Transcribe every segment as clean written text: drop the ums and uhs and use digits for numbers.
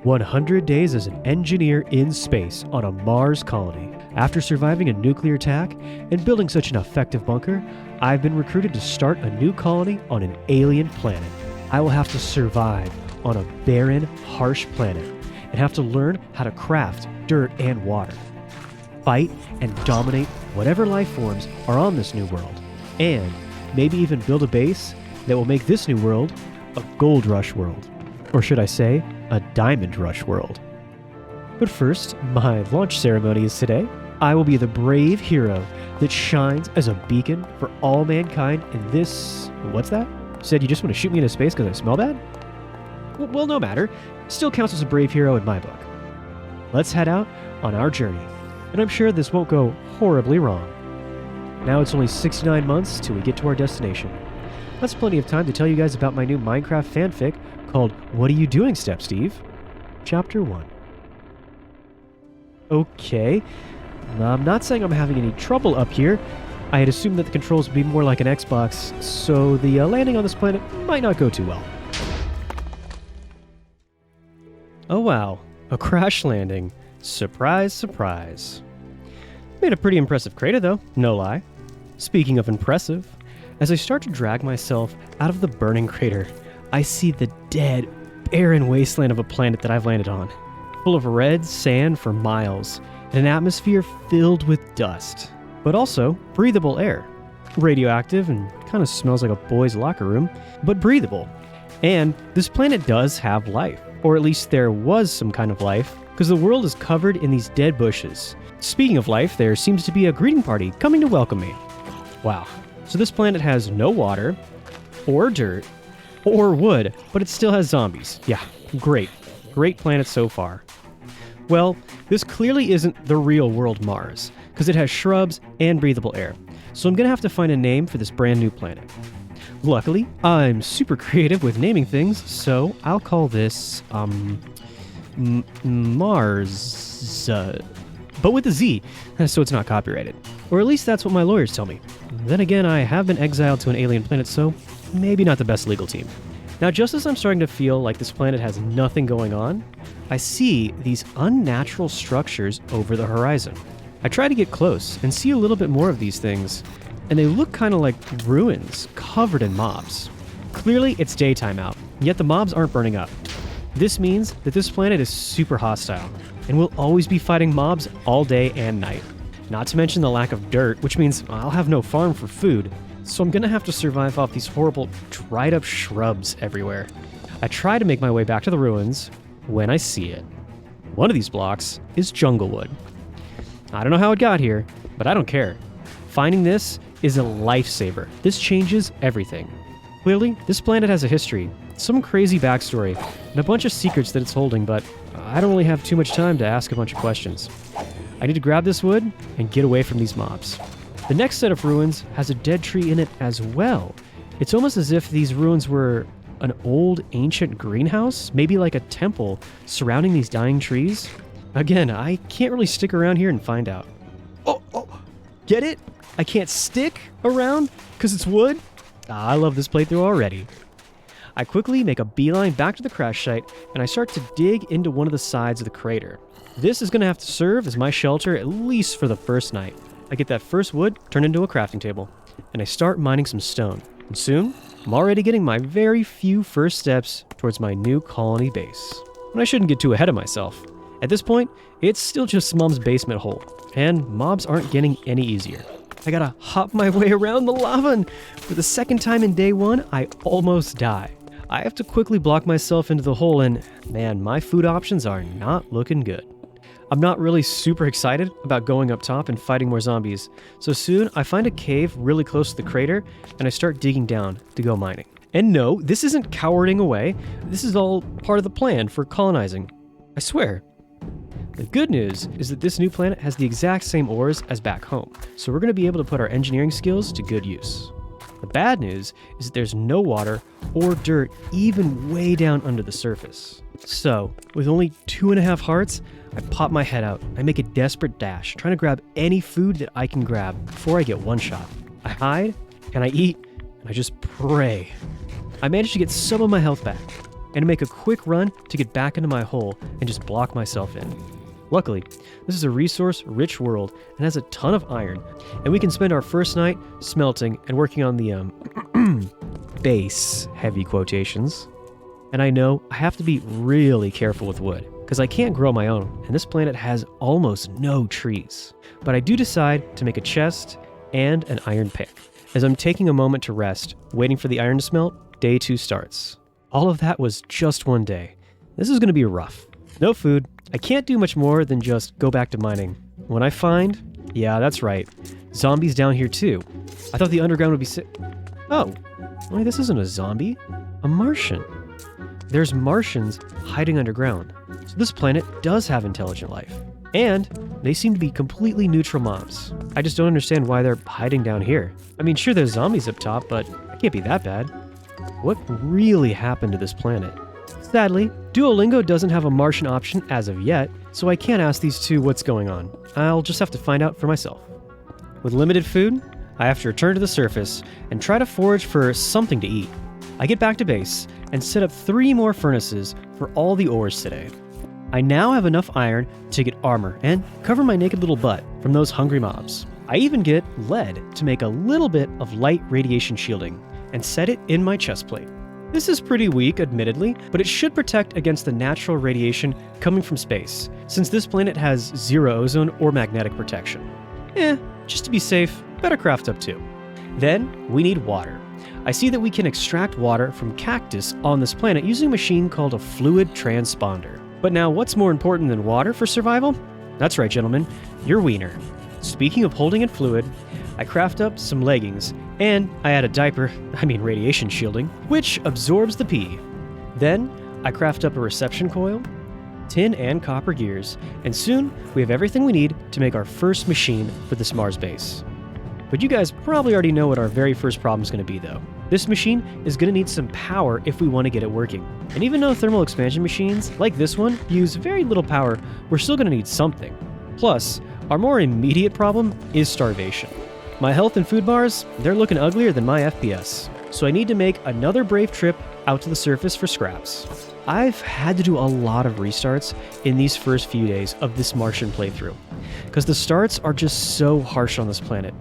100 days as an engineer in space on a Mars colony. After surviving a nuclear attack and building such an effective bunker, I've been recruited to start a new colony on an alien planet. I will have to survive on a barren, harsh planet and have to learn how to craft dirt and water, fight and dominate whatever life forms are on this new world, and maybe even build a base that will make this new world a gold rush world. Or should I say, a diamond rush world. But first, my launch ceremony is today. I will be the brave hero that shines as a beacon for all mankind in this... What's that? Said you just want to shoot me into space because I smell bad? Well, no matter. Still counts as a brave hero in my book. Let's head out on our journey, and I'm sure this won't go horribly wrong. Now it's only 69 months till we get to our destination. That's plenty of time to tell you guys about my new Minecraft fanfic called What Are You Doing, Steve? Chapter 1. Okay, I'm not saying I'm having any trouble up here. I had assumed that the controls would be more like an Xbox, so the landing on this planet might not go too well. Oh wow, a crash landing. Surprise, surprise. Made a pretty impressive crater though, no lie. Speaking of impressive, as I start to drag myself out of the burning crater, I see the dead, barren wasteland of a planet that I've landed on, full of red sand for miles, and an atmosphere filled with dust, but also breathable air. Radioactive and kind of smells like a boy's locker room, but breathable. And this planet does have life, or at least there was some kind of life, because the world is covered in these dead bushes. Speaking of life, there seems to be a greeting party coming to welcome me. Wow. So this planet has no water, or dirt, or wood, but it still has zombies. Yeah, great. Great planet so far. Well, this clearly isn't the real world Mars, because it has shrubs and breathable air. So I'm going to have to find a name for this brand new planet. Luckily, I'm super creative with naming things, so I'll call this, Mars, but with a Z, so it's not copyrighted. Or at least that's what my lawyers tell me. Then again, I have been exiled to an alien planet, so maybe not the best legal team. Now, just as I'm starting to feel like this planet has nothing going on, I see these unnatural structures over the horizon. I try to get close and see a little bit more of these things, and they look kind of like ruins covered in mobs. Clearly, it's daytime out, yet the mobs aren't burning up. This means that this planet is super hostile, and we'll always be fighting mobs all day and night. Not to mention the lack of dirt, which means I'll have no farm for food, so I'm gonna have to survive off these horrible dried up shrubs everywhere. I try to make my way back to the ruins when I see it. One of these blocks is jungle wood. I don't know how it got here, but I don't care. Finding this is a lifesaver. This changes everything. Clearly, this planet has a history, some crazy backstory, and a bunch of secrets that it's holding, but I don't really have too much time to ask a bunch of questions. I need to grab this wood and get away from these mobs. The next set of ruins has a dead tree in it as well. It's almost as if these ruins were an old ancient greenhouse, maybe like a temple surrounding these dying trees. Again, I can't really stick around here and find out. Oh, get it? I can't stick around because it's wood? I love this playthrough already. I quickly make a beeline back to the crash site, and I start to dig into one of the sides of the crater. This is going to have to serve as my shelter at least for the first night. I get that first wood turned into a crafting table, and I start mining some stone. And soon, I'm already getting my very few first steps towards my new colony base. And I shouldn't get too ahead of myself. At this point, it's still just Mom's basement hole, and mobs aren't getting any easier. I gotta hop my way around the lava, and for the second time in day one, I almost die. I have to quickly block myself into the hole, and man, my food options are not looking good. I'm not really super excited about going up top and fighting more zombies, so soon I find a cave really close to the crater, and I start digging down to go mining. And no, this isn't cowarding away, this is all part of the plan for colonizing. I swear. The good news is that this new planet has the exact same ores as back home, so we're going to be able to put our engineering skills to good use. The bad news is that there's no water or dirt even way down under the surface. So, with only 2.5 hearts, I pop my head out. I make a desperate dash, trying to grab any food that I can grab before I get one shot. I hide, and I eat, and I just pray. I manage to get some of my health back. and to make a quick run to get back into my hole and just block myself in. Luckily, this is a resource-rich world and has a ton of iron, and we can spend our first night smelting and working on the, base, heavy quotations. And I know I have to be really careful with wood, because I can't grow my own, and this planet has almost no trees. But I do decide to make a chest and an iron pick. As I'm taking a moment to rest, waiting for the iron to smelt, day 2 starts. All of that was just one day. This is going to be rough. No food. I can't do much more than just go back to mining. When I find, yeah, that's right, zombies down here too. I thought the underground would be Oh, wait, this isn't a zombie. A Martian. There's Martians hiding underground. So this planet does have intelligent life. And they seem to be completely neutral mobs. I just don't understand why they're hiding down here. I mean, sure, there's zombies up top, but it can't be that bad. What really happened to this planet? Sadly, Duolingo doesn't have a Martian option as of yet, so I can't ask these two what's going on. I'll just have to find out for myself. With limited food, I have to return to the surface and try to forage for something to eat. I get back to base and set up 3 more furnaces for all the ores today. I now have enough iron to get armor and cover my naked little butt from those hungry mobs. I even get lead to make a little bit of light radiation shielding and set it in my chest plate. This is pretty weak, admittedly, but it should protect against the natural radiation coming from space, since this planet has 0 ozone or magnetic protection. Just to be safe, better craft up too. Then, we need water. I see that we can extract water from cactus on this planet using a machine called a fluid transponder. But now, what's more important than water for survival? That's right, gentlemen, your wiener. Speaking of holding in fluid, I craft up some leggings, and I add a radiation shielding, which absorbs the pee. Then, I craft up a reception coil, tin and copper gears, and soon we have everything we need to make our first machine for this Mars base. But you guys probably already know what our very first problem is going to be, though. This machine is going to need some power if we want to get it working. And even though thermal expansion machines, like this one, use very little power, we're still going to need something. Plus, our more immediate problem is starvation. My health and food bars, they're looking uglier than my FPS. So I need to make another brave trip out to the surface for scraps. I've had to do a lot of restarts in these first few days of this Martian playthrough, because the starts are just so harsh on this planet.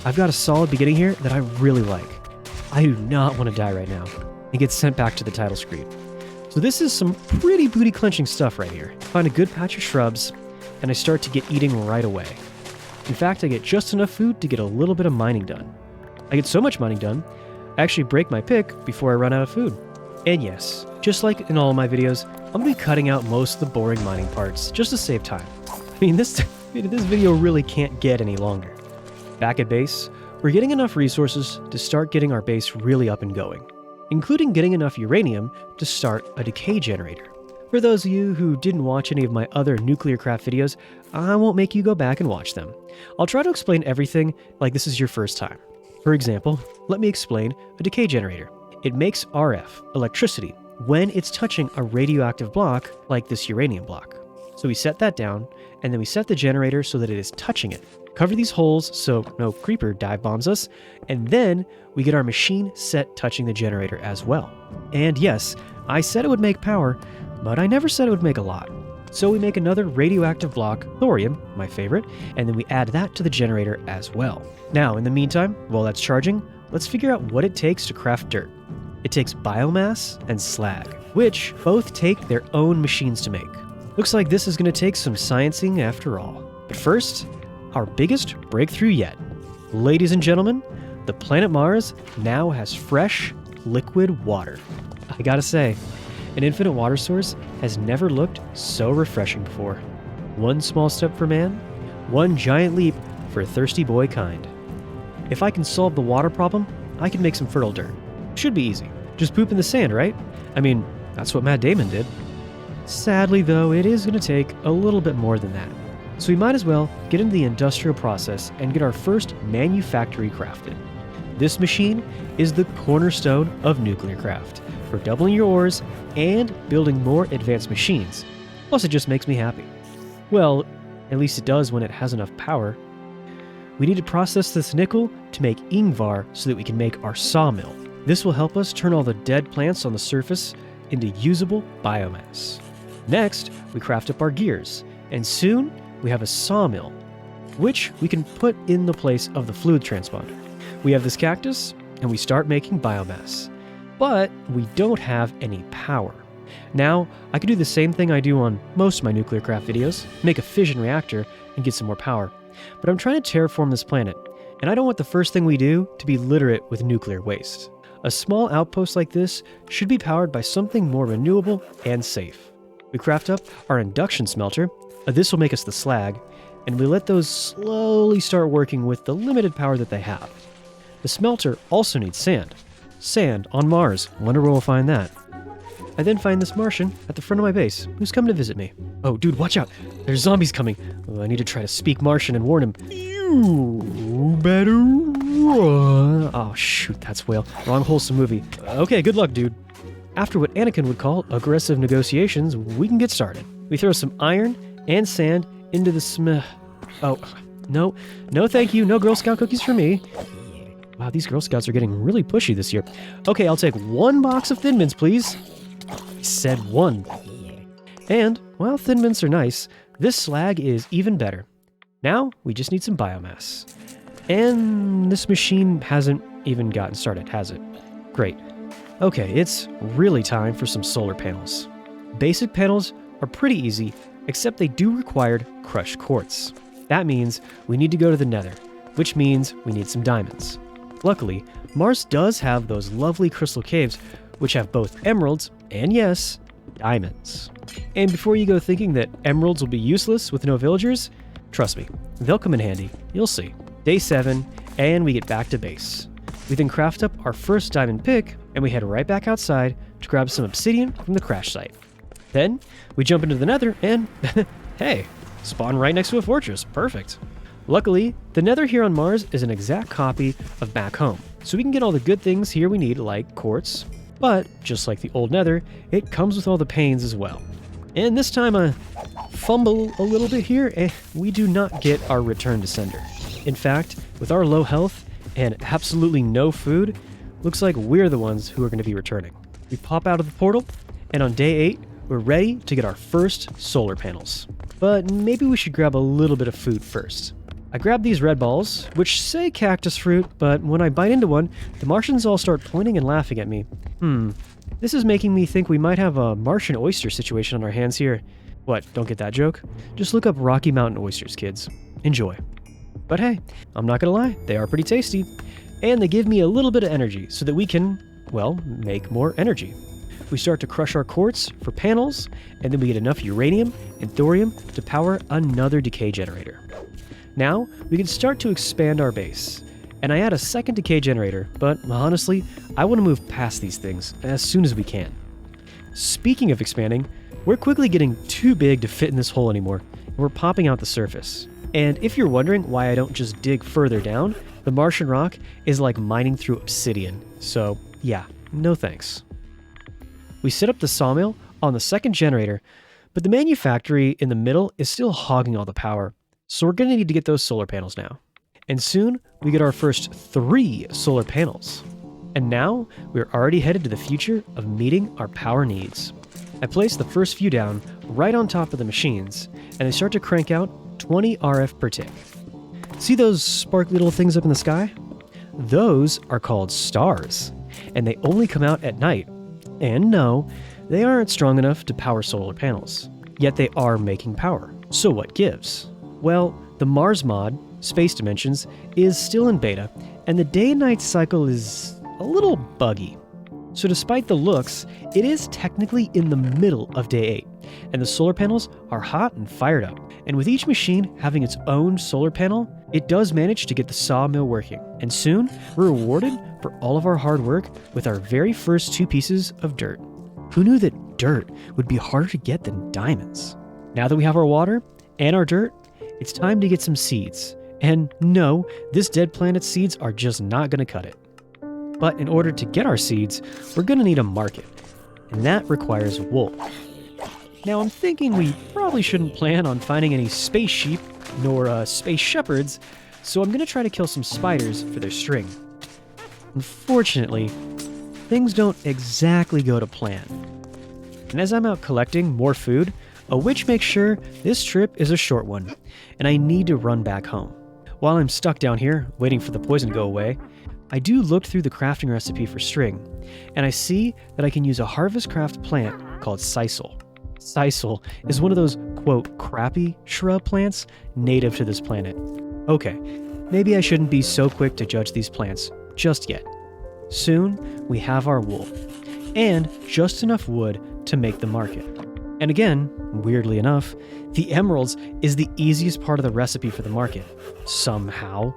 I've got a solid beginning here that I really like. I do not want to die right now and get sent back to the title screen. So this is some pretty booty-clenching stuff right here. Find a good patch of shrubs, and I start to get eating right away. In fact, I get just enough food to get a little bit of mining done. I get so much mining done, I actually break my pick before I run out of food. And yes, just like in all of my videos, I'm going to be cutting out most of the boring mining parts just to save time. I mean, this video really can't get any longer. Back at base, we're getting enough resources to start getting our base really up and going, including getting enough uranium to start a decay generator. For those of you who didn't watch any of my other Nuclearcraft videos, I won't make you go back and watch them. I'll try to explain everything like this is your first time. For example, let me explain a decay generator. It makes RF, electricity, when it's touching a radioactive block like this uranium block. So we set that down, and then we set the generator so that it is touching it. Cover these holes so no creeper dive bombs us, and then we get our machine set touching the generator as well. And yes, I said it would make power, but I never said it would make a lot. So we make another radioactive block, thorium, my favorite, and then we add that to the generator as well. Now, in the meantime, while that's charging, let's figure out what it takes to craft dirt. It takes biomass and slag, which both take their own machines to make. Looks like this is going to take some sciencing after all. But first, our biggest breakthrough yet. Ladies and gentlemen, the planet Mars now has fresh, liquid water. I gotta say, an infinite water source has never looked so refreshing before. One small step for man, one giant leap for thirsty boy kind. If I can solve the water problem, I can make some fertile dirt. Should be easy. Just poop in the sand, right? I mean, that's what Matt Damon did. Sadly, though, it is going to take a little bit more than that. So we might as well get into the industrial process and get our first manufactory crafted. This machine is the cornerstone of Nuclearcraft for doubling your ores and building more advanced machines. Plus, it just makes me happy. Well, at least it does when it has enough power. We need to process this nickel to make Ingvar so that we can make our sawmill. This will help us turn all the dead plants on the surface into usable biomass. Next, we craft up our gears, and soon we have a sawmill, which we can put in the place of the fluid transponder. We have this cactus, and we start making biomass. But we don't have any power. Now, I could do the same thing I do on most of my Nuclearcraft videos, make a fission reactor and get some more power. But I'm trying to terraform this planet, and I don't want the first thing we do to be litter it with nuclear waste. A small outpost like this should be powered by something more renewable and safe. We craft up our induction smelter, this will make us the slag, and we let those slowly start working with the limited power that they have. The smelter also needs sand. Sand on Mars, wonder where we'll find that. I then find this Martian at the front of my base, who's come to visit me. Oh, dude, watch out! There's zombies coming! Oh, I need to try to speak Martian and warn him. You better run! Oh, shoot, that's whale. Wrong wholesome movie. Okay, good luck, dude. After what Anakin would call aggressive negotiations, we can get started. We throw some iron and sand into the Oh, no thank you, no Girl Scout cookies for me. Wow, these Girl Scouts are getting really pushy this year. Okay, I'll take 1 box of Thin Mints, please. I said 1. And, while Thin Mints are nice, this slag is even better. Now, we just need some biomass. And this machine hasn't even gotten started, has it? Great. Okay, it's really time for some solar panels. Basic panels are pretty easy, except they do require crushed quartz. That means we need to go to the Nether, which means we need some diamonds. Luckily, Mars does have those lovely crystal caves, which have both emeralds and, yes, diamonds. And before you go thinking that emeralds will be useless with no villagers, trust me, they'll come in handy. You'll see. Day 7, and we get back to base. We then craft up our first diamond pick, and we head right back outside to grab some obsidian from the crash site. Then, we jump into the Nether and, hey, spawn right next to a fortress. Perfect. Luckily, the Nether here on Mars is an exact copy of back home, so we can get all the good things here we need like quartz, but just like the old Nether, it comes with all the pains as well. And this time I fumble a little bit here, and we do not get our return to sender. In fact, with our low health and absolutely no food, looks like we're the ones who are going to be returning. We pop out of the portal, and on day 8, we're ready to get our first solar panels. But maybe we should grab a little bit of food first. I grab these red balls, which say cactus fruit, but when I bite into one, the Martians all start pointing and laughing at me. This is making me think we might have a Martian oyster situation on our hands here. What, don't get that joke? Just look up Rocky Mountain oysters, kids. Enjoy. But hey, I'm not gonna lie, they are pretty tasty. And they give me a little bit of energy so that we can, well, make more energy. We start to crush our quartz for panels, and then we get enough uranium and thorium to power another decay generator. Now, we can start to expand our base, and I add a second decay generator, but honestly, I want to move past these things as soon as we can. Speaking of expanding, we're quickly getting too big to fit in this hole anymore, and we're popping out the surface. And if you're wondering why I don't just dig further down, the Martian rock is like mining through obsidian, so yeah, no thanks. We set up the sawmill on the second generator, but the manufactory in the middle is still hogging all the power. So we're going to need to get those solar panels now. And soon, we get our first 3 solar panels. And now, we're already headed to the future of meeting our power needs. I place the first few down right on top of the machines, and they start to crank out 20 RF per tick. See those sparkly little things up in the sky? Those are called stars, and they only come out at night. And no, they aren't strong enough to power solar panels. Yet they are making power. So what gives? Well, the Mars mod, Space Dimensions, is still in beta, and the day and night cycle is a little buggy. So despite the looks, it is technically in the middle of day 8, and the solar panels are hot and fired up. And with each machine having its own solar panel, it does manage to get the sawmill working. And soon, we're rewarded for all of our hard work with our very first 2 pieces of dirt. Who knew that dirt would be harder to get than diamonds? Now that we have our water and our dirt, it's time to get some seeds. And no, this dead planet's seeds are just not going to cut it. But in order to get our seeds, we're going to need a market. And that requires wool. Now I'm thinking we probably shouldn't plan on finding any space sheep, nor space shepherds, so I'm going to try to kill some spiders for their string. Unfortunately, things don't exactly go to plan. And as I'm out collecting more food, a witch makes sure this trip is a short one, and I need to run back home. While I'm stuck down here, waiting for the poison to go away, I do look through the crafting recipe for string, and I see that I can use a harvestcraft plant called sisal. Sisal is one of those, quote, crappy shrub plants native to this planet. Okay, maybe I shouldn't be so quick to judge these plants just yet. Soon, we have our wool, and just enough wood to make the market. And again, weirdly enough, the emeralds is the easiest part of the recipe for the market, somehow.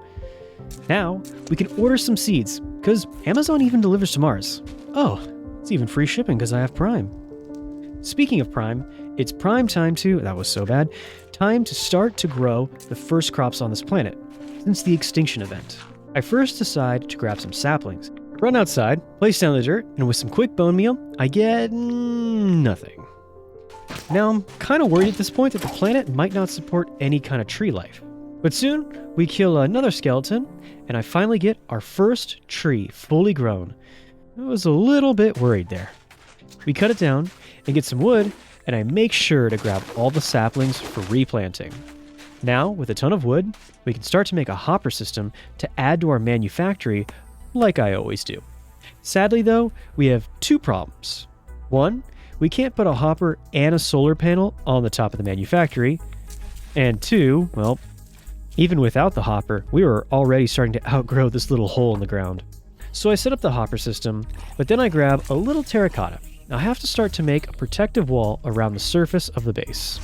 Now, we can order some seeds, because Amazon even delivers to Mars. Oh, it's even free shipping because I have Prime. Speaking of Prime, it's Prime time that was so bad, time to start to grow the first crops on this planet, since the extinction event. I first decide to grab some saplings, run outside, place down the dirt, and with some quick bone meal, I get nothing. Now I'm kind of worried at this point that the planet might not support any kind of tree life. But soon, we kill another skeleton, and I finally get our first tree fully grown. I was a little bit worried there. We cut it down and get some wood, and I make sure to grab all the saplings for replanting. Now, with a ton of wood, we can start to make a hopper system to add to our manufactory like I always do. Sadly though, we have two problems. One, we can't put a hopper and a solar panel on the top of the manufactory. And two, well, even without the hopper, we were already starting to outgrow this little hole in the ground. So I set up the hopper system, but then I grab a little terracotta. I have to start to make a protective wall around the surface of the base.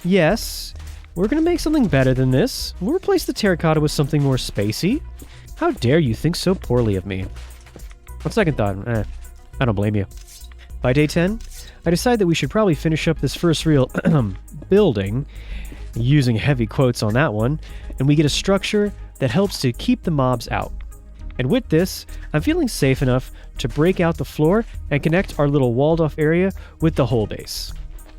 Yes, we're going to make something better than this. We'll replace the terracotta with something more spacey. How dare you think so poorly of me? On second thought, I don't blame you. By day 10, I decide that we should probably finish up this first real building, using heavy quotes on that one, and we get a structure that helps to keep the mobs out. And with this, I'm feeling safe enough to break out the floor and connect our little walled off area with the whole base.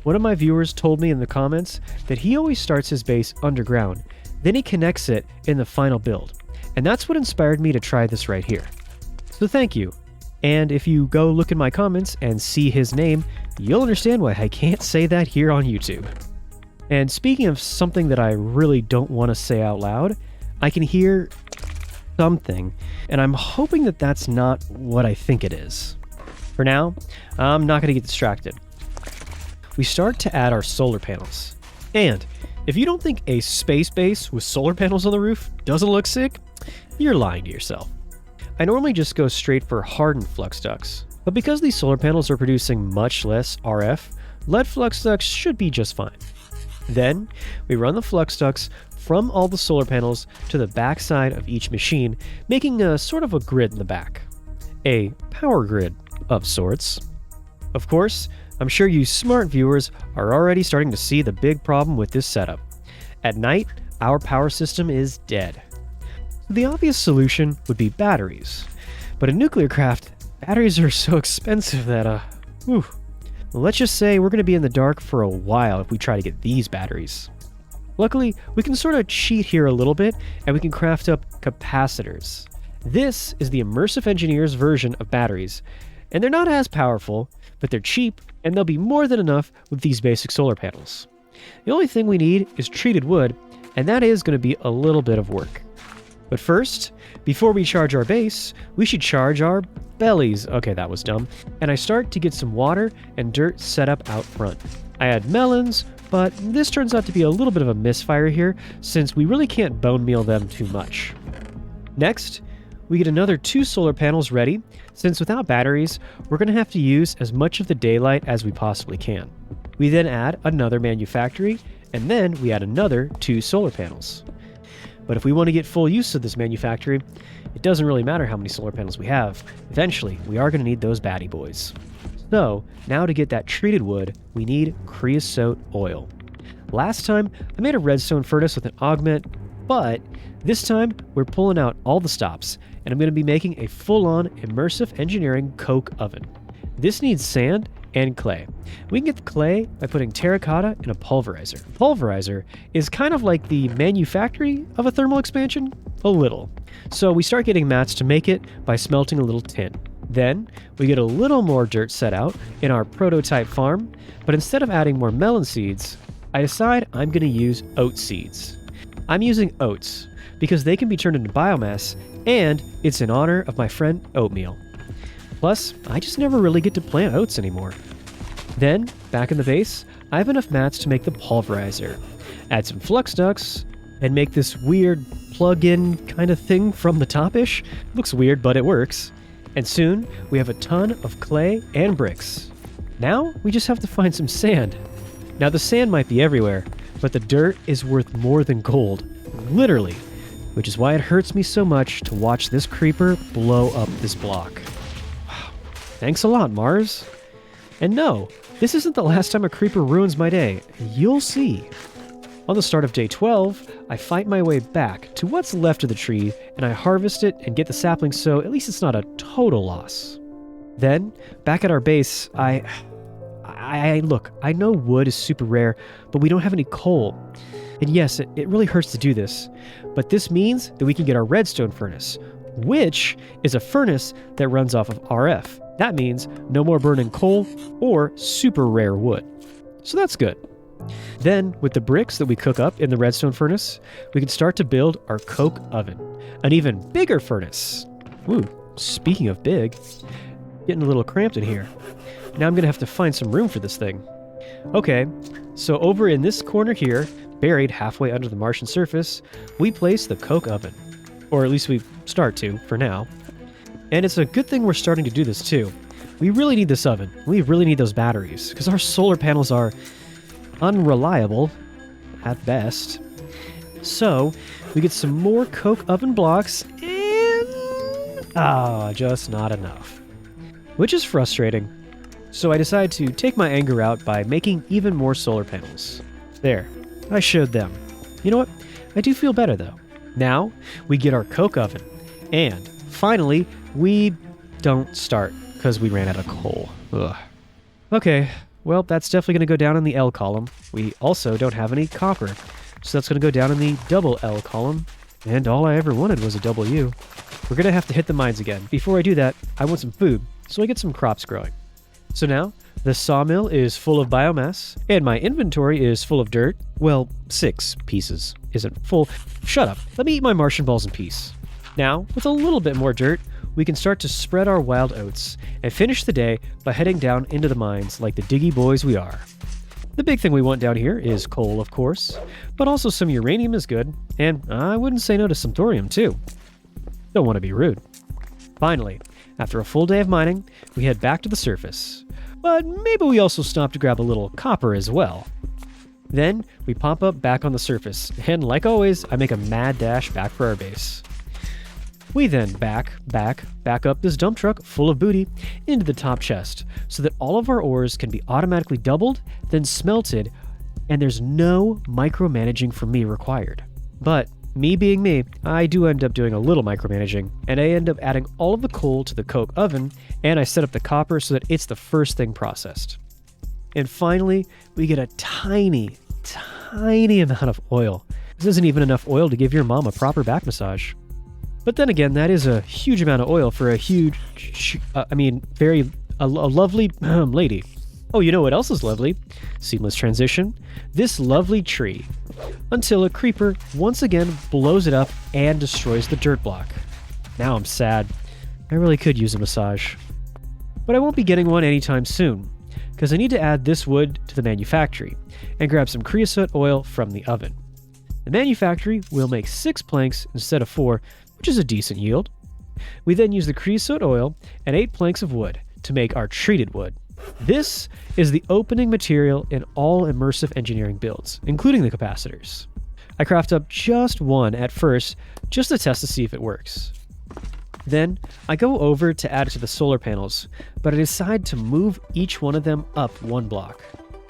One of my viewers told me in the comments that he always starts his base underground, then he connects it in the final build. And that's what inspired me to try this right here. So thank you. And if you go look in my comments and see his name, you'll understand why I can't say that here on YouTube. And speaking of something that I really don't want to say out loud, I can hear something, and I'm hoping that that's not what I think it is. For now, I'm not going to get distracted. We start to add our solar panels. And if you don't think a space base with solar panels on the roof doesn't look sick, you're lying to yourself. I normally just go straight for hardened flux ducts, but because these solar panels are producing much less RF, lead flux ducts should be just fine. Then, we run the flux ducts from all the solar panels to the back side of each machine, making a sort of a grid in the back. A power grid of sorts. Of course, I'm sure you smart viewers are already starting to see the big problem with this setup. At night, our power system is dead. The obvious solution would be batteries, but in Nuclearcraft, batteries are so expensive that, let's just say we're going to be in the dark for a while if we try to get these batteries. Luckily, we can sort of cheat here a little bit, and we can craft up capacitors. This is the Immersive Engineer's version of batteries, and they're not as powerful, but they're cheap, and they'll be more than enough with these basic solar panels. The only thing we need is treated wood, and that is going to be a little bit of work. But first, before we charge our base, we should charge our bellies. Okay, that was dumb. And I start to get some water and dirt set up out front. I add melons, but this turns out to be a little bit of a misfire here, since we really can't bone meal them too much. Next, we get another 2 solar panels ready, since without batteries, we're going to have to use as much of the daylight as we possibly can. We then add another manufactory, and then we add another 2 solar panels. But if we want to get full use of this manufactory, it doesn't really matter how many solar panels we have. Eventually, we are going to need those baddie boys. So, now to get that treated wood, we need creosote oil. Last time, I made a redstone furnace with an augment, but this time, we're pulling out all the stops, and I'm going to be making a full-on Immersive Engineering coke oven. This needs sand and clay. We can get the clay by putting terracotta in a pulverizer. Pulverizer is kind of like the manufactory of a thermal expansion, a little. So we start getting mats to make it by smelting a little tin. Then we get a little more dirt set out in our prototype farm, but instead of adding more melon seeds, I decide I'm going to use oat seeds. I'm using oats because they can be turned into biomass, and it's in honor of my friend Oatmeal. Plus, I just never really get to plant oats anymore. Then, back in the base, I have enough mats to make the pulverizer, add some flux ducts, and make this weird plug-in kind of thing from the top-ish. Looks weird, but it works. And soon, we have a ton of clay and bricks. Now, we just have to find some sand. Now, the sand might be everywhere, but the dirt is worth more than gold. Literally. Which is why it hurts me so much to watch this creeper blow up this block. Wow. Thanks a lot, Mars. And no, this isn't the last time a creeper ruins my day. You'll see. On the start of day 12, I fight my way back to what's left of the tree, and I harvest it and get the saplings so at least it's not a total loss. Then, back at our base, look, I know wood is super rare, but we don't have any coal. And yes, it really hurts to do this, but this means that we can get our redstone furnace, which is a furnace that runs off of RF. That means no more burning coal or super rare wood. So that's good. Then, with the bricks that we cook up in the redstone furnace, we can start to build our coke oven, an even bigger furnace. Ooh, speaking of big, getting a little cramped in here. Now I'm going to have to find some room for this thing. Okay, so over in this corner here, buried halfway under the Martian surface, we place the coke oven. Or at least we start to, for now. And it's a good thing we're starting to do this too. We really need this oven. We really need those batteries, because our solar panels are unreliable at best. So we get some more coke oven blocks and just not enough, which is frustrating. So I decide to take my anger out by making even more solar panels. There, I showed them. You know what? I do feel better though. Now we get our coke oven, and finally we don't start because we ran out of coal. Ugh. Okay. Well, that's definitely going to go down in the L column. We also don't have any copper, so that's going to go down in the double L column. And all I ever wanted was a W. We're going to have to hit the mines again. Before I do that, I want some food, so I get some crops growing. So now, the sawmill is full of biomass, and my inventory is full of dirt. Well, 6 pieces isn't full. Shut up. Let me eat my Martian balls in peace. Now, with a little bit more dirt, we can start to spread our wild oats and finish the day by heading down into the mines like the diggy boys we are. The big thing we want down here is coal, of course, but also some uranium is good, and I wouldn't say no to some thorium too. Don't want to be rude. Finally, after a full day of mining, we head back to the surface. But maybe we also stop to grab a little copper as well. Then we pop up back on the surface, and like always, I make a mad dash back for our base. We then back up this dump truck full of booty into the top chest so that all of our ores can be automatically doubled, then smelted, and there's no micromanaging from me required. But me being me, I do end up doing a little micromanaging, and I end up adding all of the coal to the coke oven, and I set up the copper so that it's the first thing processed. And finally, we get a tiny amount of oil. This isn't even enough oil to give your mom a proper back massage. But then again, that is a huge amount of oil for a lovely lady. Oh, you know what else is lovely? Seamless transition. This lovely tree. Until a creeper once again blows it up and destroys the dirt block. Now I'm sad. I really could use a massage. But I won't be getting one anytime soon, because I need to add this wood to the manufactory and grab some creosote oil from the oven. The manufactory will make 6 planks instead of 4, which is a decent yield. We then use the creosote oil and 8 planks of wood to make our treated wood. This is the opening material in all immersive engineering builds, including the capacitors. I craft up just one at first, just to test to see if it works. Then, I go over to add it to the solar panels, but I decide to move each one of them up 1 block.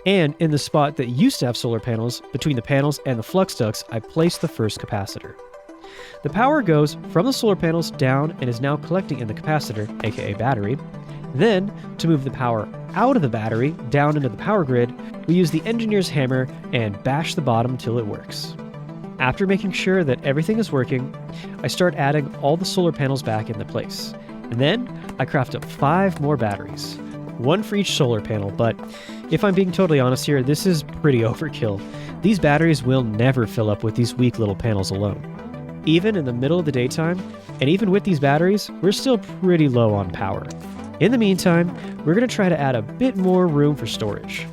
And in the spot that used to have solar panels, between the panels and the flux ducts, I place the first capacitor. The power goes from the solar panels down and is now collecting in the capacitor, aka battery. Then, to move the power out of the battery down into the power grid, we use the engineer's hammer and bash the bottom till it works. After making sure that everything is working, I start adding all the solar panels back into place. And then I craft up 5 more batteries, 1 for each solar panel, but if I'm being totally honest here, this is pretty overkill. These batteries will never fill up with these weak little panels alone. Even in the middle of the daytime, and even with these batteries, we're still pretty low on power. In the meantime, we're going to try to add a bit more room for storage.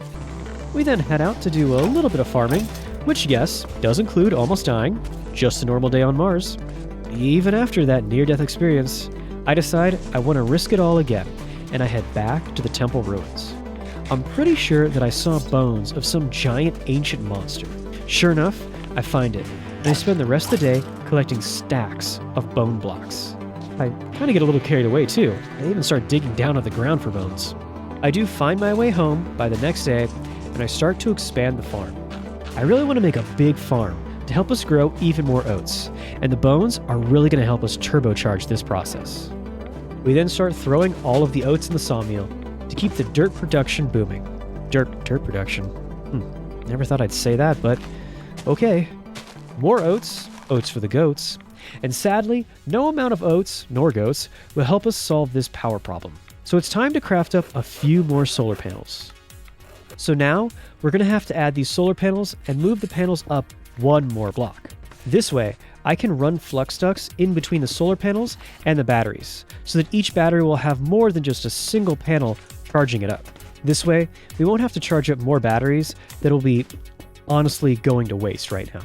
We then head out to do a little bit of farming, which yes, does include almost dying, just a normal day on Mars. Even after that near-death experience, I decide I want to risk it all again, and I head back to the temple ruins. I'm pretty sure that I saw bones of some giant ancient monster. Sure enough, I find it, and I spend the rest of the day collecting stacks of bone blocks. I kind of get a little carried away too. I even start digging down on the ground for bones. I do find my way home by the next day, and I start to expand the farm. I really want to make a big farm to help us grow even more oats, and the bones are really going to help us turbocharge this process. We then start throwing all of the oats in the sawmill to keep the dirt production booming. Dirt production. Never thought I'd say that, but okay. More oats, oats for the goats, and sadly, no amount of oats, nor goats, will help us solve this power problem. So it's time to craft up a few more solar panels. So now, we're going to have to add these solar panels and move the panels up 1 more block. This way, I can run flux ducts in between the solar panels and the batteries, so that each battery will have more than just a single panel charging it up. This way, we won't have to charge up more batteries that will be honestly going to waste right now.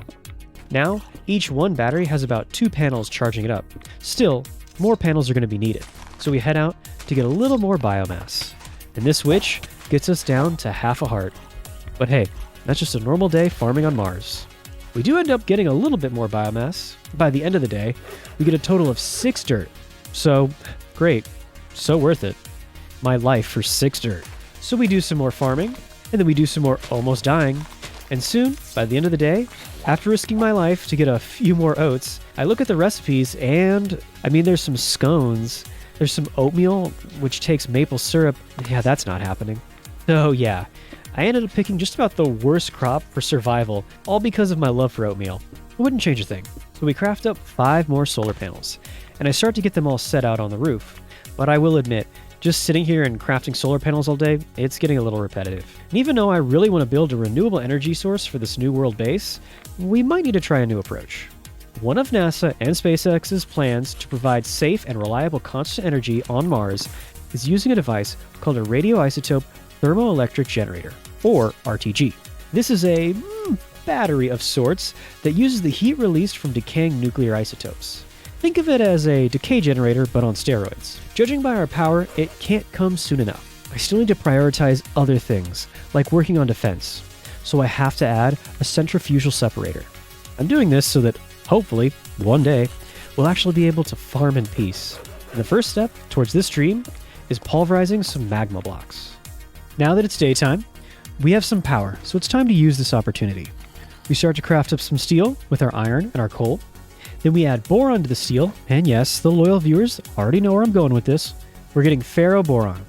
Now, each one battery has about 2 panels charging it up. Still, more panels are going to be needed, so we head out to get a little more biomass. And this witch gets us down to half a heart. But hey, that's just a normal day farming on Mars. We do end up getting a little bit more biomass. By the end of the day, we get a total of 6 dirt. So, great. So worth it. My life for 6 dirt. So we do some more farming, and then we do some more almost dying. And soon, by the end of the day, after risking my life to get a few more oats, I look at the recipes and, there's some scones. There's some oatmeal, which takes maple syrup. Yeah, that's not happening. So yeah, I ended up picking just about the worst crop for survival, all because of my love for oatmeal. It wouldn't change a thing. So we craft up 5 more solar panels, and I start to get them all set out on the roof. But I will admit, just sitting here and crafting solar panels all day, it's getting a little repetitive. And even though I really want to build a renewable energy source for this new world base, we might need to try a new approach. One of NASA and SpaceX's plans to provide safe and reliable constant energy on Mars is using a device called a radioisotope thermoelectric generator, or RTG. This is a battery of sorts that uses the heat released from decaying nuclear isotopes. Think of it as a decay generator, but on steroids. Judging by our power, it can't come soon enough. I still need to prioritize other things, like working on defense, so I have to add a centrifugal separator. I'm doing this so that, hopefully, one day, we'll actually be able to farm in peace. And the first step towards this dream is pulverizing some magma blocks. Now that it's daytime, we have some power, so it's time to use this opportunity. We start to craft up some steel with our iron and our coal. Then we add boron to the steel, and yes, the loyal viewers already know where I'm going with this. We're getting ferroboron,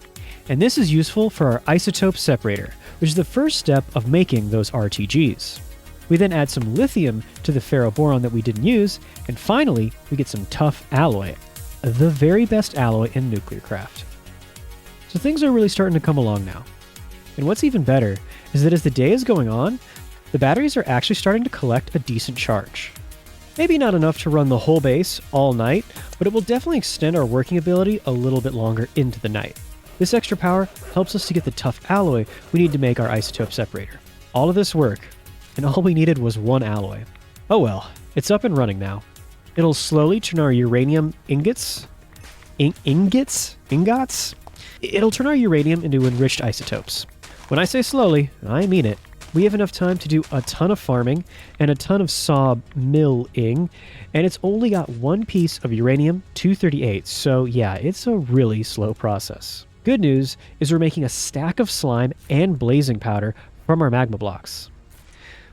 and this is useful for our isotope separator, which is the first step of making those RTGs. We then add some lithium to the ferroboron that we didn't use, and finally, we get some tough alloy, the very best alloy in Nuclearcraft. So things are really starting to come along now. And what's even better is that as the day is going on, the batteries are actually starting to collect a decent charge. Maybe not enough to run the whole base all night, but it will definitely extend our working ability a little bit longer into the night. This extra power helps us to get the tough alloy we need to make our isotope separator. All of this work, and all we needed was 1 alloy. Oh well, it's up and running now. It'll slowly turn our uranium ingots? It'll turn our uranium into enriched isotopes. When I say slowly, I mean it. We have enough time to do a ton of farming and a ton of sawmilling, and it's only got 1 piece of uranium-238, so yeah, it's a really slow process. Good news is we're making a stack of slime and blazing powder from our magma blocks.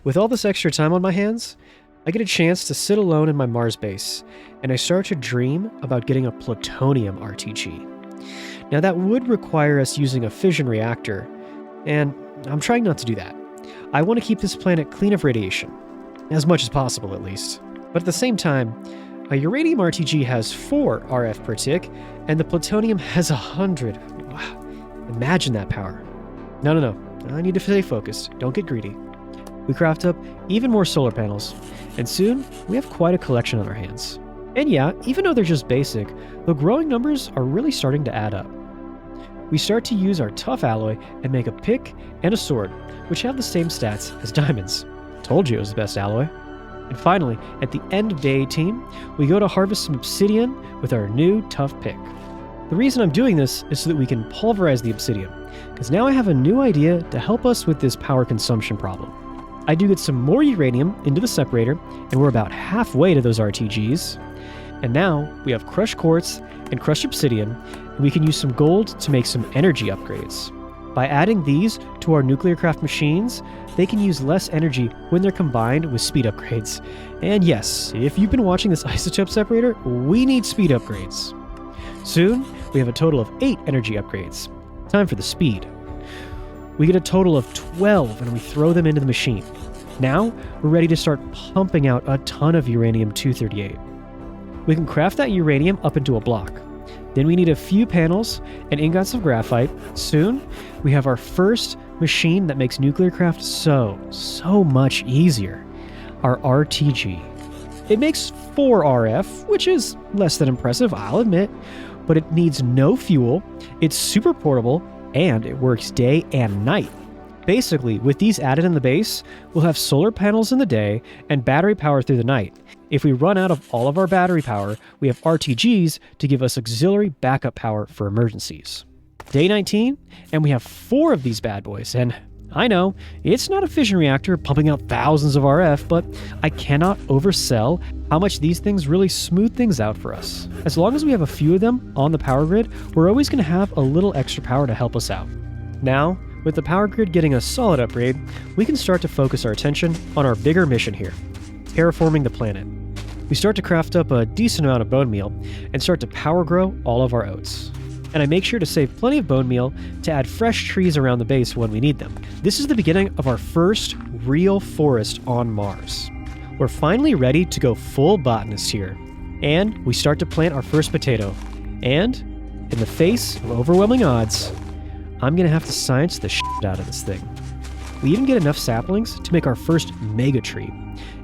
With all this extra time on my hands, I get a chance to sit alone in my Mars base, and I start to dream about getting a plutonium RTG. Now that would require us using a fission reactor, and I'm trying not to do that. I want to keep this planet clean of radiation, as much as possible at least. But at the same time, A uranium RTG has 4 RF per tick, and the plutonium has 100. Wow, imagine that power. No, I need to stay focused. Don't get greedy. We craft up even more solar panels, and soon we have quite a collection on our hands. And yeah, even though they're just basic, the growing numbers are really starting to add up. We start to use our tough alloy and make a pick and a sword, which have the same stats as diamonds. Told you it was the best alloy. And finally, at the end of day 18, we go to harvest some obsidian with our new tough pick. The reason I'm doing this is so that we can pulverize the obsidian, because now I have a new idea to help us with this power consumption problem. I do get some more uranium into the separator, and we're about halfway to those RTGs. And now we have crushed quartz and crushed obsidian, and we can use some gold to make some energy upgrades. By adding these to our Nuclearcraft machines, they can use less energy when they're combined with speed upgrades. And yes, if you've been watching this isotope separator, we need speed upgrades. Soon, we have a total of 8 energy upgrades. Time for the speed. We get a total of 12 and we throw them into the machine. Now, we're ready to start pumping out a ton of uranium-238. We can craft that uranium up into a block. Then we need a few panels and ingots of graphite. Soon, we have our first machine that makes Nuclearcraft so much easier. Our RTG. It makes 4 RF, which is less than impressive, I'll admit, but it needs no fuel, it's super portable, and it works day and night. Basically, with these added in the base, we'll have solar panels in the day and battery power through the night. If we run out of all of our battery power, we have RTGs to give us auxiliary backup power for emergencies. Day 19, and we have 4 of these bad boys, and I know, it's not a fission reactor pumping out thousands of RF, but I cannot oversell how much these things really smooth things out for us. As long as we have a few of them on the power grid, we're always going to have a little extra power to help us out. Now, with the power grid getting a solid upgrade, we can start to focus our attention on our bigger mission here, terraforming the planet. We start to craft up a decent amount of bone meal and start to power grow all of our oats. And I make sure to save plenty of bone meal to add fresh trees around the base when we need them. This is the beginning of our first real forest on Mars. We're finally ready to go full botanist here. And we start to plant our first potato. And, in the face of overwhelming odds, I'm gonna have to science the shit out of this thing. We even get enough saplings to make our first mega tree.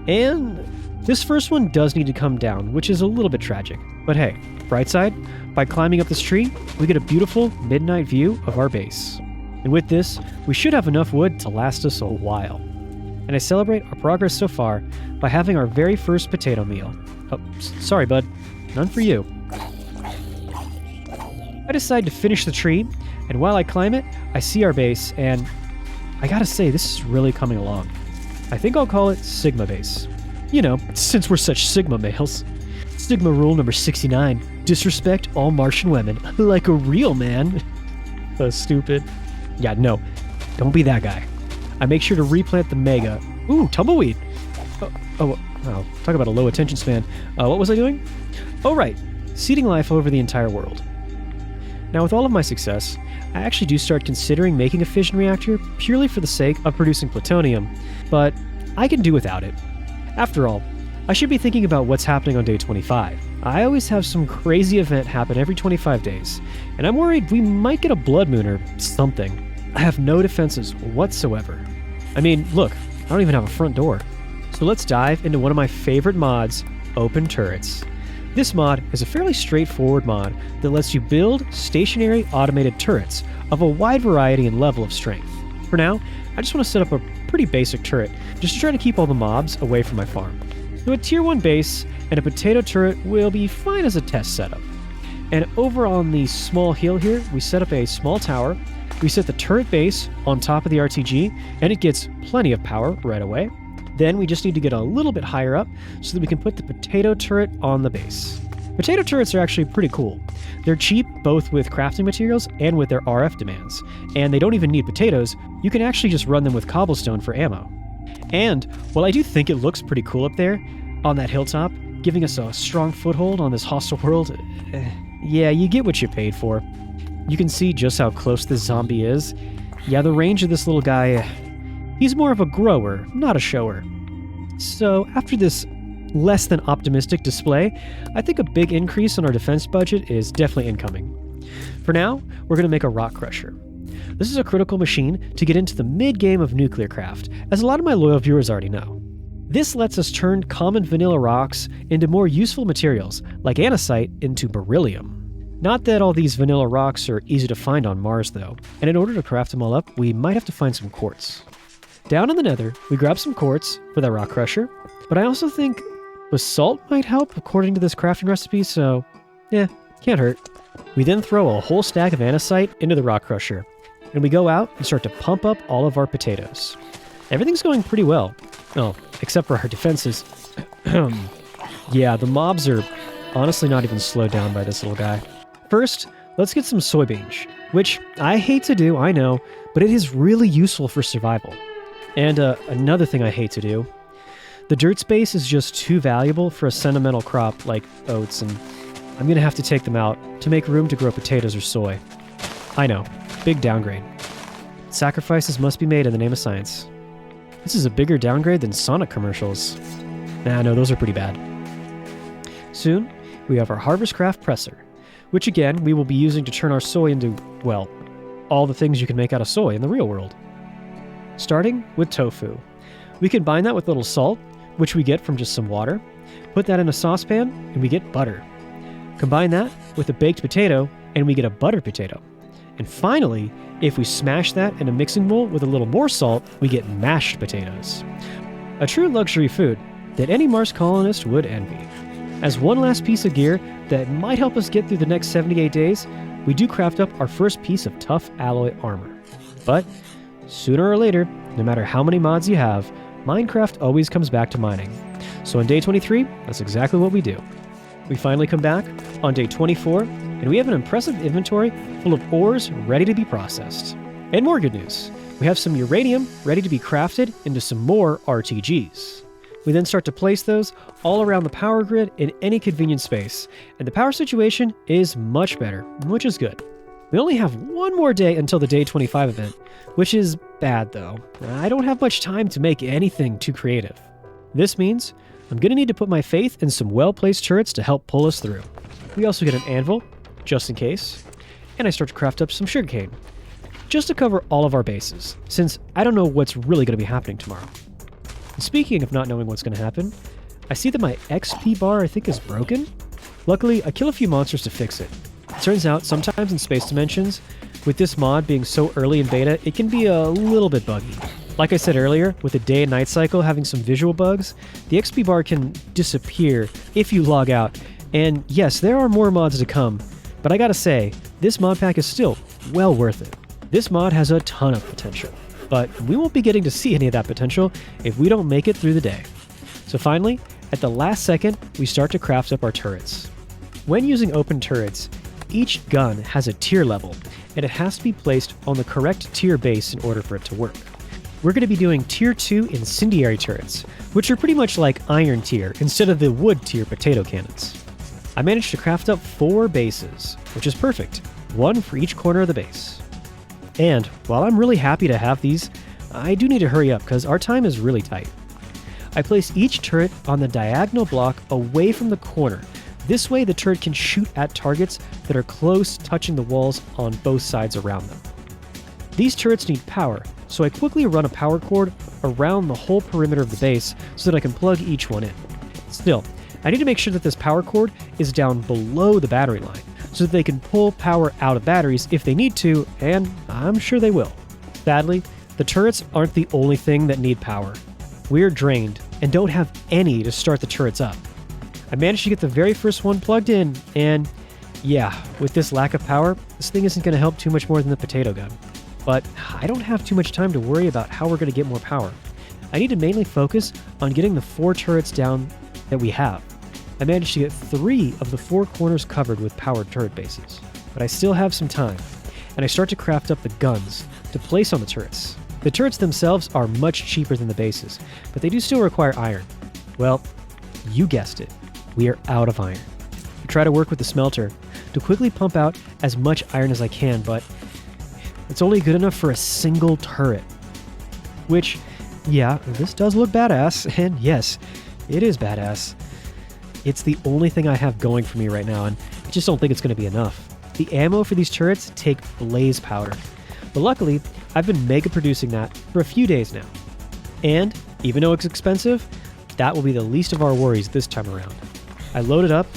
And this first one does need to come down, which is a little bit tragic. But hey, bright side, by climbing up this tree, we get a beautiful midnight view of our base. And with this, we should have enough wood to last us a while. And I celebrate our progress so far by having our very first potato meal. Oh, sorry bud, none for you. I decide to finish the tree, and while I climb it, I see our base, and I gotta say, this is really coming along. I think I'll call it Sigma Base. You know, since we're such Sigma males. Sigma rule number 69, disrespect all Martian women like a real man. So stupid. Yeah, no, don't be that guy. I make sure to replant the mega. Ooh, tumbleweed. Oh, talk about a low attention span. What was I doing? Oh, right, seeding life over the entire world. Now, with all of my success, I actually do start considering making a fission reactor purely for the sake of producing plutonium, but I can do without it. After all, I should be thinking about what's happening on day 25. I always have some crazy event happen every 25 days, and I'm worried we might get a blood moon or something. I have no defenses whatsoever. I mean, look, I don't even have a front door. So let's dive into one of my favorite mods, Open Turrets. This mod is a fairly straightforward mod that lets you build stationary automated turrets of a wide variety and level of strength. For now, I just want to set up a pretty basic turret, just to try to keep all the mobs away from my farm. So a tier 1 base and a potato turret will be fine as a test setup. And over on the small hill here, we set up a small tower. We set the turret base on top of the RTG, and it gets plenty of power right away. Then we just need to get a little bit higher up so that we can put the potato turret on the base. Potato turrets are actually pretty cool. They're cheap both with crafting materials and with their RF demands, and they don't even need potatoes. You can actually just run them with cobblestone for ammo. And while I do think it looks pretty cool up there on that hilltop, giving us a strong foothold on this hostile world, yeah, you get what you paid for. You can see just how close this zombie is. Yeah, the range of this little guy, he's more of a grower, not a shower. So after this less than optimistic display, I think a big increase in our defense budget is definitely incoming. For now, we're going to make a rock crusher. This is a critical machine to get into the mid-game of Nuclearcraft, as a lot of my loyal viewers already know. This lets us turn common vanilla rocks into more useful materials, like andesite into beryllium. Not that all these vanilla rocks are easy to find on Mars though, and in order to craft them all up, we might have to find some quartz. Down in the Nether, we grab some quartz for that rock crusher, but I also think basalt might help according to this crafting recipe, so yeah, can't hurt. We then throw a whole stack of andesite into the rock crusher, and we go out and start to pump up all of our potatoes. Everything's going pretty well. Oh, except for our defenses. Yeah, the mobs are honestly not even slowed down by this little guy. First, let's get some soybeans, which I hate to do, I know, but it is really useful for survival. And another thing I hate to do, the dirt space is just too valuable for a sentimental crop like oats, and I'm gonna have to take them out to make room to grow potatoes or soy. I know, big downgrade. Sacrifices must be made in the name of science. This is a bigger downgrade than Sonic commercials. Nah, no, those are pretty bad. Soon, we have our HarvestCraft presser, which again, we will be using to turn our soy into, well, all the things you can make out of soy in the real world. Starting with tofu. We combine that with a little salt, which we get from just some water, put that in a saucepan, and we get butter. Combine that with a baked potato, and we get a buttered potato. And finally, if we smash that in a mixing bowl with a little more salt, we get mashed potatoes. A true luxury food that any Mars colonist would envy. As one last piece of gear that might help us get through the next 78 days, we do craft up our first piece of tough alloy armor. But sooner or later, no matter how many mods you have, Minecraft always comes back to mining. So on day 23, that's exactly what we do. We finally come back on day 24, and we have an impressive inventory full of ores ready to be processed. And more good news, we have some uranium ready to be crafted into some more RTGs. We then start to place those all around the power grid in any convenient space, and the power situation is much better, which is good. We only have one more day until the day 25 event, which is bad though. I don't have much time to make anything too creative. This means I'm going to need to put my faith in some well-placed turrets to help pull us through. We also get an anvil, just in case, and I start to craft up some sugarcane, just to cover all of our bases, since I don't know what's really going to be happening tomorrow. And speaking of not knowing what's going to happen, I see that my XP bar I think is broken. Luckily, I kill a few monsters to fix it. Turns out, sometimes in space dimensions, with this mod being so early in beta, it can be a little bit buggy. Like I said earlier, with the day and night cycle having some visual bugs, the XP bar can disappear if you log out. And yes, there are more mods to come, but I gotta say, this mod pack is still well worth it. This mod has a ton of potential, but we won't be getting to see any of that potential if we don't make it through the day. So finally, at the last second, we start to craft up our turrets. When using open turrets, each gun has a tier level, and it has to be placed on the correct tier base in order for it to work. We're going to be doing tier 2 incendiary turrets, which are pretty much like iron tier instead of the wood tier potato cannons. I managed to craft up 4 bases, which is perfect, one for each corner of the base. And while I'm really happy to have these, I do need to hurry up because our time is really tight. I place each turret on the diagonal block away from the corner. This way the turret can shoot at targets that are close, touching the walls on both sides around them. These turrets need power, so I quickly run a power cord around the whole perimeter of the base so that I can plug each one in. Still, I need to make sure that this power cord is down below the battery line so that they can pull power out of batteries if they need to, and I'm sure they will. Sadly, the turrets aren't the only thing that need power. We're drained and don't have any to start the turrets up. I managed to get the very first one plugged in, and yeah, with this lack of power, this thing isn't going to help too much more than the potato gun. But I don't have too much time to worry about how we're going to get more power. I need to mainly focus on getting the 4 turrets down that we have. I managed to get 3 of the 4 corners covered with powered turret bases, but I still have some time, and I start to craft up the guns to place on the turrets. The turrets themselves are much cheaper than the bases, but they do still require iron. Well, you guessed it, we are out of iron. I try to work with the smelter to quickly pump out as much iron as I can, but it's only good enough for a single turret. Which, yeah, this does look badass, and yes, It is badass. It's the only thing I have going for me right now, and I just don't think it's going to be enough. The ammo for these turrets take blaze powder, but luckily, I've been mega producing that for a few days now. And, even though it's expensive, that will be the least of our worries this time around. I load it up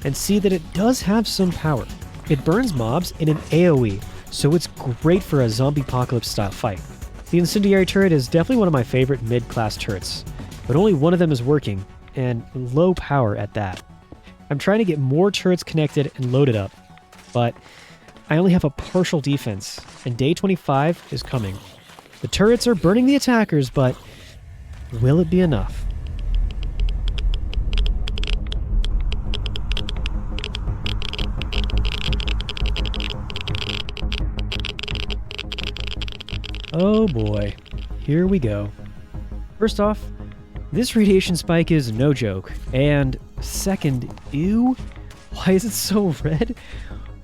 and see that it does have some power. It burns mobs in an AoE, so it's great for a zombie apocalypse style fight. The incendiary turret is definitely one of my favorite mid-class turrets, but only one of them is working, and low power at that. I'm trying to get more turrets connected and loaded up, but I only have a partial defense, and day 25 is coming. The turrets are burning the attackers, but will it be enough? Oh boy, here we go. First off, this radiation spike is no joke, and second, ew, why is it so red?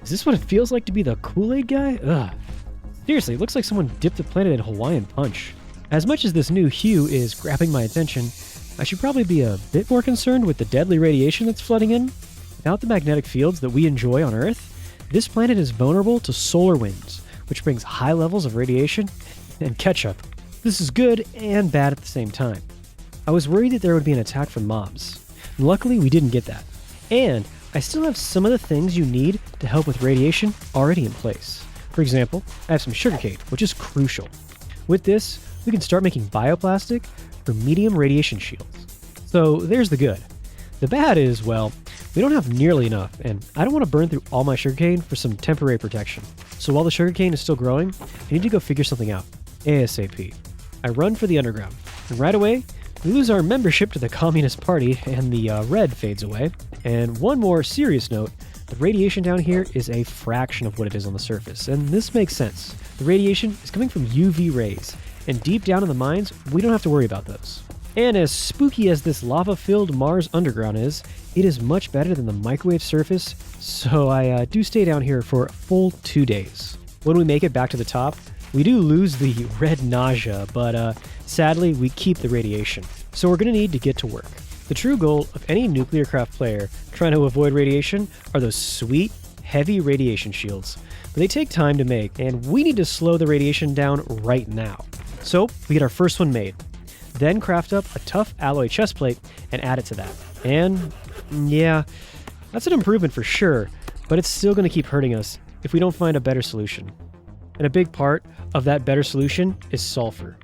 Is this what it feels like to be the Kool-Aid guy? Ugh. Seriously, it looks like someone dipped the planet in Hawaiian Punch. As much as this new hue is grabbing my attention, I should probably be a bit more concerned with the deadly radiation that's flooding in. Without the magnetic fields that we enjoy on Earth, this planet is vulnerable to solar winds, which brings high levels of radiation and ketchup. This is good and bad at the same time. I was worried that there would be an attack from mobs. Luckily, we didn't get that. And I still have some of the things you need to help with radiation already in place. For example, I have some sugarcane, which is crucial. With this, we can start making bioplastic for medium radiation shields. So there's the good. The bad is, well, we don't have nearly enough, and I don't want to burn through all my sugarcane for some temporary protection. So while the sugarcane is still growing, I need to go figure something out. ASAP. I run for the underground, and right away, we lose our membership to the Communist Party, and the red fades away. And one more serious note, the radiation down here is a fraction of what it is on the surface, and this makes sense. The radiation is coming from UV rays, and deep down in the mines, we don't have to worry about those. And as spooky as this lava-filled Mars underground is, it is much better than the microwave surface, so I do stay down here for a full 2 days. When we make it back to the top, we do lose the red nausea, but sadly, we keep the radiation. So we're going to need to get to work. The true goal of any Nuclearcraft player trying to avoid radiation are those sweet, heavy radiation shields. But they take time to make, and we need to slow the radiation down right now. So we get our first one made. Then craft up a tough alloy chestplate and add it to that. And yeah, that's an improvement for sure, but it's still going to keep hurting us if we don't find a better solution. And a big part of that better solution is sulfur.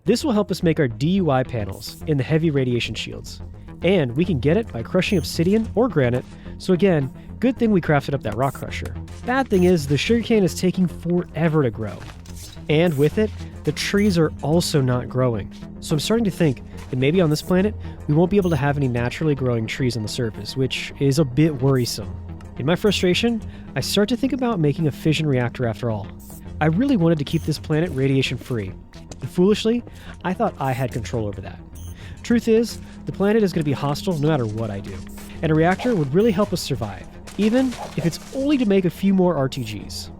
This will help us make our DUI panels in the heavy radiation shields. And we can get it by crushing obsidian or granite, so again, good thing we crafted up that rock crusher. Bad thing is the sugarcane is taking forever to grow. And with it, the trees are also not growing. So I'm starting to think that maybe on this planet, we won't be able to have any naturally growing trees on the surface, which is a bit worrisome. In my frustration, I start to think about making a fission reactor after all. I really wanted to keep this planet radiation free. And foolishly, I thought I had control over that. Truth is, the planet is going to be hostile no matter what I do. And a reactor would really help us survive, even if it's only to make a few more RTGs.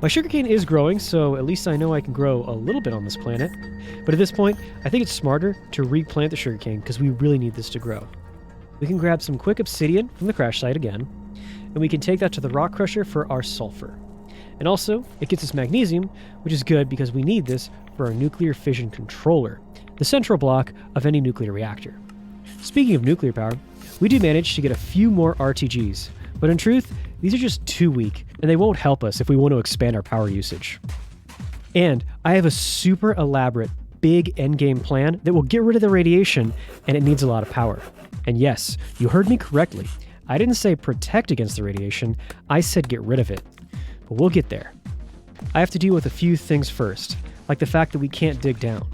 My sugarcane is growing, so at least I know I can grow a little bit on this planet. But at this point, I think it's smarter to replant the sugarcane because we really need this to grow. We can grab some quick obsidian from the crash site again, and we can take that to the rock crusher for our sulfur. And also, it gets us magnesium, which is good because we need this for our nuclear fission controller, the central block of any nuclear reactor. Speaking of nuclear power, we do manage to get a few more RTGs, but in truth, these are just too weak, and they won't help us if we want to expand our power usage. And I have a super elaborate, big endgame plan that will get rid of the radiation, and it needs a lot of power. And yes, you heard me correctly. I didn't say protect against the radiation, I said get rid of it. But we'll get there. I have to deal with a few things first, like the fact that we can't dig down.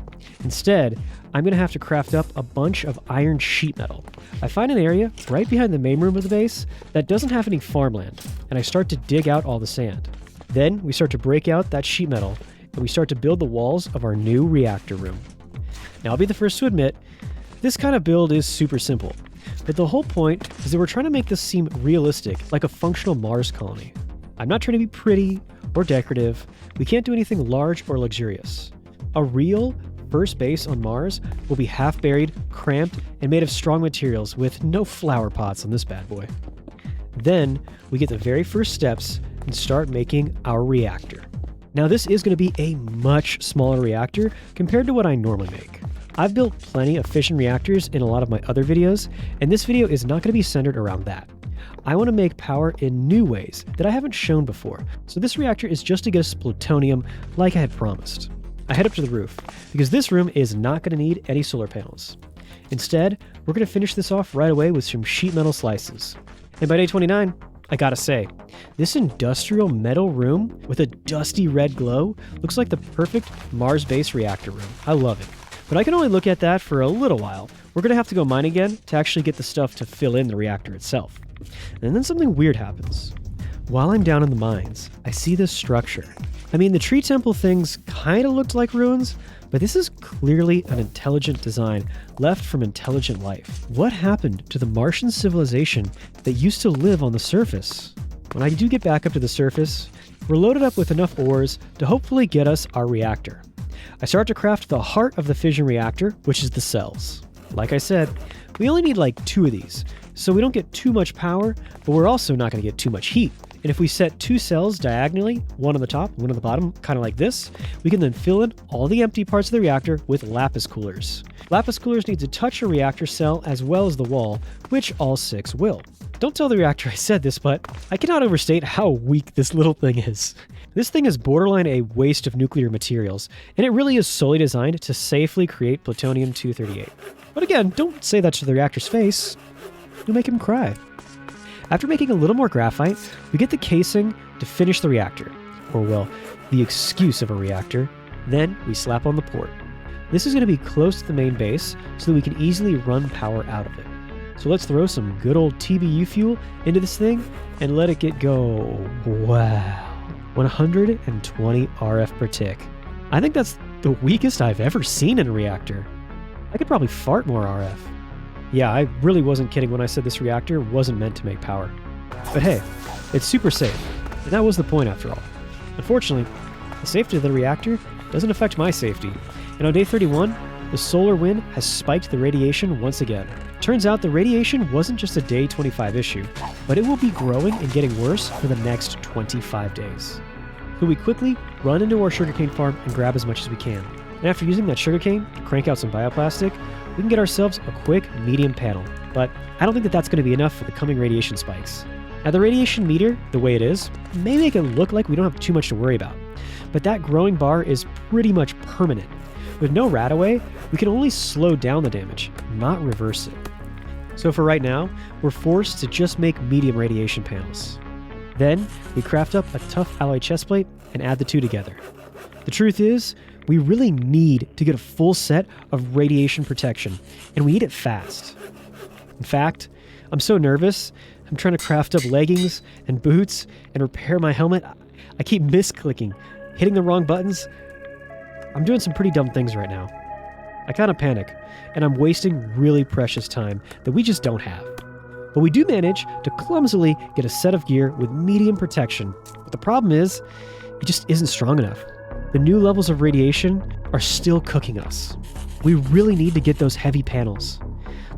Instead, I'm going to have to craft up a bunch of iron sheet metal. I find an area right behind the main room of the base that doesn't have any farmland, and I start to dig out all the sand. Then we start to break out that sheet metal, and we start to build the walls of our new reactor room. Now I'll be the first to admit, this kind of build is super simple, but the whole point is that we're trying to make this seem realistic, like a functional Mars colony. I'm not trying to be pretty or decorative, we can't do anything large or luxurious. A real, first base on Mars will be half buried, cramped, and made of strong materials with no flower pots on this bad boy. Then we get the very first steps and start making our reactor. Now this is going to be a much smaller reactor compared to what I normally make. I've built plenty of fission reactors in a lot of my other videos, and this video is not going to be centered around that. I want to make power in new ways that I haven't shown before, so this reactor is just to get us plutonium like I had promised. I head up to the roof, because this room is not going to need any solar panels. Instead, we're going to finish this off right away with some sheet metal slices. And by day 29, I gotta say, this industrial metal room with a dusty red glow looks like the perfect Mars-based reactor room. I love it. But I can only look at that for a little while. We're going to have to go mine again to actually get the stuff to fill in the reactor itself. And then something weird happens. While I'm down in the mines, I see this structure. I mean, the tree temple things kind of looked like ruins, but this is clearly an intelligent design left from intelligent life. What happened to the Martian civilization that used to live on the surface? When I do get back up to the surface, we're loaded up with enough ores to hopefully get us our reactor. I start to craft the heart of the fission reactor, which is the cells. Like I said, we only need like 2 of these, so we don't get too much power, but we're also not going to get too much heat. And if we set 2 cells diagonally, one on the top, one on the bottom, kind of like this, we can then fill in all the empty parts of the reactor with lapis coolers. Lapis coolers need to touch a reactor cell as well as the wall, which all 6 will. Don't tell the reactor I said this, but I cannot overstate how weak this little thing is. This thing is borderline a waste of nuclear materials, and it really is solely designed to safely create plutonium-238. But again, don't say that to the reactor's face. You'll make him cry. After making a little more graphite, we get the casing to finish the reactor. Or well, the excuse of a reactor. Then we slap on the port. This is going to be close to the main base so that we can easily run power out of it. So let's throw some good old TBU fuel into this thing and let it get go. Wow. 120 RF per tick. I think that's the weakest I've ever seen in a reactor. I could probably fart more RF. Yeah, I really wasn't kidding when I said this reactor wasn't meant to make power. But hey, it's super safe, and that was the point after all. Unfortunately, the safety of the reactor doesn't affect my safety, and on day 31, the solar wind has spiked the radiation once again. Turns out the radiation wasn't just a day 25 issue, but it will be growing and getting worse for the next 25 days. So we quickly run into our sugarcane farm and grab as much as we can. And after using that sugarcane to crank out some bioplastic, we can get ourselves a quick medium panel. But I don't think that that's going to be enough for the coming radiation spikes. Now the radiation meter, the way it is, may make it look like we don't have too much to worry about. But that growing bar is pretty much permanent. With no radaway, we can only slow down the damage, not reverse it. So for right now, we're forced to just make medium radiation panels. Then, we craft up a tough alloy chestplate and add the 2 together. The truth is, we really need to get a full set of radiation protection, and we need it fast. In fact, I'm so nervous, I'm trying to craft up leggings and boots and repair my helmet. I keep misclicking, hitting the wrong buttons. I'm doing some pretty dumb things right now. I kind of panic, and I'm wasting really precious time that we just don't have. But we do manage to clumsily get a set of gear with medium protection. But the problem is, it just isn't strong enough. The new levels of radiation are still cooking us. We really need to get those heavy panels.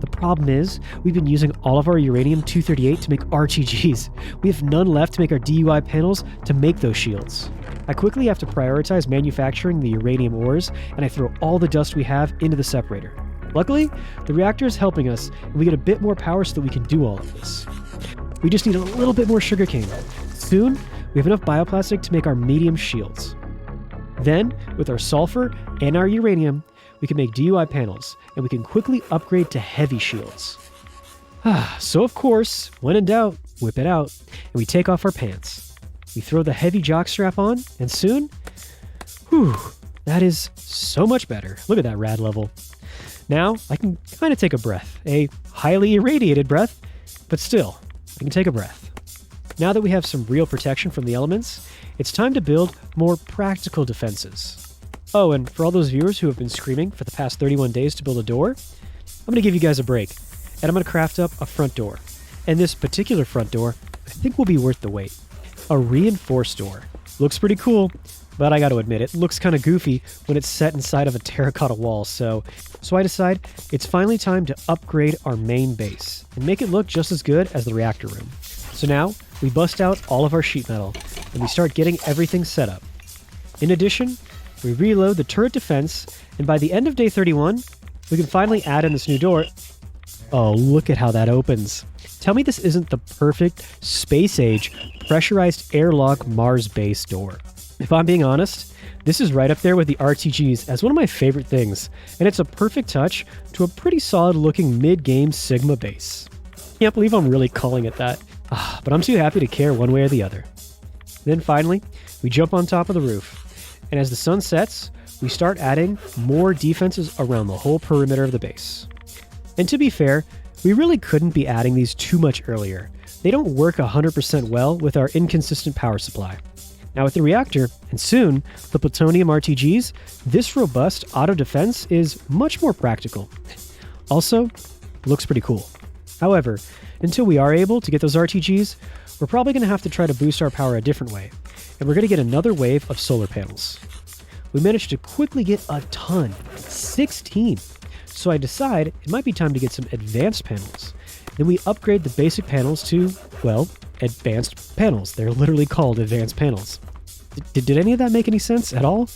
The problem is, we've been using all of our uranium-238 to make RTGs. We have none left to make our DUI panels to make those shields. I quickly have to prioritize manufacturing the uranium ores, and I throw all the dust we have into the separator. Luckily, the reactor is helping us, and we get a bit more power so that we can do all of this. We just need a little bit more sugarcane. Soon, we have enough bioplastic to make our medium shields. Then, with our sulfur and our uranium, we can make DUI panels, and we can quickly upgrade to heavy shields. So of course, when in doubt, whip it out, and we take off our pants. We throw the heavy jockstrap on, and soon, that is so much better. Look at that rad level. Now, I can kind of take a breath. A highly irradiated breath, but still, I can take a breath. Now that we have some real protection from the elements, it's time to build more practical defenses. Oh, and for all those viewers who have been screaming for the past 31 days to build a door, I'm going to give you guys a break, and I'm going to craft up a front door. And this particular front door, I think will be worth the wait. A reinforced door. Looks pretty cool, But I gotta admit, it looks kind of goofy when it's set inside of a terracotta wall, so I decide it's finally time to upgrade our main base and make it look just as good as the reactor room. So now, we bust out all of our sheet metal, and we start getting everything set up. In addition, we reload the turret defense, and by the end of day 31, we can finally add in this new door. Oh, look at how that opens. Tell me this isn't the perfect space-age pressurized airlock Mars base door. If I'm being honest, this is right up there with the RTGs as one of my favorite things, and it's a perfect touch to a pretty solid-looking mid-game Sigma base. Can't believe I'm really calling it that, but I'm too happy to care one way or the other. Then finally, we jump on top of the roof, and as the sun sets, we start adding more defenses around the whole perimeter of the base. And to be fair, we really couldn't be adding these too much earlier. They don't work 100% well with our inconsistent power supply. Now with the reactor, and soon the plutonium RTGs, this robust auto defense is much more practical. Also, looks pretty cool. However, until we are able to get those RTGs, we're probably going to have to try to boost our power a different way, and we're going to get another wave of solar panels. We managed to quickly get a ton, 16. So I decide it might be time to get some advanced panels. Then we upgrade the basic panels to, well, advanced panels. They're literally called advanced panels. Did any of that make any sense at all?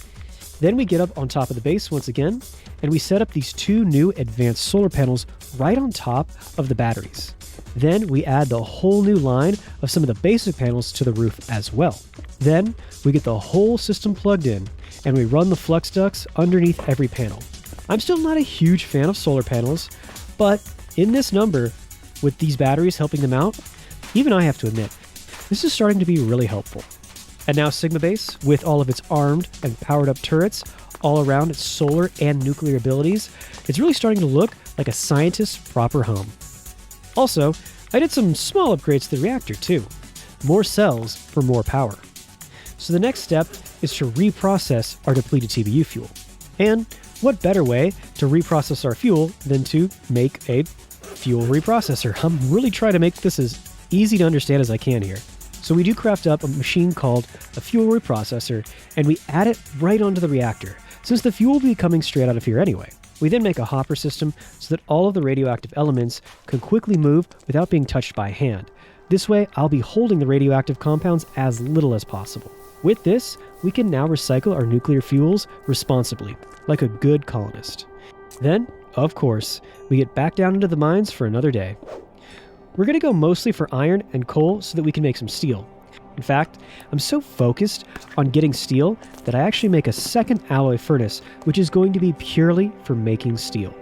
Then we get up on top of the base once again, and we set up these two new advanced solar panels right on top of the batteries. Then we add the whole new line of some of the basic panels to the roof as well. Then we get the whole system plugged in, and we run the flux ducts underneath every panel. I'm still not a huge fan of solar panels, but in this number, with these batteries helping them out, even I have to admit, this is starting to be really helpful. And now Sigma Base, with all of its armed and powered up turrets, all around its solar and nuclear abilities, it's really starting to look like a scientist's proper home. Also, I did some small upgrades to the reactor too. More cells for more power. So the next step is to reprocess our depleted TBU fuel. And what better way to reprocess our fuel than to make a fuel reprocessor? I'm really trying to make this as easy to understand as I can here. So we do craft up a machine called a fuel reprocessor, and we add it right onto the reactor, since the fuel will be coming straight out of here anyway. We then make a hopper system so that all of the radioactive elements can quickly move without being touched by hand. This way, I'll be holding the radioactive compounds as little as possible. With this, we can now recycle our nuclear fuels responsibly, like a good colonist. Then, of course, we get back down into the mines for another day. We're going to go mostly for iron and coal so that we can make some steel. In fact, I'm so focused on getting steel that I actually make a second alloy furnace, which is going to be purely for making steel.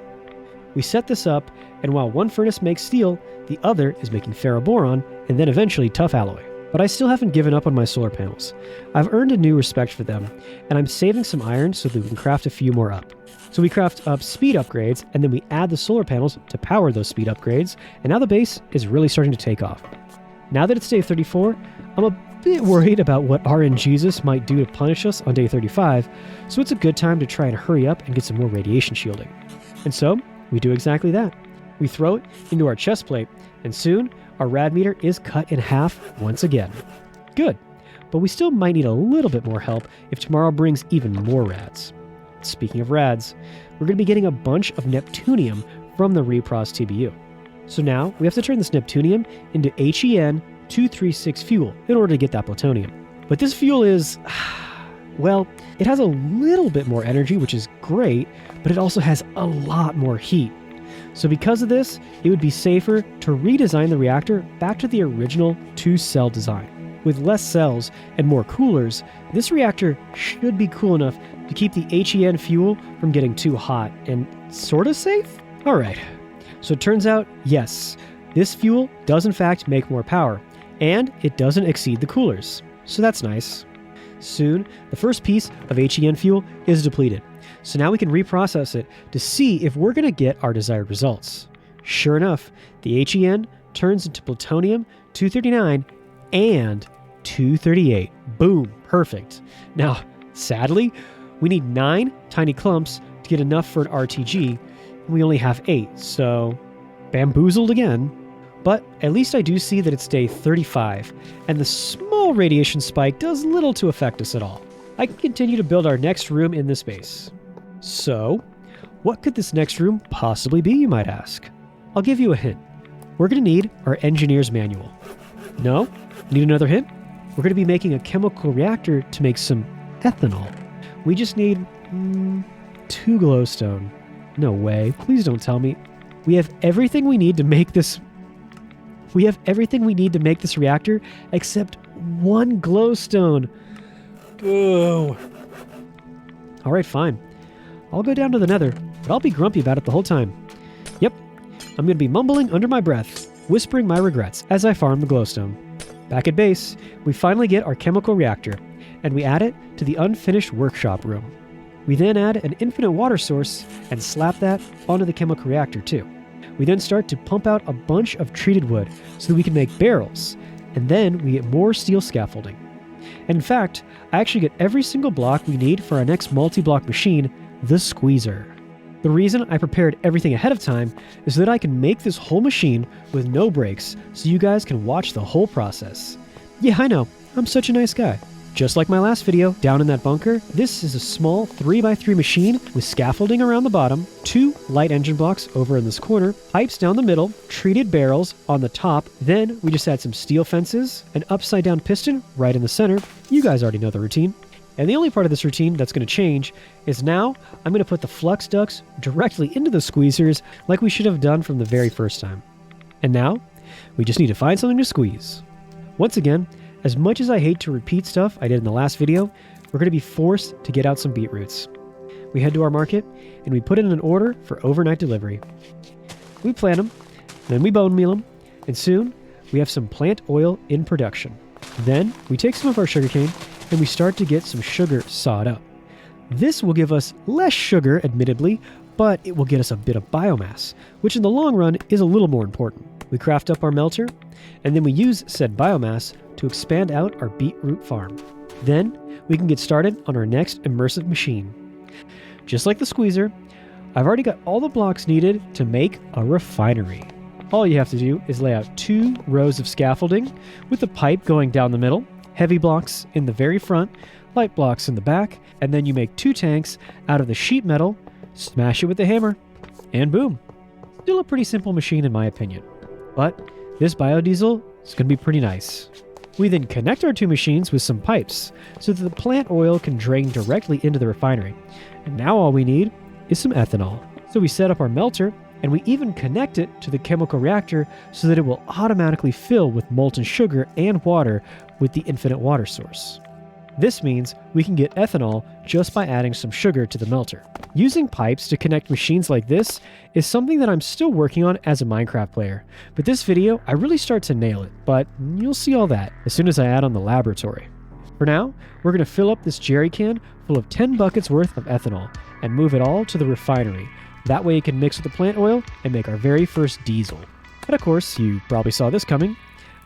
We set this up, and while one furnace makes steel, the other is making ferroboron, and then eventually tough alloy. But I still haven't given up on my solar panels. I've earned a new respect for them, and I'm saving some iron so that we can craft a few more up. So we craft up speed upgrades, and then we add the solar panels to power those speed upgrades, and now the base is really starting to take off. Now that it's day 34, I'm a bit worried about what RNGesus might do to punish us on day 35, so it's a good time to try and hurry up and get some more radiation shielding. And so, we do exactly that. We throw it into our chest plate, and soon, our rad meter is cut in half once again. Good, but we still might need a little bit more help if tomorrow brings even more rads. Speaking of rads, we're going to be getting a bunch of Neptunium from the Repros TBU. So now, we have to turn this Neptunium into HEN-236 fuel in order to get that plutonium. But this fuel is, well, it has a little bit more energy, which is great, but it also has a lot more heat. So because of this, it would be safer to redesign the reactor back to the original 2-cell design. With less cells and more coolers, this reactor should be cool enough to keep the HEN fuel from getting too hot and sorta safe? Alright, so it turns out, yes, this fuel does in fact make more power, and it doesn't exceed the coolers. So that's nice. Soon, the first piece of HEN fuel is depleted. So now we can reprocess it to see if we're going to get our desired results. Sure enough, the HEN turns into plutonium-239 and 238. Boom, perfect. Now, sadly, we need 9 tiny clumps to get enough for an RTG, and we only have 8, so bamboozled again. But at least I do see that it's day 35, and the small radiation spike does little to affect us at all. I can continue to build our next room in this base. So, what could this next room possibly be, you might ask? I'll give you a hint. We're going to need our engineer's manual. No? Need another hint? We're going to be making a chemical reactor to make some ethanol. We just need 2 glowstone. No way. Please don't tell me. We have everything we need to make this... We have everything we need to make this reactor except 1 glowstone. Boo. Alright, fine. I'll go down to the Nether, but I'll be grumpy about it the whole time. Yep, I'm going to be mumbling under my breath, whispering my regrets as I farm the glowstone. Back at base, we finally get our chemical reactor, and we add it to the unfinished workshop room. We then add an infinite water source and slap that onto the chemical reactor too. We then start to pump out a bunch of treated wood so that we can make barrels, and then we get more steel scaffolding. And in fact, I actually get every single block we need for our next multi-block machine, the squeezer. The reason I prepared everything ahead of time is so that I can make this whole machine with no breaks so you guys can watch the whole process. Yeah, I know, I'm such a nice guy. Just like my last video, down in that bunker, this is a small 3x3 machine with scaffolding around the bottom, 2 light engine blocks over in this corner, pipes down the middle, treated barrels on the top, then we just add some steel fences, an upside down piston right in the center. You guys already know the routine. And the only part of this routine that's going to change is now I'm going to put the flux ducts directly into the squeezers like we should have done from the very first time. And now, we just need to find something to squeeze. Once again, as much as I hate to repeat stuff I did in the last video, we're going to be forced to get out some beetroots. We head to our market, and we put in an order for overnight delivery. We plant them, then we bone meal them, and soon we have some plant oil in production. Then we take some of our sugarcane, and we start to get some sugar sawed up. This will give us less sugar, admittedly, but it will get us a bit of biomass, which in the long run is a little more important. We craft up our melter, and then we use said biomass to expand out our beetroot farm. Then we can get started on our next immersive machine. Just like the squeezer, I've already got all the blocks needed to make a refinery. All you have to do is lay out 2 rows of scaffolding with a pipe going down the middle, heavy blocks in the very front, light blocks in the back, and then you make 2 tanks out of the sheet metal, smash it with a hammer, and boom. Still a pretty simple machine in my opinion. But this biodiesel is going to be pretty nice. We then connect our 2 machines with some pipes so that the plant oil can drain directly into the refinery. And now all we need is some ethanol. So we set up our melter, and we even connect it to the chemical reactor so that it will automatically fill with molten sugar and water with the infinite water source. This means we can get ethanol just by adding some sugar to the melter. Using pipes to connect machines like this is something that I'm still working on as a Minecraft player, but this video I really start to nail it, but you'll see all that as soon as I add on the laboratory. For now, we're going to fill up this jerry can full of 10 buckets worth of ethanol and move it all to the refinery. That way it can mix with the plant oil and make our very first diesel. And of course, you probably saw this coming.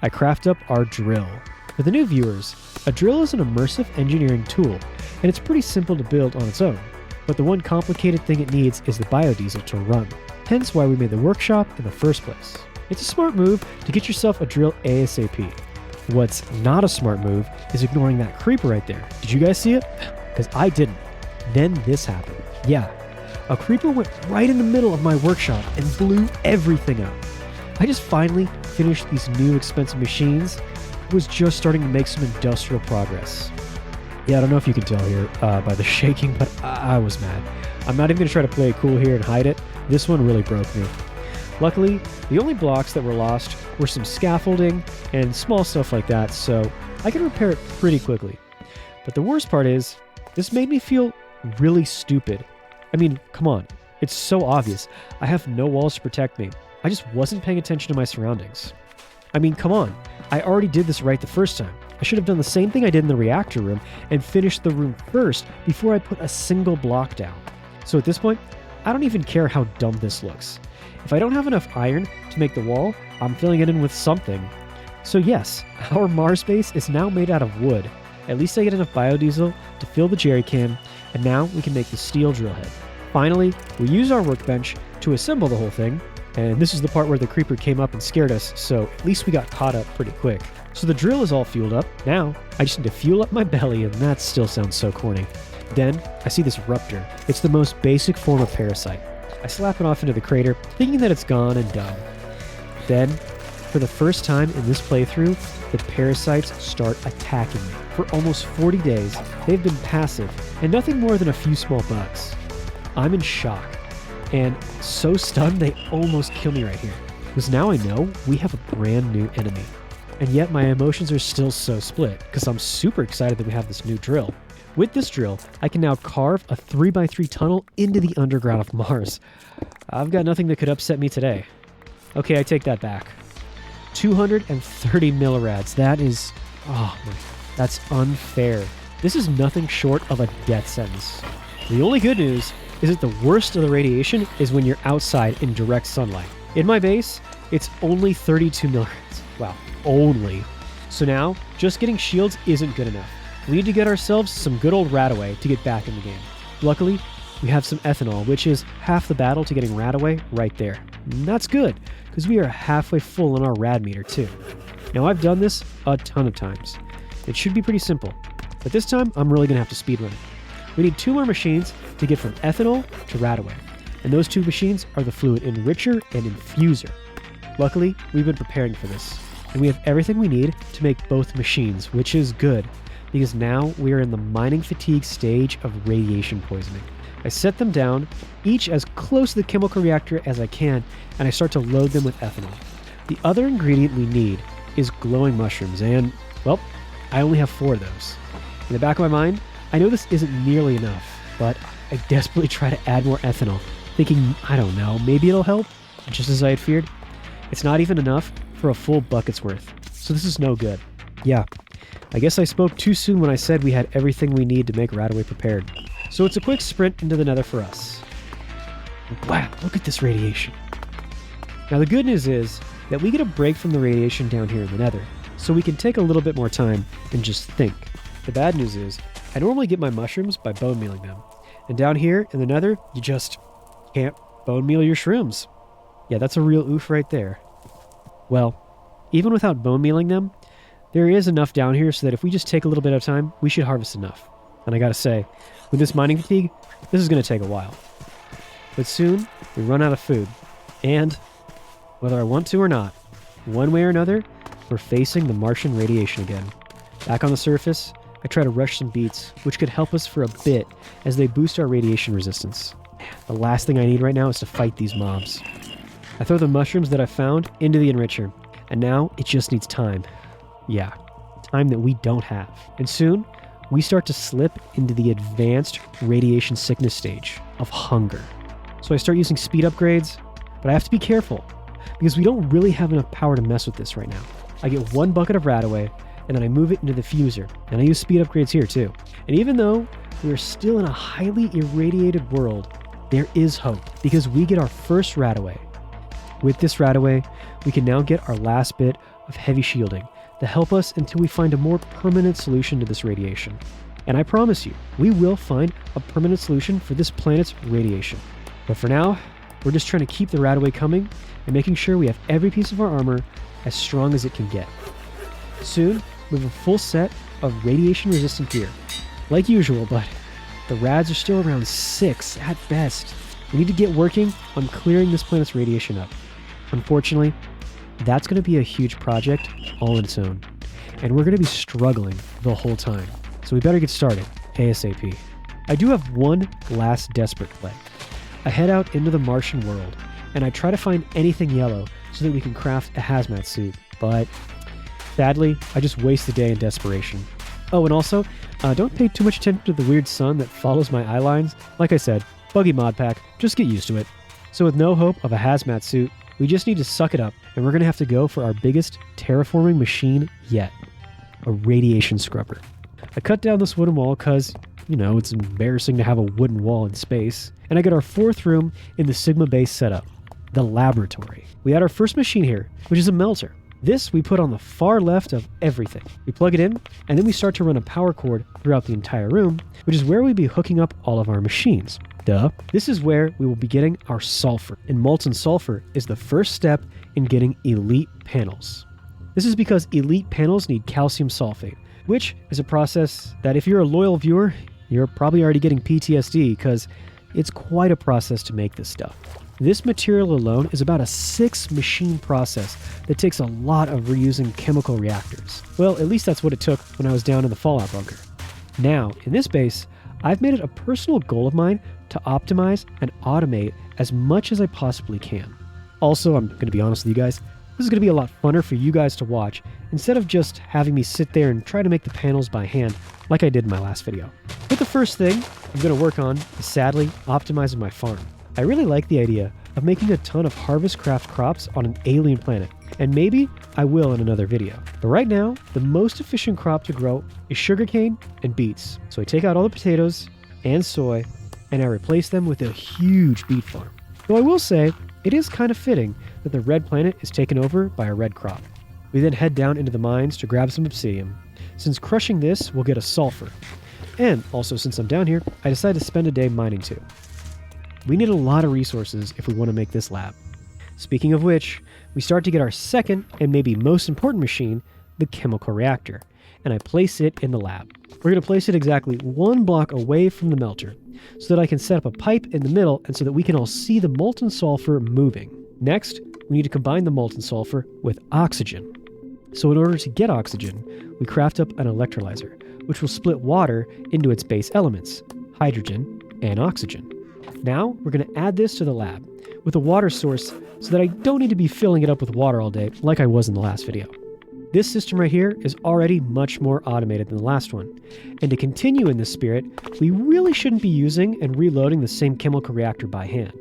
I craft up our drill. For the new viewers, a drill is an immersive engineering tool, and it's pretty simple to build on its own. But the one complicated thing it needs is the biodiesel to run. Hence why we made the workshop in the first place. It's a smart move to get yourself a drill ASAP. What's not a smart move is ignoring that creeper right there. Did you guys see it? Because I didn't. Then this happened. Yeah, a creeper went right in the middle of my workshop and blew everything up. I just finally finished these new expensive machines. Was just starting to make some industrial progress. Yeah, I don't know if you can tell here by the shaking, but I was mad. I'm not even going to try to play it cool here and hide it. This one really broke me. Luckily, the only blocks that were lost were some scaffolding and small stuff like that, so I can repair it pretty quickly. But the worst part is, this made me feel really stupid. I mean, come on. It's so obvious. I have no walls to protect me. I just wasn't paying attention to my surroundings. I mean, come on. I already did this right the first time. I should have done the same thing I did in the reactor room and finished the room first before I put a single block down. So at this point, I don't even care how dumb this looks. If I don't have enough iron to make the wall, I'm filling it in with something. So yes, our Mars base is now made out of wood. At least I get enough biodiesel to fill the jerry can, and now we can make the steel drill head. Finally, we use our workbench to assemble the whole thing, and this is the part where the creeper came up and scared us, so at least we got caught up pretty quick. So the drill is all fueled up. Now, I just need to fuel up my belly, and that still sounds so corny. Then, I see this Ruptor. It's the most basic form of Parasite. I slap it off into the crater, thinking that it's gone and done. Then, for the first time in this playthrough, the Parasites start attacking me. For almost 40 days, they've been passive, and nothing more than a few small bugs. I'm in shock, and so stunned they almost kill me right here. Because now I know we have a brand new enemy. And yet my emotions are still so split, because I'm super excited that we have this new drill. With this drill, I can now carve a 3x3 tunnel into the underground of Mars. I've got nothing that could upset me today. Okay, I take that back. 230 millirads. That is... oh my... that's unfair. This is nothing short of a death sentence. The only good news is that the worst of the radiation is when you're outside in direct sunlight. In my base, it's only 32 millirads. Wow, only. So now, just getting shields isn't good enough. We need to get ourselves some good old Radaway to get back in the game. Luckily, we have some ethanol, which is half the battle to getting Radaway right there. And that's good, because we are halfway full on our rad meter too. Now I've done this a ton of times. It should be pretty simple, but this time I'm really going to have to speedrun it. We need 2 more machines to get from ethanol to Radaway, and those 2 machines are the fluid enricher and infuser. Luckily, we've been preparing for this, and we have everything we need to make both machines, which is good, because now we are in the mining fatigue stage of radiation poisoning. I set them down, each as close to the chemical reactor as I can, and I start to load them with ethanol. The other ingredient we need is glowing mushrooms, and, well, I only have 4 of those. In the back of my mind, I know this isn't nearly enough, but I desperately try to add more ethanol, thinking, I don't know, maybe it'll help, just as I had feared. It's not even enough for a full bucket's worth, so this is no good. Yeah, I guess I spoke too soon when I said we had everything we need to make Radaway prepared. So it's a quick sprint into the Nether for us. Wow, look at this radiation. Now the good news is that we get a break from the radiation down here in the Nether, so we can take a little bit more time and just think. The bad news is, I normally get my mushrooms by bone mealing them, and down here in the Nether, you just can't bone meal your shrooms. Yeah, that's a real oof right there. Well, even without bone mealing them, there is enough down here so that if we just take a little bit of time, we should harvest enough. And I gotta say, with this mining fatigue, this is gonna take a while. But soon, we run out of food. And, whether I want to or not, one way or another, we're facing the Martian radiation again. Back on the surface, I try to rush some beets, which could help us for a bit as they boost our radiation resistance. The last thing I need right now is to fight these mobs. I throw the mushrooms that I found into the enricher, and now it just needs time. Yeah, time that we don't have. And soon, we start to slip into the advanced radiation sickness stage of hunger. So I start using speed upgrades, but I have to be careful, because we don't really have enough power to mess with this right now. I get 1 bucket of Radaway, and then I move it into the fuser, and I use speed upgrades here too. And even though we're still in a highly irradiated world, there is hope, because we get our first Radaway. With this Radaway, we can now get our last bit of heavy shielding to help us until we find a more permanent solution to this radiation. And I promise you, we will find a permanent solution for this planet's radiation. But for now, we're just trying to keep the Radaway coming and making sure we have every piece of our armor as strong as it can get. Soon, we have a full set of radiation-resistant gear. Like usual, but the rads are still around 6 at best. We need to get working on clearing this planet's radiation up. Unfortunately, that's going to be a huge project all on its own, and we're going to be struggling the whole time. So we better get started ASAP. I do have one last desperate play. I head out into the Martian world, and I try to find anything yellow so that we can craft a hazmat suit, but sadly, I just waste the day in desperation. Oh, and also, don't pay too much attention to the weird sun that follows my eye lines. Like I said, buggy mod pack, just get used to it. So with no hope of a hazmat suit, we just need to suck it up, and we're going to have to go for our biggest terraforming machine yet, a radiation scrubber. I cut down this wooden wall because, you know, it's embarrassing to have a wooden wall in space, and I get our 4th room in the Sigma base setup, the laboratory. We had our first machine here, which is a melter. This we put on the far left of everything. We plug it in, and then we start to run a power cord throughout the entire room, which is where we'd be hooking up all of our machines. Duh. This is where we will be getting our sulfur, and molten sulfur is the first step in getting elite panels. This is because elite panels need calcium sulfate, which is a process that if you're a loyal viewer, you're probably already getting PTSD because it's quite a process to make this stuff. This material alone is about a 6-machine process that takes a lot of reusing chemical reactors. Well, at least that's what it took when I was down in the Fallout bunker. Now, in this base, I've made it a personal goal of mine to optimize and automate as much as I possibly can. Also, I'm going to be honest with you guys, this is going to be a lot funner for you guys to watch instead of just having me sit there and try to make the panels by hand like I did in my last video. But the first thing I'm going to work on is sadly optimizing my farm. I really like the idea of making a ton of HarvestCraft crops on an alien planet, and maybe I will in another video. But right now, the most efficient crop to grow is sugarcane and beets. So I take out all the potatoes and soy, and I replace them with a huge beet farm. Though I will say, it is kind of fitting that the red planet is taken over by a red crop. We then head down into the mines to grab some obsidian, since crushing this will get us sulfur. And also, since I'm down here, I decided to spend a day mining too. We need a lot of resources if we want to make this lab. Speaking of which, we start to get our second and maybe most important machine, the chemical reactor, and I place it in the lab. We're going to place it exactly 1 block away from the melter, so that I can set up a pipe in the middle and so that we can all see the molten sulfur moving. Next, we need to combine the molten sulfur with oxygen. So in order to get oxygen, we craft up an electrolyzer, which will split water into its base elements, hydrogen and oxygen. Now, we're going to add this to the lab with a water source so that I don't need to be filling it up with water all day like I was in the last video. This system right here is already much more automated than the last one. And to continue in this spirit, we really shouldn't be using and reloading the same chemical reactor by hand.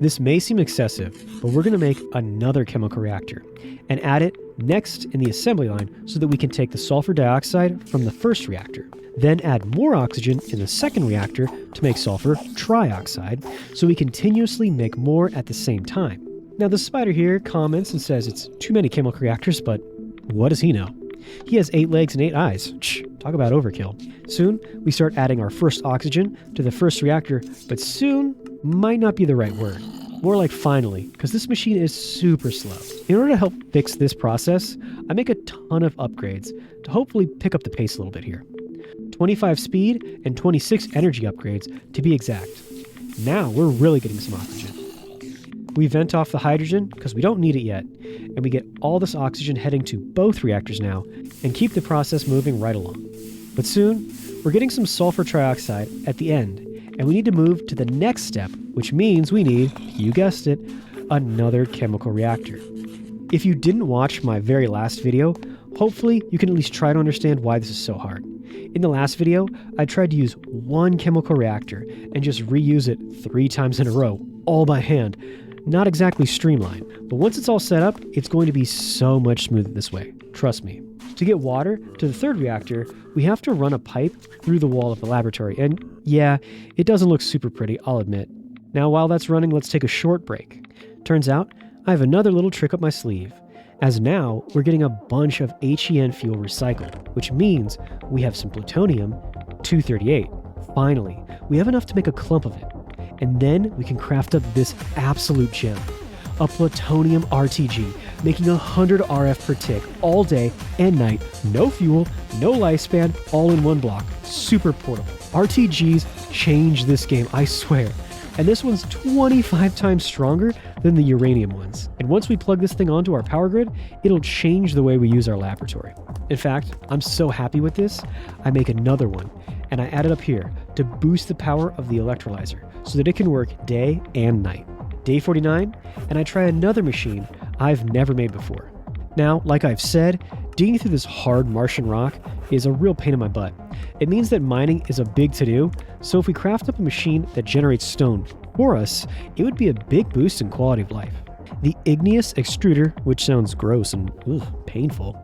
This may seem excessive, but we're going to make another chemical reactor and add it next in the assembly line so that we can take the sulfur dioxide from the first reactor, then add more oxygen in the second reactor to make sulfur trioxide so we continuously make more at the same time. Now the spider here comments and says it's too many chemical reactors, but what does he know? He has 8 legs and 8 eyes. Talk about overkill. Soon, we start adding our first oxygen to the first reactor, but soon might not be the right word. More like finally, because this machine is super slow. In order to help fix this process, I make a ton of upgrades to hopefully pick up the pace a little bit here. 25 speed and 26 energy upgrades to be exact. Now we're really getting some oxygen. We vent off the hydrogen because we don't need it yet, and we get all this oxygen heading to both reactors now and keep the process moving right along. But soon, we're getting some sulfur trioxide at the end, and we need to move to the next step, which means we need, you guessed it, another chemical reactor. If you didn't watch my very last video, hopefully you can at least try to understand why this is so hard. In the last video, I tried to use 1 chemical reactor and just reuse it 3 times in a row, all by hand. Not exactly streamlined, but once it's all set up, it's going to be so much smoother this way. Trust me. To get water to the third reactor, we have to run a pipe through the wall of the laboratory, and yeah, it doesn't look super pretty, I'll admit. Now while that's running, let's take a short break. Turns out, I have another little trick up my sleeve, as now we're getting a bunch of HEN fuel recycled, which means we have some plutonium-238. Finally, we have enough to make a clump of it. And then we can craft up this absolute gem, a plutonium RTG, making 100 RF per tick all day and night, no fuel, no lifespan, all in 1 block, super portable. RTGs change this game, I swear. And this one's 25 times stronger than the uranium ones. And once we plug this thing onto our power grid, it'll change the way we use our laboratory. In fact, I'm so happy with this, I make another one, and I add it up here to boost the power of the electrolyzer so that it can work day and night. Day 49, and I try another machine I've never made before. Now, like I've said, digging through this hard Martian rock is a real pain in my butt. It means that mining is a big to-do, so if we craft up a machine that generates stone for us, it would be a big boost in quality of life. The igneous extruder, which sounds gross and painful,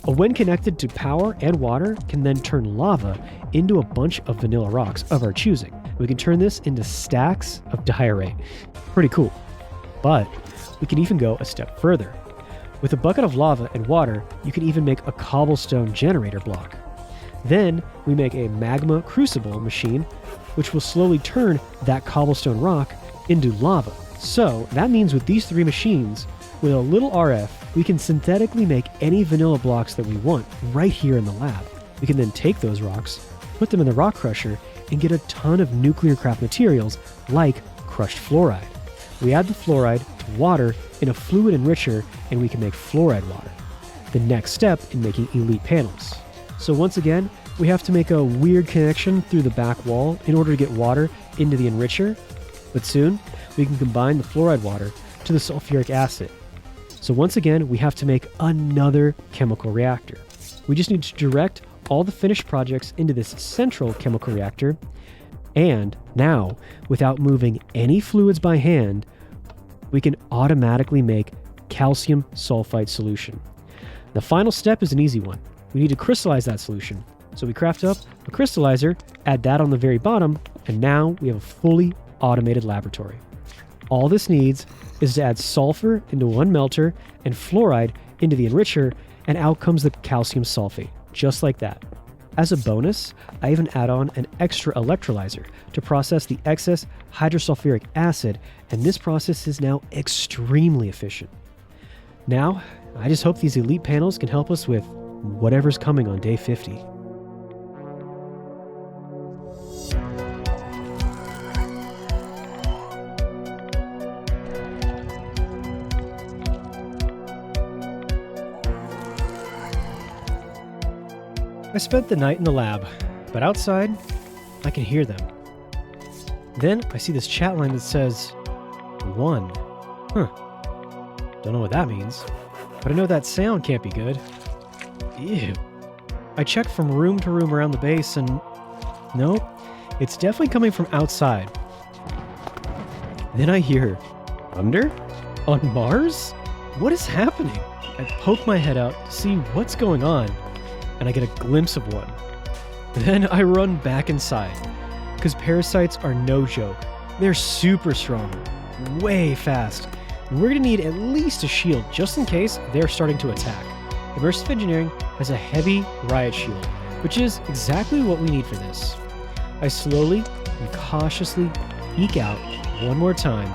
when connected to power and water, can then turn lava into a bunch of vanilla rocks of our choosing. We can turn this into stacks of diorite. Pretty cool. But we can even go a step further. With a bucket of lava and water, you can even make a cobblestone generator block. Then we make a magma crucible machine, which will slowly turn that cobblestone rock into lava. So that means with these 3 machines, With a little RF, we can synthetically make any vanilla blocks that we want right here in the lab. We can then take those rocks, put them in the rock crusher, and get a ton of Nuclearcraft materials like crushed fluoride. We add the fluoride to water in a fluid enricher, and we can make fluoride water, the next step in making elite panels. So once again, we have to make a weird connection through the back wall in order to get water into the enricher, but soon we can combine the fluoride water to the sulfuric acid. So once again, we have to make another chemical reactor. We just need to direct all the finished projects into this central chemical reactor, and now, without moving any fluids by hand, we can automatically make calcium sulfide solution. The final step is an easy one. We need to crystallize that solution. So we craft up a crystallizer, add that on the very bottom, and now we have a fully automated laboratory. All this needs is to add sulfur into one melter and fluoride into the enricher, and out comes the calcium sulfate, just like that. As a bonus, I even add on an extra electrolyzer to process the excess hydrosulfuric acid, and this process is now extremely efficient. Now, I just hope these elite panels can help us with whatever's coming on day 50. I spent the night in the lab, but outside, I can hear them. Then I see this chat line that says, 1. Don't know what that means, but I know that sound can't be good. Ew. I check from room to room around the base and nope, it's definitely coming from outside. Then I hear, thunder? On Mars? What is happening? I poke my head out to see what's going on, and I get a glimpse of one. Then I run back inside, because parasites are no joke. They're super strong, way fast, and we're going to need at least a shield just in case they're starting to attack. Immersive Engineering has a heavy riot shield, which is exactly what we need for this. I slowly and cautiously eke out one more time,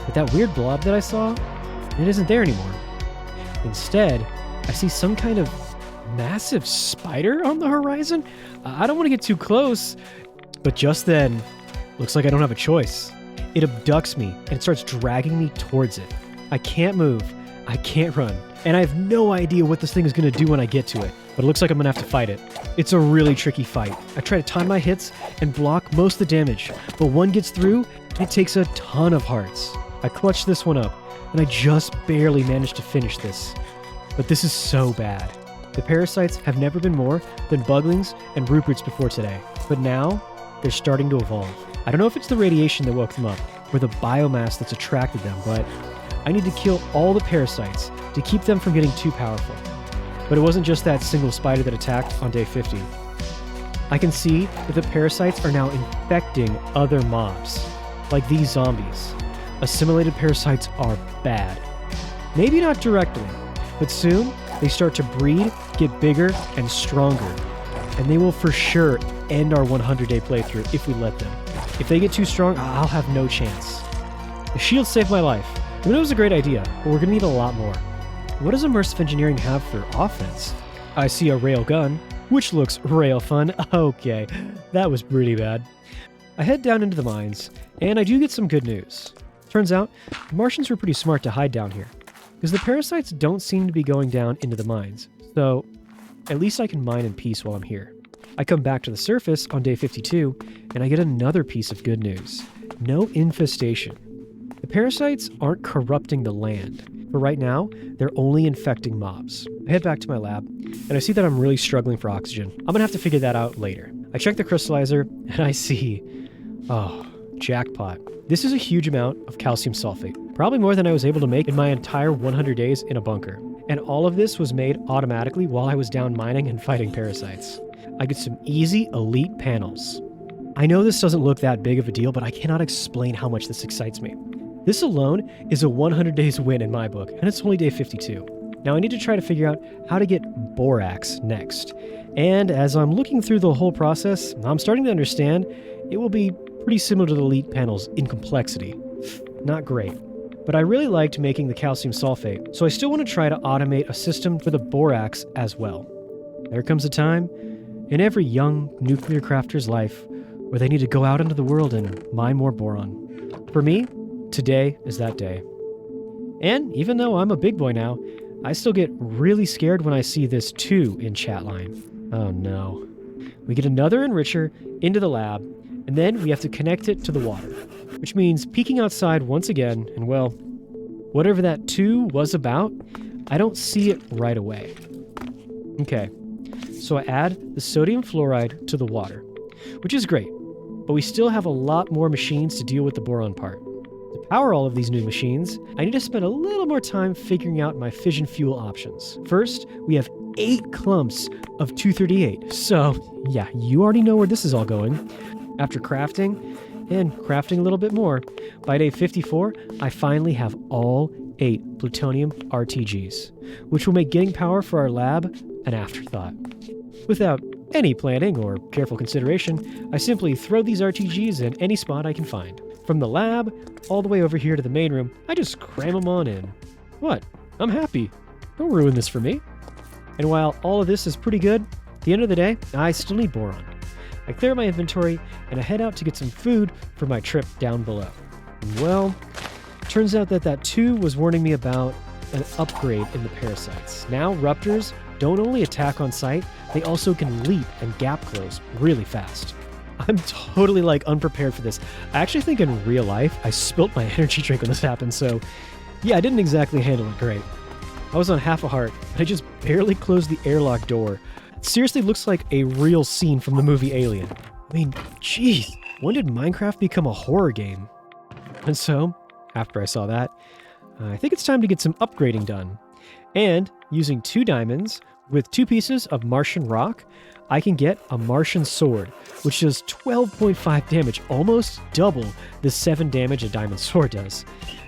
but that weird blob that I saw, it isn't there anymore. Instead, I see some kind of massive spider on the horizon. I don't want to get too close, but just then, looks like I don't have a choice. It abducts me and it starts dragging me towards it. I can't move, I can't run, and I have no idea what this thing is going to do when I get to it, but it looks like I'm going to have to fight it. It's a really tricky fight. I try to time my hits and block most of the damage, but one gets through and it takes a ton of hearts. I clutch this one up, and I just barely managed to finish this. But this is so bad. The parasites have never been more than buglings and ruperts before today, but now they're starting to evolve. I don't know if it's the radiation that woke them up, or the biomass that's attracted them, but I need to kill all the parasites to keep them from getting too powerful. But it wasn't just that single spider that attacked on day 50. I can see that the parasites are now infecting other mobs, like these zombies. Assimilated parasites are bad. Maybe not directly, but soon they start to breed, get bigger, and stronger. And they will for sure end our 100-day playthrough if we let them. If they get too strong, I'll have no chance. The shield saved my life. I mean, it was a great idea, but we're gonna need a lot more. What does Immersive Engineering have for offense? I see a rail gun, which looks rail fun. Okay, that was pretty bad. I head down into the mines, and I do get some good news. Turns out, the Martians were pretty smart to hide down here, because the parasites don't seem to be going down into the mines, so at least I can mine in peace while I'm here. I come back to the surface on day 52, and I get another piece of good news. No infestation. The parasites aren't corrupting the land, but right now, they're only infecting mobs. I head back to my lab, and I see that I'm really struggling for oxygen. I'm gonna have to figure that out later. I check the crystallizer, and I see... oh, jackpot. This is a huge amount of calcium sulfate, probably more than I was able to make in my entire 100 days in a bunker. And all of this was made automatically while I was down mining and fighting parasites. I get some easy elite panels. I know this doesn't look that big of a deal, but I cannot explain how much this excites me. This alone is a 100 days win in my book, and it's only day 52. Now I need to try to figure out how to get borax next. And as I'm looking through the whole process, I'm starting to understand it will be pretty similar to the elite panels in complexity. Not great. but I really liked making the calcium sulfate, so I still want to try to automate a system for the borax as well. There comes a time in every young nuclear crafter's life where they need to go out into the world and mine more boron. For me, today is that day. And even though I'm a big boy now, I still get really scared when I see this 2 in chat line. Oh no. We get another enricher into the lab, and then we have to connect it to the water, which means peeking outside once again, and well, whatever that 2 was about, I don't see it right away. Okay, so I add the sodium fluoride to the water, which is great, but we still have a lot more machines to deal with the boron part. To power all of these new machines, I need to spend a little more time figuring out my fission fuel options. First, we have 8 clumps of 238, so yeah, you already know where this is all going. After crafting, and crafting a little bit more, by day 54, I finally have all 8 plutonium RTGs, which will make getting power for our lab an afterthought. Without any planning or careful consideration, I simply throw these RTGs in any spot I can find. From the lab, all the way over here to the main room, I just cram them on in. What? I'm happy. Don't ruin this for me. And while all of this is pretty good, at the end of the day, I still need boron. I clear my inventory, and I head out to get some food for my trip down below. And well, turns out that 2 was warning me about an upgrade in the parasites. Now, Ruptors don't only attack on sight, they also can leap and gap close really fast. I'm totally unprepared for this. I actually think in real life, I spilt my energy drink when this happened, so yeah, I didn't exactly handle it great. I was on half a heart, and I just barely closed the airlock door. It seriously looks like a real scene from the movie Alien. I mean, jeez, when did Minecraft become a horror game? And so, after I saw that, I think it's time to get some upgrading done. And using 2 diamonds with 2 pieces of Martian rock, I can get a Martian sword, which does 12.5 damage, almost double the 7 damage a diamond sword does.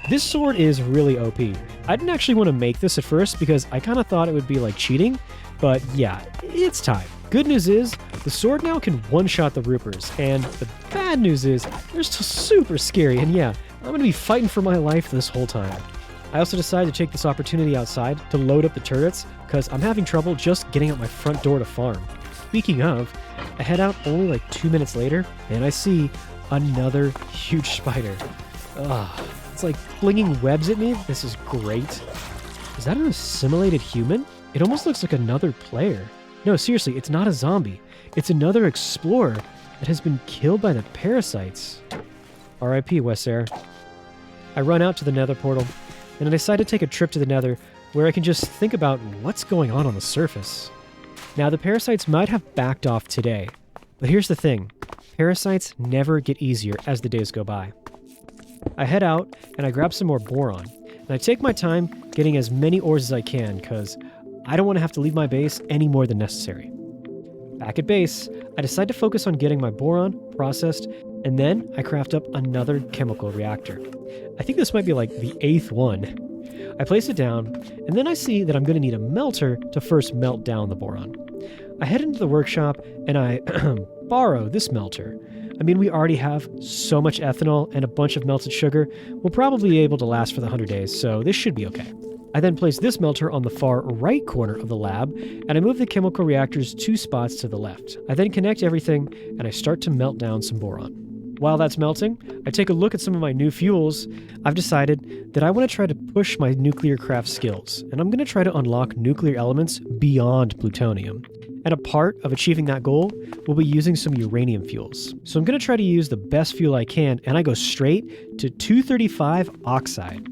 This sword is really OP. I didn't actually want to make this at first because I kind of thought it would be like cheating, but yeah, it's time. Good news is, the sword now can one-shot the Roopers, and the bad news is, they're still super scary, and yeah, I'm going to be fighting for my life this whole time. I also decided to take this opportunity outside to load up the turrets, because I'm having trouble just getting out my front door to farm. Speaking of, I head out only 2 minutes later, and I see another huge spider. Ugh, it's like flinging webs at me. This is great. Is that an assimilated human? It almost looks like another player. No, seriously, it's not a zombie. It's another explorer that has been killed by the parasites. R.I.P. Wessair. I run out to the Nether portal, and I decide to take a trip to the Nether where I can just think about what's going on the surface. Now, the parasites might have backed off today, but here's the thing. Parasites never get easier as the days go by. I head out, and I grab some more boron, and I take my time getting as many ores as I can, because I don't want to have to leave my base any more than necessary. Back at base, I decide to focus on getting my boron processed, and then I craft up another chemical reactor. I think this might be the 8th one. I place it down, and then I see that I'm going to need a melter to first melt down the boron. I head into the workshop, and I borrow this melter. I mean, we already have so much ethanol and a bunch of melted sugar, we'll probably be able to last for the 100 days, so this should be okay. I then place this melter on the far right corner of the lab, and I move the chemical reactors 2 spots to the left. I then connect everything, and I start to melt down some boron. While that's melting, I take a look at some of my new fuels. I've decided that I want to try to push my Nuclearcraft skills, and I'm going to try to unlock nuclear elements beyond plutonium. And a part of achieving that goal will be using some uranium fuels. So I'm going to try to use the best fuel I can, and I go straight to 235 oxide.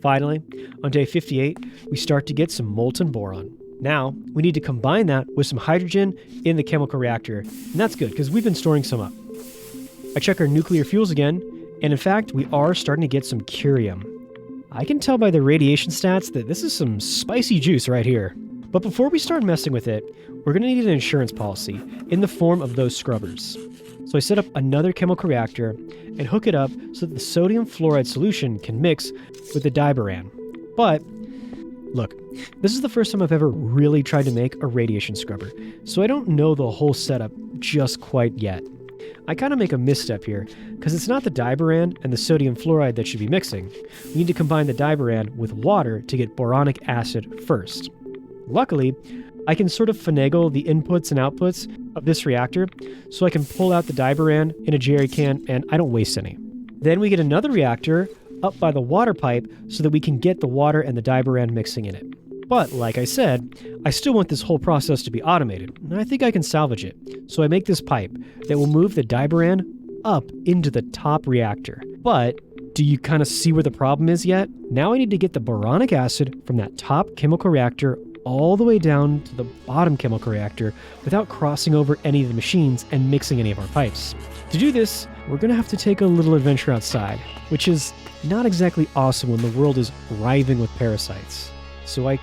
Finally, on day 58, we start to get some molten boron. Now, we need to combine that with some hydrogen in the chemical reactor, and that's good because we've been storing some up. I check our nuclear fuels again, and in fact, we are starting to get some curium. I can tell by the radiation stats that this is some spicy juice right here. But before we start messing with it, we're going to need an insurance policy in the form of those scrubbers. So I set up another chemical reactor and hook it up so that the sodium fluoride solution can mix with the diboran. But, look, this is the first time I've ever really tried to make a radiation scrubber, so I don't know the whole setup just quite yet. I kind of make a misstep here, because it's not the diborane and the sodium fluoride that should be mixing. We need to combine the diborane with water to get boronic acid first. Luckily, I can sort of finagle the inputs and outputs of this reactor, so I can pull out the diborane in a jerry can and I don't waste any. Then we get another reactor up by the water pipe so that we can get the water and the diborane mixing in it. But like I said, I still want this whole process to be automated, and I think I can salvage it. So I make this pipe that will move the diborane up into the top reactor. But do you kind of see where the problem is yet? Now I need to get the boronic acid from that top chemical reactor all the way down to the bottom chemical reactor without crossing over any of the machines and mixing any of our pipes. To do this, we're going to have to take a little adventure outside, which is not exactly awesome when the world is writhing with parasites. So I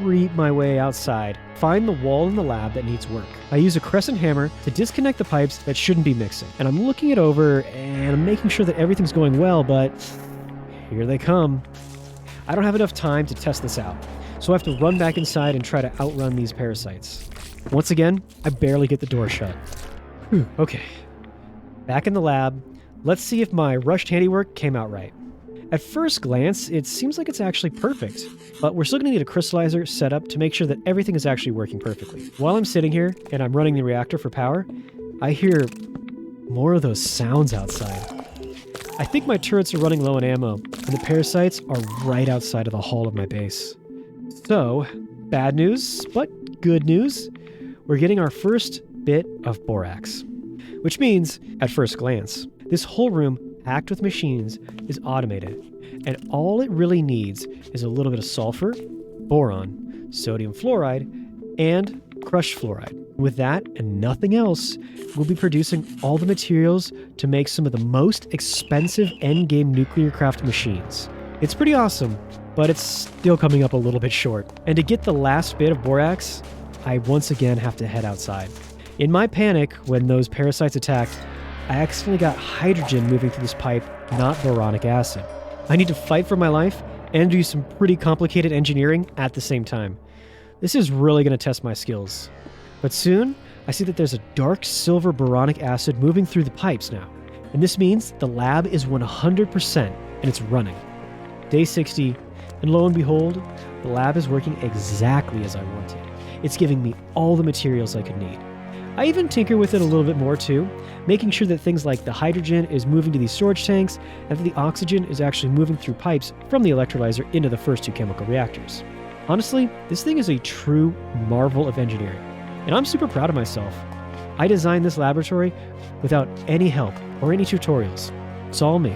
creep my way outside, find the wall in the lab that needs work. I use a crescent hammer to disconnect the pipes that shouldn't be mixing, and I'm looking it over and I'm making sure that everything's going well, but here they come. I don't have enough time to test this out, so I have to run back inside and try to outrun these parasites. Once again, I barely get the door shut. Okay. Back in the lab, let's see if my rushed handiwork came out right. At first glance, it seems like it's actually perfect, but we're still going to need a crystallizer set up to make sure that everything is actually working perfectly. While I'm sitting here and I'm running the reactor for power, I hear more of those sounds outside. I think my turrets are running low on ammo, and the parasites are right outside of the hull of my base. So, bad news, but good news. We're getting our first bit of borax. Which means, at first glance, this whole room packed with machines is automated, and all it really needs is a little bit of sulfur, boron, sodium fluoride, and crushed fluoride. With that and nothing else, we'll be producing all the materials to make some of the most expensive endgame Nuclearcraft machines. It's pretty awesome, but it's still coming up a little bit short. And to get the last bit of borax, I once again have to head outside. In my panic, when those parasites attacked, I accidentally got hydrogen moving through this pipe, not boronic acid. I need to fight for my life and do some pretty complicated engineering at the same time. This is really going to test my skills. But soon, I see that there's a dark silver boronic acid moving through the pipes now. And this means the lab is 100% and it's running. Day 60, and lo and behold, the lab is working exactly as I wanted. It's giving me all the materials I could need. I even tinker with it a little bit more too, making sure that things like the hydrogen is moving to these storage tanks and that the oxygen is actually moving through pipes from the electrolyzer into the first two chemical reactors. Honestly, this thing is a true marvel of engineering, and I'm super proud of myself. I designed this laboratory without any help or any tutorials. It's all me.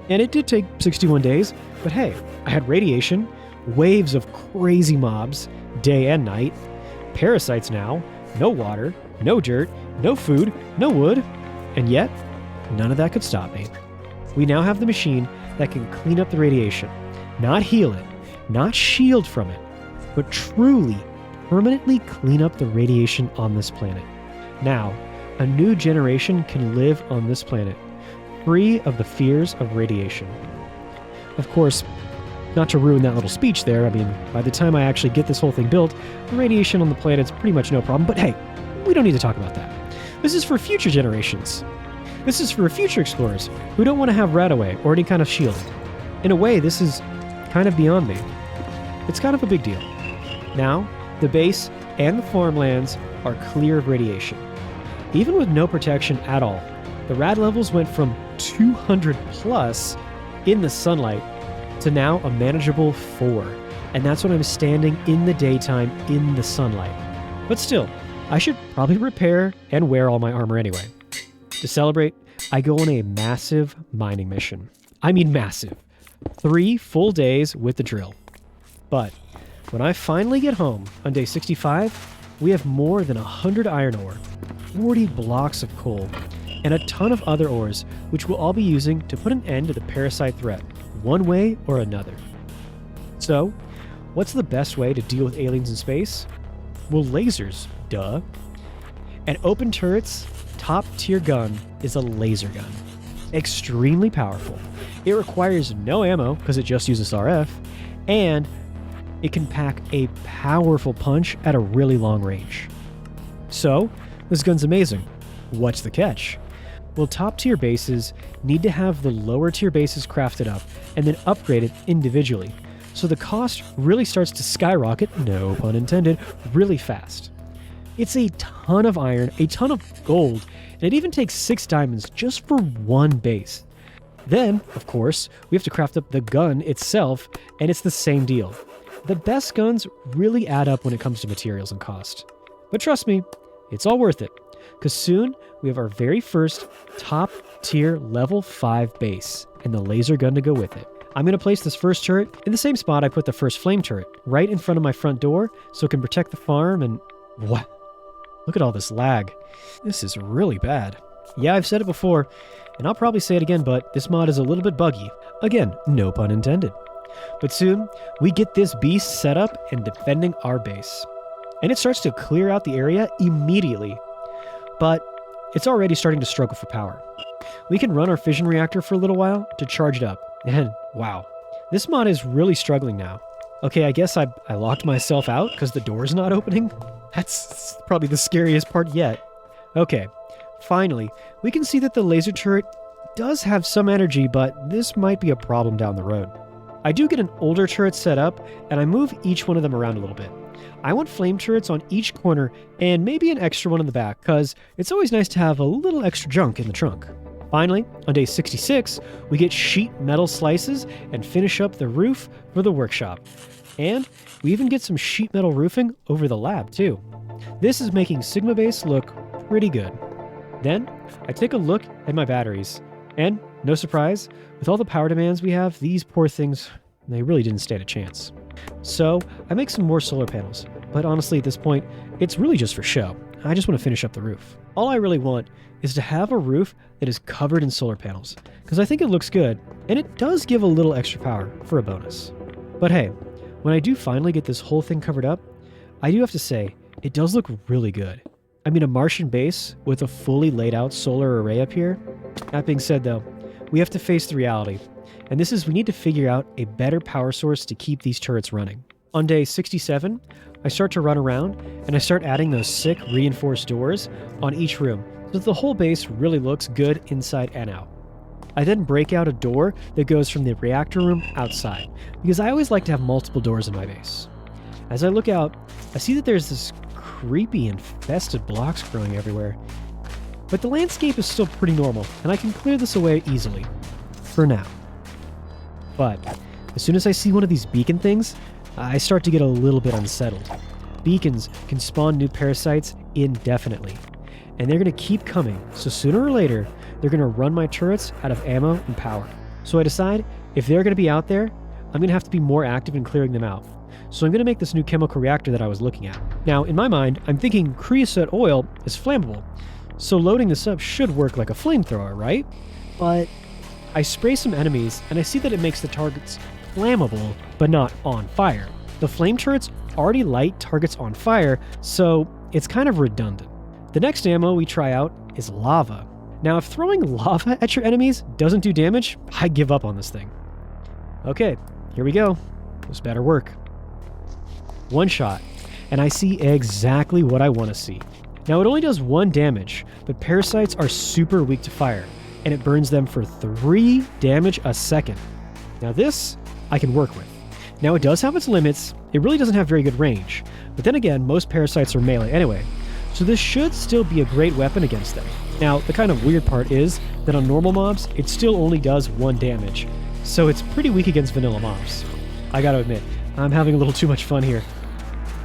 And it did take 61 days, but hey, I had radiation, waves of crazy mobs, day and night, parasites now, no water, no dirt, no food, no wood, and yet, none of that could stop me. We now have the machine that can clean up the radiation, not heal it, not shield from it, but truly, permanently clean up the radiation on this planet. Now, a new generation can live on this planet, free of the fears of radiation. Of course, not to ruin that little speech there, I mean, by the time I actually get this whole thing built, the radiation on the planet's pretty much no problem, but hey, we don't need to talk about that. This is for future generations. This is for future explorers who don't want to have radaway or any kind of shielding. In a way, this is kind of beyond me. It's kind of a big deal. Now, the base and the farmlands are clear of radiation. Even with no protection at all, the rad levels went from 200 plus in the sunlight to now a manageable 4. And that's when I'm standing in the daytime in the sunlight. But still, I should probably repair and wear all my armor anyway. To celebrate, I go on a massive mining mission. I mean massive. 3 full days with the drill. But when I finally get home on day 65, we have more than 100 iron ore, 40 blocks of coal, and a ton of other ores, which we'll all be using to put an end to the parasite threat, one way or another. So, what's the best way to deal with aliens in space? Well, lasers, duh. An open turret's top-tier gun is a laser gun. Extremely powerful. It requires no ammo because it just uses RF, and it can pack a powerful punch at a really long range. So, this gun's amazing. What's the catch? Well, top tier bases need to have the lower tier bases crafted up and then upgraded individually. So the cost really starts to skyrocket, no pun intended, really fast. It's a ton of iron, a ton of gold, and it even takes 6 diamonds just for one base. Then, of course, we have to craft up the gun itself, and it's the same deal. The best guns really add up when it comes to materials and cost. But trust me, it's all worth it, because soon we have our very first top tier level 5 base, and the laser gun to go with it. I'm going to place this first turret in the same spot I put the first flame turret, right in front of my front door, so it can protect the farm and... What? Look at all this lag. This is really bad. Yeah, I've said it before, and I'll probably say it again, but this mod is a little bit buggy. Again, no pun intended. But soon, we get this beast set up and defending our base. And it starts to clear out the area immediately. But it's already starting to struggle for power. We can run our fission reactor for a little while to charge it up. And wow, this mod is really struggling now. Okay, I guess I locked myself out because the door's not opening. That's probably the scariest part yet. Okay, finally, we can see that the laser turret does have some energy, but this might be a problem down the road. I do get an older turret set up, and I move each one of them around a little bit. I want flame turrets on each corner, and maybe an extra one in the back, because it's always nice to have a little extra junk in the trunk. Finally, on day 66, we get sheet metal slices and finish up the roof for the workshop. And we even get some sheet metal roofing over the lab, too. This is making Sigma Base look pretty good. Then, I take a look at my batteries, and, no surprise, with all the power demands we have, these poor things, they really didn't stand a chance. So, I make some more solar panels, but honestly at this point, it's really just for show. I just want to finish up the roof. All I really want is to have a roof that is covered in solar panels, because I think it looks good, and it does give a little extra power for a bonus. But hey, when I do finally get this whole thing covered up, I do have to say, it does look really good. I mean, a Martian base with a fully laid out solar array up here. That being said though, we have to face the reality, and this is we need to figure out a better power source to keep these turrets running. On day 67, I start to run around, and I start adding those sick reinforced doors on each room, so that the whole base really looks good inside and out. I then break out a door that goes from the reactor room outside, because I always like to have multiple doors in my base. As I look out, I see that there's this creepy infested blocks growing everywhere. But the landscape is still pretty normal, and I can clear this away easily. For now. But as soon as I see one of these beacon things, I start to get a little bit unsettled. Beacons can spawn new parasites indefinitely, and they're going to keep coming, so sooner or later, they're going to run my turrets out of ammo and power. So I decide, if they're going to be out there, I'm going to have to be more active in clearing them out. So I'm going to make this new chemical reactor that I was looking at. Now, in my mind, I'm thinking creosote oil is flammable, so loading this up should work like a flamethrower, right? But I spray some enemies, and I see that it makes the targets flammable, but not on fire. The flame turrets already light targets on fire, so it's kind of redundant. The next ammo we try out is lava. Now, if throwing lava at your enemies doesn't do damage, I give up on this thing. Okay, here we go. This better work. One shot, and I see exactly what I want to see. Now, it only does 1 damage, but parasites are super weak to fire, and it burns them for 3 damage a second. Now this, I can work with. Now, it does have its limits. It really doesn't have very good range, but then again, most parasites are melee anyway, so this should still be a great weapon against them. Now, the kind of weird part is that on normal mobs, it still only does 1 damage, so it's pretty weak against vanilla mobs. I gotta admit, I'm having a little too much fun here.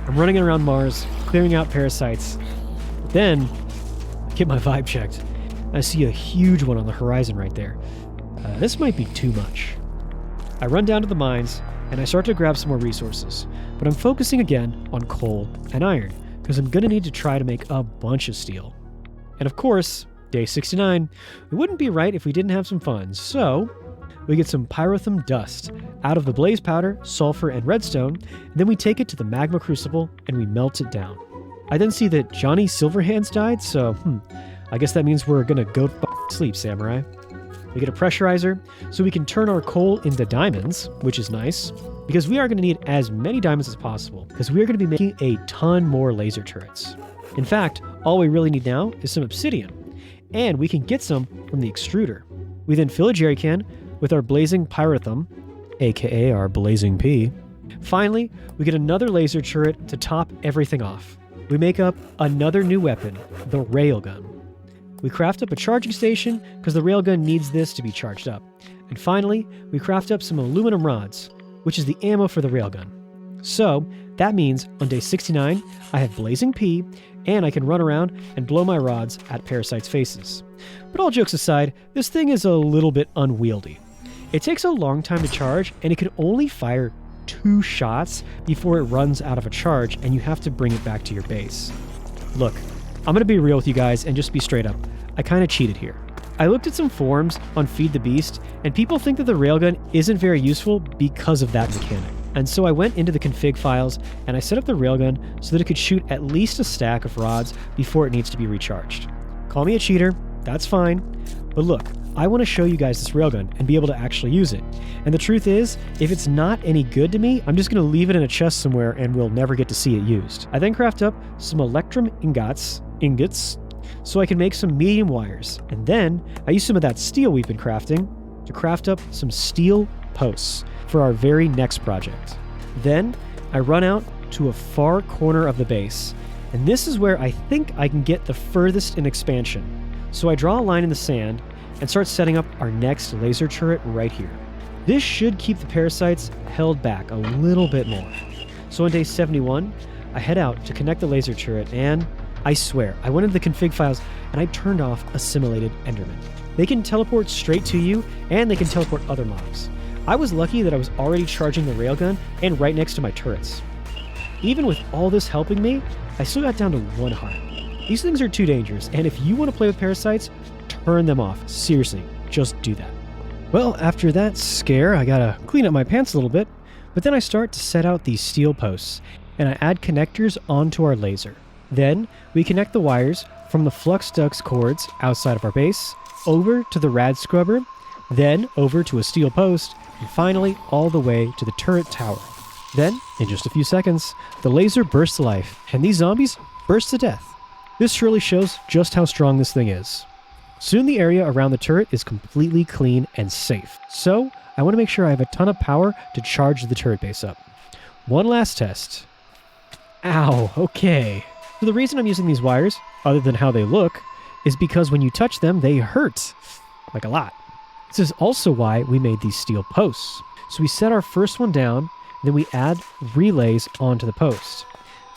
I'm running around Mars, clearing out parasites. Then, I get my vibe checked. I see a huge one on the horizon right there. This might be too much. I run down to the mines, and I start to grab some more resources, but I'm focusing again on coal and iron, because I'm going to need to try to make a bunch of steel. And of course, day 69, it wouldn't be right if we didn't have some fun, so we get some pyrothum dust out of the blaze powder, sulfur, and redstone, and then we take it to the magma crucible and we melt it down. I then see that Johnny Silverhands died, so I guess that means we're gonna go sleep, samurai. We get a pressurizer, so we can turn our coal into diamonds, which is nice, because we are going to need as many diamonds as possible, because we are going to be making a ton more laser turrets. In fact, all we really need now is some obsidian, and we can get some from the extruder. We then fill a jerry can with our blazing pyrothum, aka our blazing pea. Finally, we get another laser turret to top everything off. We make up another new weapon, the railgun. We craft up a charging station because the railgun needs this to be charged up. And finally, we craft up some aluminum rods, which is the ammo for the railgun. So, that means on day 69, I have blazing pea, and I can run around and blow my rods at Parasite's faces. But all jokes aside, this thing is a little bit unwieldy. It takes a long time to charge, and it can only fire 2 shots before it runs out of a charge, and you have to bring it back to your base. Look, I'm gonna be real with you guys and just be straight up. I kinda cheated here. I looked at some forums on Feed the Beast, and people think that the railgun isn't very useful because of that mechanic. And so I went into the config files and I set up the railgun so that it could shoot at least a stack of rods before it needs to be recharged. Call me a cheater, that's fine. But look, I want to show you guys this railgun and be able to actually use it. And the truth is, if it's not any good to me, I'm just going to leave it in a chest somewhere and we'll never get to see it used. I then craft up some electrum ingots, so I can make some medium wires. And then I use some of that steel we've been crafting to craft up some steel posts for our very next project. Then I run out to a far corner of the base, and this is where I think I can get the furthest in expansion. So I draw a line in the sand and start setting up our next laser turret right here. This should keep the parasites held back a little bit more. So on day 71, I head out to connect the laser turret, and I swear, I went into the config files and I turned off Assimilated Enderman. They can teleport straight to you, and they can teleport other mobs. I was lucky that I was already charging the railgun and right next to my turrets. Even with all this helping me, I still got down to 1 heart. These things are too dangerous, and if you want to play with parasites, turn them off. Seriously, just do that. Well, after that scare, I gotta clean up my pants a little bit, but then I start to set out these steel posts, and I add connectors onto our laser. Then, we connect the wires from the flux ducts cords outside of our base, over to the rad scrubber, then over to a steel post, and finally all the way to the turret tower. Then, in just a few seconds, the laser bursts to life, and these zombies burst to death. This surely shows just how strong this thing is. Soon the area around the turret is completely clean and safe, so I want to make sure I have a ton of power to charge the turret base up. One last test. Ow, okay. So the reason I'm using these wires, other than how they look, is because when you touch them, they hurt. Like a lot. This is also why we made these steel posts. So we set our first one down, then we add relays onto the post.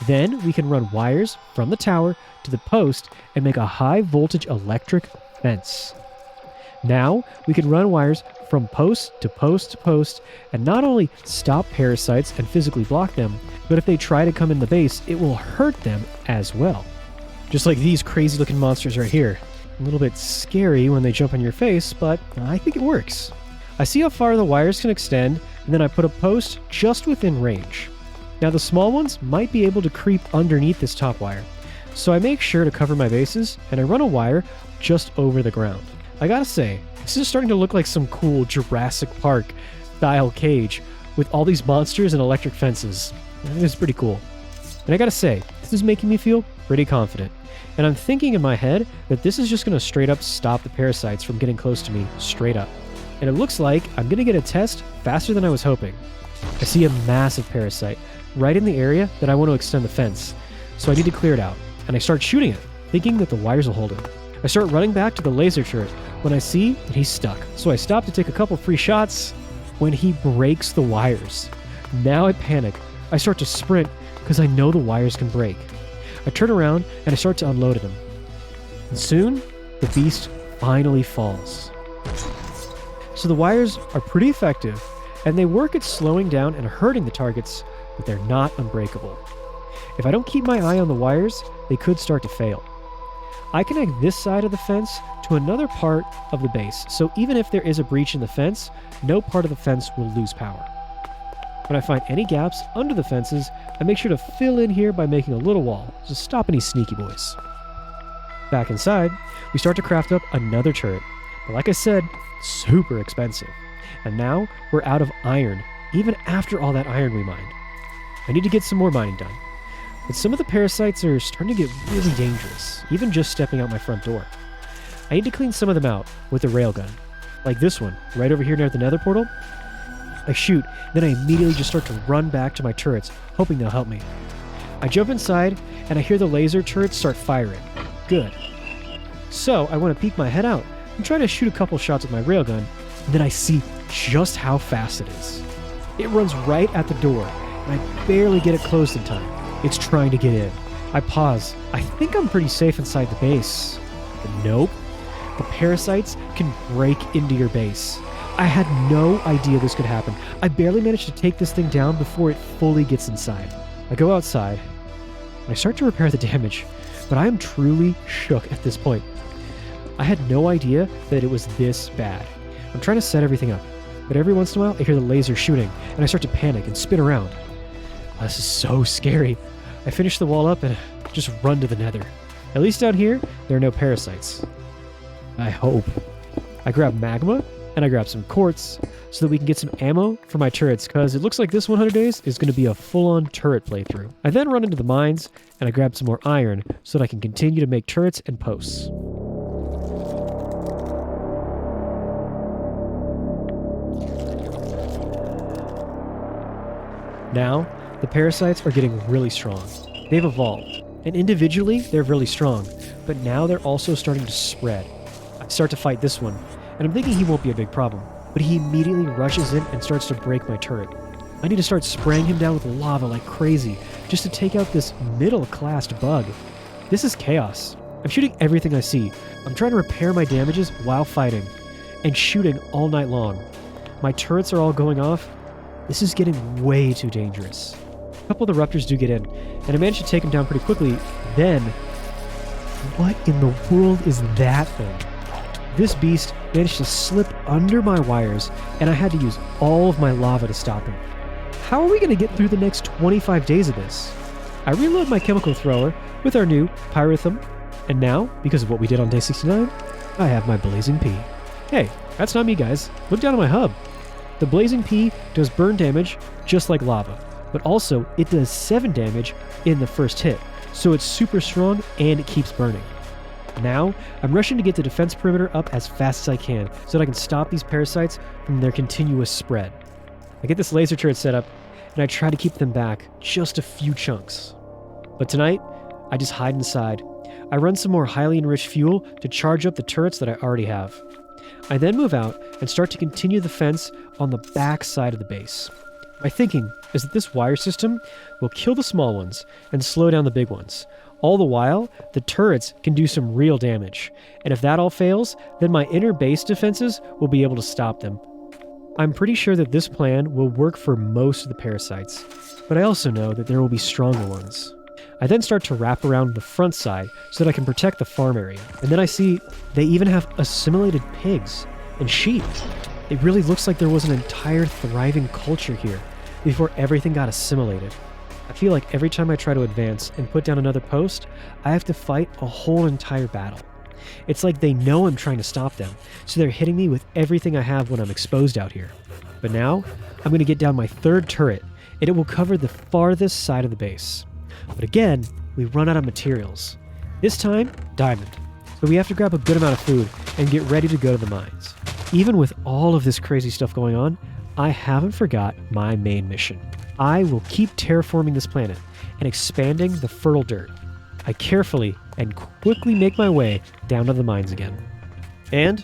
Then we can run wires from the tower to the post and make a high voltage electric fence. Now we can run wires from post to post to post and not only stop parasites and physically block them, but if they try to come in the base, it will hurt them as well. Just like these crazy looking monsters right here. A little bit scary when they jump on your face, but I think it works. I see how far the wires can extend, and then I put a post just within range. Now the small ones might be able to creep underneath this top wire, so I make sure to cover my bases, and I run a wire just over the ground. I gotta say, this is starting to look like some cool Jurassic Park style cage with all these monsters and electric fences. It's pretty cool. And I gotta say, this is making me feel pretty confident. And I'm thinking in my head that this is just going to straight up stop the parasites from getting close to me straight up. And it looks like I'm going to get a test faster than I was hoping. I see a massive parasite right in the area that I want to extend the fence. So I need to clear it out. And I start shooting it, thinking that the wires will hold him. I start running back to the laser turret when I see that he's stuck. So I stop to take a couple free shots when he breaks the wires. Now I panic. I start to sprint because I know the wires can break. I turn around and I start to unload at him. And soon, the beast finally falls. So the wires are pretty effective, and they work at slowing down and hurting the targets, but they're not unbreakable. If I don't keep my eye on the wires, they could start to fail. I connect this side of the fence to another part of the base, so even if there is a breach in the fence, no part of the fence will lose power. When I find any gaps under the fences, I make sure to fill in here by making a little wall to stop any sneaky boys. Back inside, we start to craft up another turret, but like I said, super expensive. And now we're out of iron, even after all that iron we mined. I need to get some more mining done. But some of the parasites are starting to get really dangerous, even just stepping out my front door. I need to clean some of them out with the railgun. Like this one, right over here near the Nether portal. I shoot, then I immediately just start to run back to my turrets, hoping they'll help me. I jump inside, and I hear the laser turrets start firing. Good. So I want to peek my head out and try to shoot a couple shots with my railgun, and then I see just how fast it is. It runs right at the door, and I barely get it closed in time. It's trying to get in. I pause. I think I'm pretty safe inside the base. But nope. The parasites can break into your base. I had no idea this could happen. I barely managed to take this thing down before it fully gets inside. I go outside, and I start to repair the damage, but I am truly shook at this point. I had no idea that it was this bad. I'm trying to set everything up, but every once in a while I hear the laser shooting, and I start to panic and spin around. This is so scary. I finish the wall up and just run to the Nether. At least down here, there are no parasites. I hope. I grab magma, and I grab some quartz, so that we can get some ammo for my turrets, because it looks like this 100 days is going to be a full-on turret playthrough. I then run into the mines, and I grab some more iron, so that I can continue to make turrets and posts. Now, the parasites are getting really strong. They've evolved, and individually, they're really strong, but now they're also starting to spread. I start to fight this one, and I'm thinking he won't be a big problem, but he immediately rushes in and starts to break my turret. I need to start spraying him down with lava like crazy, just to take out this middle-class bug. This is chaos. I'm shooting everything I see. I'm trying to repair my damages while fighting, and shooting all night long. My turrets are all going off. This is getting way too dangerous. A couple of the Raptors do get in, and I managed to take them down pretty quickly. Then, what in the world is that thing? This beast managed to slip under my wires, and I had to use all of my lava to stop him. How are we going to get through the next 25 days of this? I reload my chemical thrower with our new Pyrothum, and now, because of what we did on day 69, I have my Blazing Pea. Hey, that's not me, guys. Look down at my hub. The Blazing Pea does burn damage just like lava, but also it does 7 damage in the first hit, so it's super strong and it keeps burning. Now, I'm rushing to get the defense perimeter up as fast as I can so that I can stop these parasites from their continuous spread. I get this laser turret set up, and I try to keep them back just a few chunks. But tonight, I just hide inside. I run some more highly enriched fuel to charge up the turrets that I already have. I then move out and start to continue the fence on the back side of the base. My thinking is that this wire system will kill the small ones and slow down the big ones. All the while, the turrets can do some real damage, and if that all fails, then my inner base defenses will be able to stop them. I'm pretty sure that this plan will work for most of the parasites, but I also know that there will be stronger ones. I then start to wrap around the front side so that I can protect the farm area, and then I see they even have assimilated pigs and sheep. It really looks like there was an entire thriving culture here before everything got assimilated. I feel like every time I try to advance and put down another post, I have to fight a whole entire battle. It's like they know I'm trying to stop them, so they're hitting me with everything I have when I'm exposed out here. But now, I'm going to get down my third turret, and it will cover the farthest side of the base. But again, we run out of materials. This time, diamond. So we have to grab a good amount of food and get ready to go to the mines. Even with all of this crazy stuff going on, I haven't forgot my main mission. I will keep terraforming this planet and expanding the fertile dirt. I carefully and quickly make my way down to the mines again. And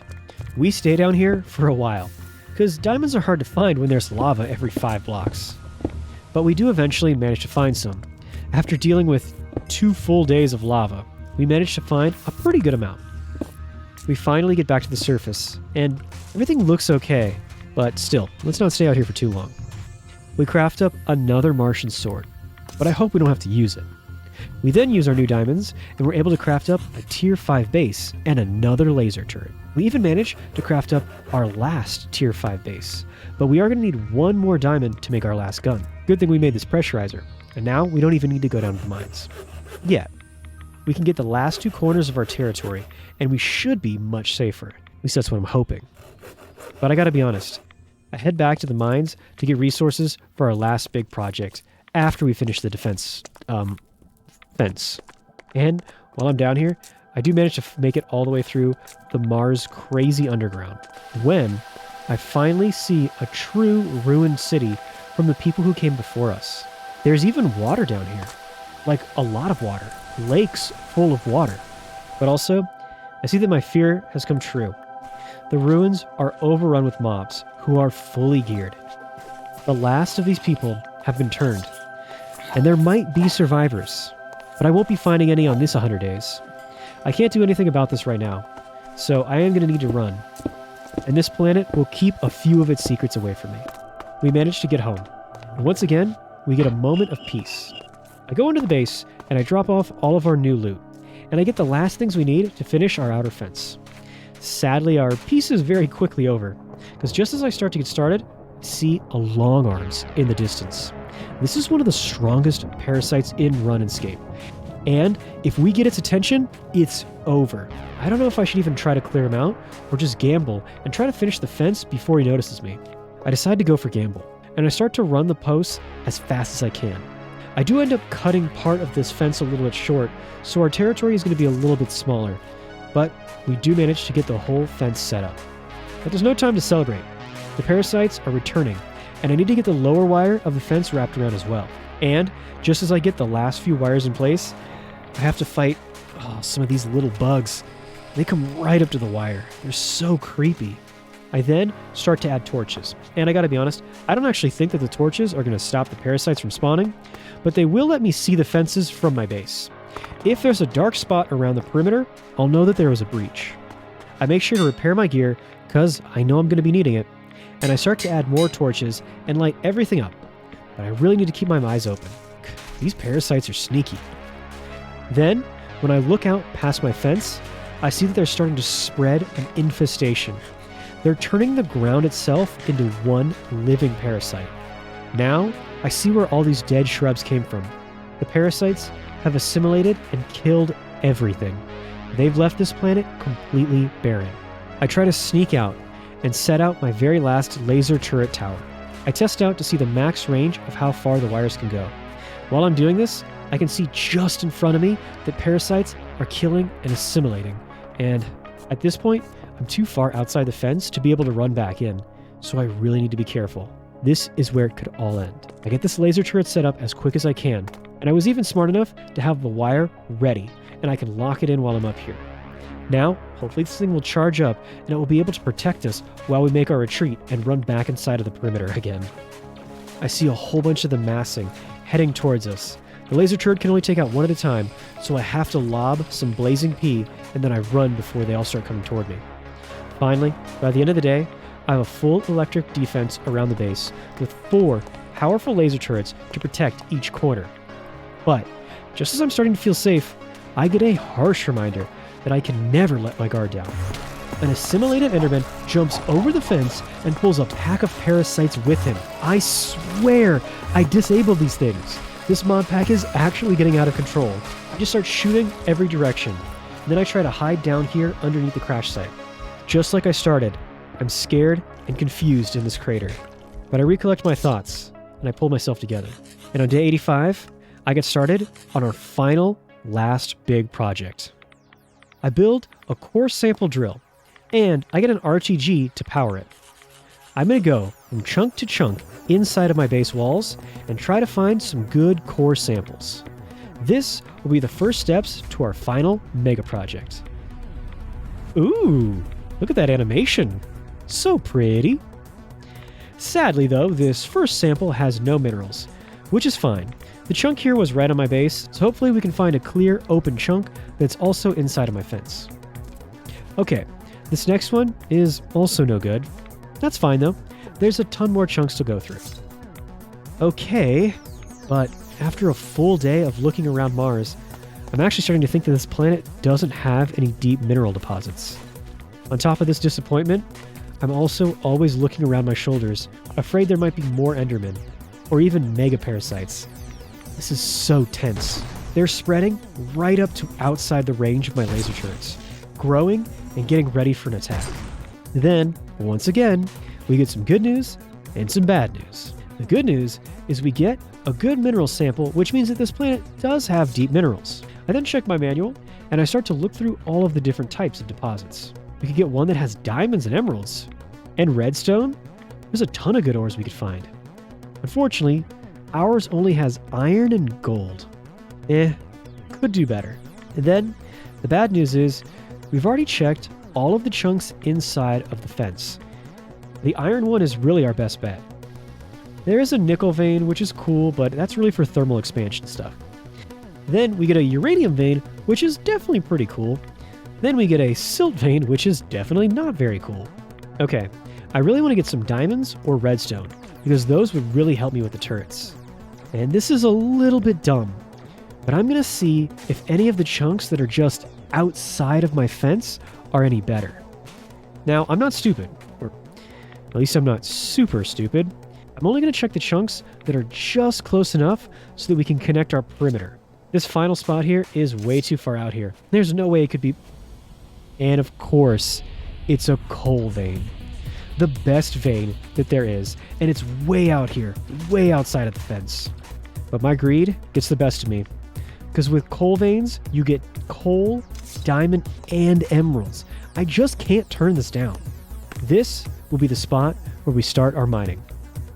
we stay down here for a while, because diamonds are hard to find when there's lava every 5 blocks. But we do eventually manage to find some. After dealing with 2 full days of lava, we managed to find a pretty good amount. We finally get back to the surface, and everything looks okay, but still, let's not stay out here for too long. We craft up another Martian sword, but I hope we don't have to use it. We then use our new diamonds, and we're able to craft up a tier 5 base and another laser turret. We even managed to craft up our last tier 5 base, but we are going to need 1 more diamond to make our last gun. Good thing we made this pressurizer, and now we don't even need to go down to the mines. Yet, we can get the last 2 corners of our territory, and we should be much safer. At least that's what I'm hoping. But I gotta be honest, I head back to the mines to get resources for our last big project after we finish the defense fence. And while I'm down here, I do manage to make it all the way through the Mars crazy underground, when I finally see a true ruined city from the people who came before us. There's even water down here, like a lot of water, lakes full of water. But also, I see that my fear has come true. The ruins are overrun with mobs who are fully geared. The last of these people have been turned, and there might be survivors, but I won't be finding any on this 100 days. I can't do anything about this right now, so I am going to need to run. And this planet will keep a few of its secrets away from me. We managed to get home, and once again, we get a moment of peace. I go into the base, and I drop off all of our new loot, and I get the last things we need to finish our outer fence. Sadly, our peace is very quickly over, because just as I start to get started, I see a long arms in the distance. This is one of the strongest parasites in RuneScape, and if we get its attention, it's over. I don't know if I should even try to clear him out, or just gamble and try to finish the fence before he notices me. I decide to go for gamble, and I start to run the posts as fast as I can. I do end up cutting part of this fence a little bit short, so our territory is going to be a little bit smaller, but we do manage to get the whole fence set up. But there's no time to celebrate. The parasites are returning, and I need to get the lower wire of the fence wrapped around as well. And just as I get the last few wires in place, I have to fight some of these little bugs. They come right up to the wire. They're so creepy. I then start to add torches. And I gotta be honest, I don't actually think that the torches are gonna stop the parasites from spawning, but they will let me see the fences from my base. If there's a dark spot around the perimeter, I'll know that there was a breach. I make sure to repair my gear, because I know I'm gonna be needing it, and I start to add more torches and light everything up. But I really need to keep my eyes open. These parasites are sneaky. Then, when I look out past my fence, I see that they're starting to spread an infestation. They're turning the ground itself into one living parasite. Now, I see where all these dead shrubs came from. The parasites have assimilated and killed everything. They've left this planet completely barren. I try to sneak out and set out my very last laser turret tower. I test out to see the max range of how far the wires can go. While I'm doing this, I can see just in front of me that parasites are killing and assimilating. And at this point, I'm too far outside the fence to be able to run back in, so I really need to be careful. This is where it could all end. I get this laser turret set up as quick as I can, and I was even smart enough to have the wire ready, and I can lock it in while I'm up here. Now, hopefully this thing will charge up, and it will be able to protect us while we make our retreat and run back inside of the perimeter again. I see a whole bunch of them massing, heading towards us. The laser turret can only take out one at a time, so I have to lob some blazing pea, and then I run before they all start coming toward me. Finally, by the end of the day, I have a full electric defense around the base, with 4 powerful laser turrets to protect each corner. But, just as I'm starting to feel safe, I get a harsh reminder that I can never let my guard down. An assimilated Enderman jumps over the fence and pulls a pack of parasites with him. I swear I disabled these things. This mod pack is actually getting out of control. I just start shooting every direction. Then I try to hide down here underneath the crash site. Just like I started, I'm scared and confused in this crater. But I recollect my thoughts, and I pull myself together. And on day 85, I get started on our final, last big project. I build a core sample drill, and I get an RTG to power it. I'm going to go from chunk to chunk inside of my base walls and try to find some good core samples. This will be the first steps to our final mega project. Ooh, look at that animation. So pretty. Sadly though, this first sample has no minerals, which is fine. The chunk here was right on my base, so hopefully we can find a clear, open chunk that's also inside of my fence. Okay, this next one is also no good. That's fine though. There's a ton more chunks to go through. Okay, but after a full day of looking around Mars, I'm actually starting to think that this planet doesn't have any deep mineral deposits. On top of this disappointment, I'm also always looking around my shoulders, afraid there might be more Endermen, or even mega parasites. This is so tense. They're spreading right up to outside the range of my laser turrets, growing and getting ready for an attack. Then, once again, we get some good news and some bad news. The good news is we get a good mineral sample, which means that this planet does have deep minerals. I then check my manual, and I start to look through all of the different types of deposits. We could get one that has diamonds and emeralds. And redstone? There's a ton of good ores we could find. Unfortunately, ours only has iron and gold. Could do better. And then, the bad news is, we've already checked all of the chunks inside of the fence. The iron one is really our best bet. There is a nickel vein, which is cool, but that's really for thermal expansion stuff. Then we get a uranium vein, which is definitely pretty cool. Then we get a silt vein, which is definitely not very cool. Okay, I really want to get some diamonds or redstone, because those would really help me with the turrets. And this is a little bit dumb, but I'm going to see if any of the chunks that are just outside of my fence are any better. Now, I'm not stupid, or at least I'm not super stupid. I'm only going to check the chunks that are just close enough so that we can connect our perimeter. This final spot here is way too far out here. There's no way it could be... And of course, it's a coal vein. The best vein that there is, and it's way out here, way outside of the fence. But my greed gets the best of me, because with coal veins, you get coal, diamond, and emeralds. I just can't turn this down. This will be the spot where we start our mining.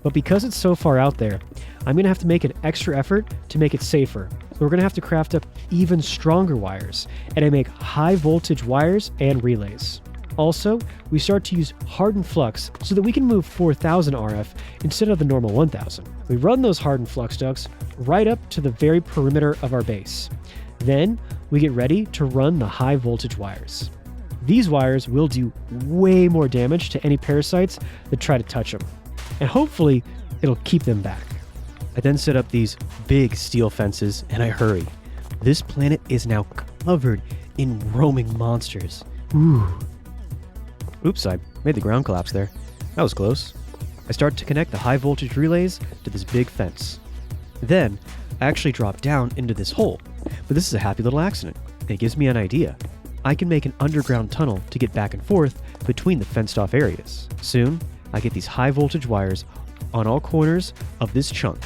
But because it's so far out there, I'm going to have to make an extra effort to make it safer. So we're going to have to craft up even stronger wires, and I make high voltage wires and relays. Also, we start to use hardened flux so that we can move 4000 RF instead of the normal 1000. We run those hardened flux ducts right up to the very perimeter of our base. Then, we get ready to run the high voltage wires. These wires will do way more damage to any parasites that try to touch them, and hopefully, it'll keep them back. I then set up these big steel fences, and I hurry. This planet is now covered in roaming monsters. Oops, I made the ground collapse there. That was close. I start to connect the high voltage relays to this big fence. Then, I actually drop down into this hole, but this is a happy little accident. It gives me an idea. I can make an underground tunnel to get back and forth between the fenced off areas. Soon, I get these high voltage wires on all corners of this chunk,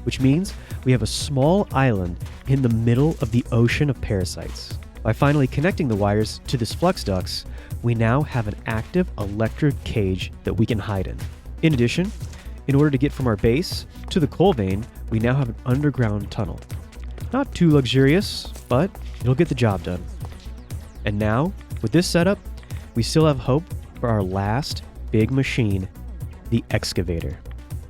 which means we have a small island in the middle of the ocean of parasites. By finally connecting the wires to this flux ducts, we now have an active electric cage that we can hide in. In addition, in order to get from our base to the coal vein, we now have an underground tunnel. Not too luxurious, but it'll get the job done. And now, with this setup, we still have hope for our last big machine, the excavator.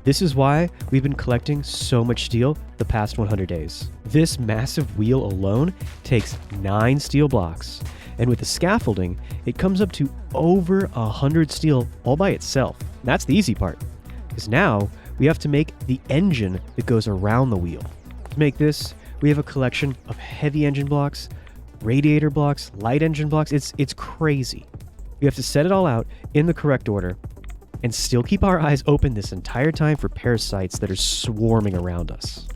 This is why we've been collecting so much steel the past 100 days. This massive wheel alone takes 9 steel blocks, and with the scaffolding, it comes up to over 100 steel all by itself. That's the easy part, because now we have to make the engine that goes around the wheel. To make this, we have a collection of heavy engine blocks, radiator blocks, light engine blocks. It's crazy. We have to set it all out in the correct order, and still keep our eyes open this entire time for parasites that are swarming around us.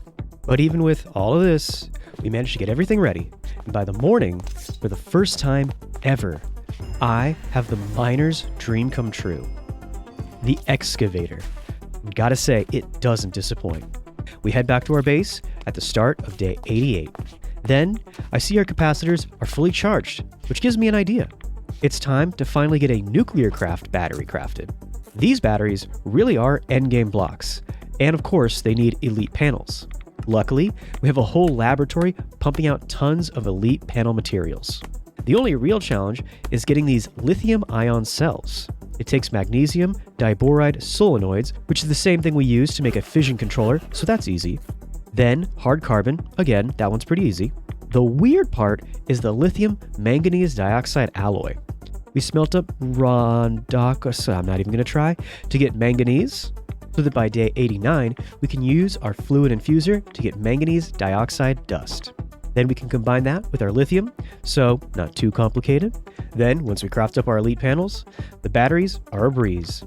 But even with all of this, we managed to get everything ready, and by the morning, for the first time ever, I have the miner's dream come true. The excavator. Gotta say, it doesn't disappoint. We head back to our base at the start of day 88. Then, I see our capacitors are fully charged, which gives me an idea. It's time to finally get a Nuclearcraft battery crafted. These batteries really are endgame blocks, and of course they need elite panels. Luckily, we have a whole laboratory pumping out tons of elite panel materials. The only real challenge is getting these lithium-ion cells. It takes magnesium diboride solenoids, which is the same thing we use to make a fission controller, so that's easy. Then hard carbon, again, that one's pretty easy. The weird part is the lithium manganese dioxide alloy. We smelt up rondoc, I'm not even going to try, to get manganese, so that by day 89, we can use our fluid infuser to get manganese dioxide dust. Then we can combine that with our lithium, so not too complicated. Then, once we craft up our elite panels, the batteries are a breeze.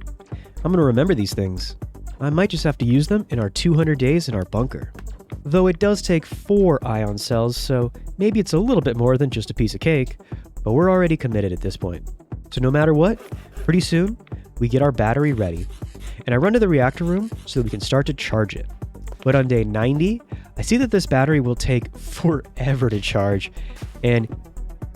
I'm going to remember these things. I might just have to use them in our 200 days in our bunker. Though it does take 4 ion cells, so maybe it's a little bit more than just a piece of cake, but we're already committed at this point. So no matter what, pretty soon, we get our battery ready. And I run to the reactor room so that we can start to charge it. But on day 90, I see that this battery will take forever to charge, and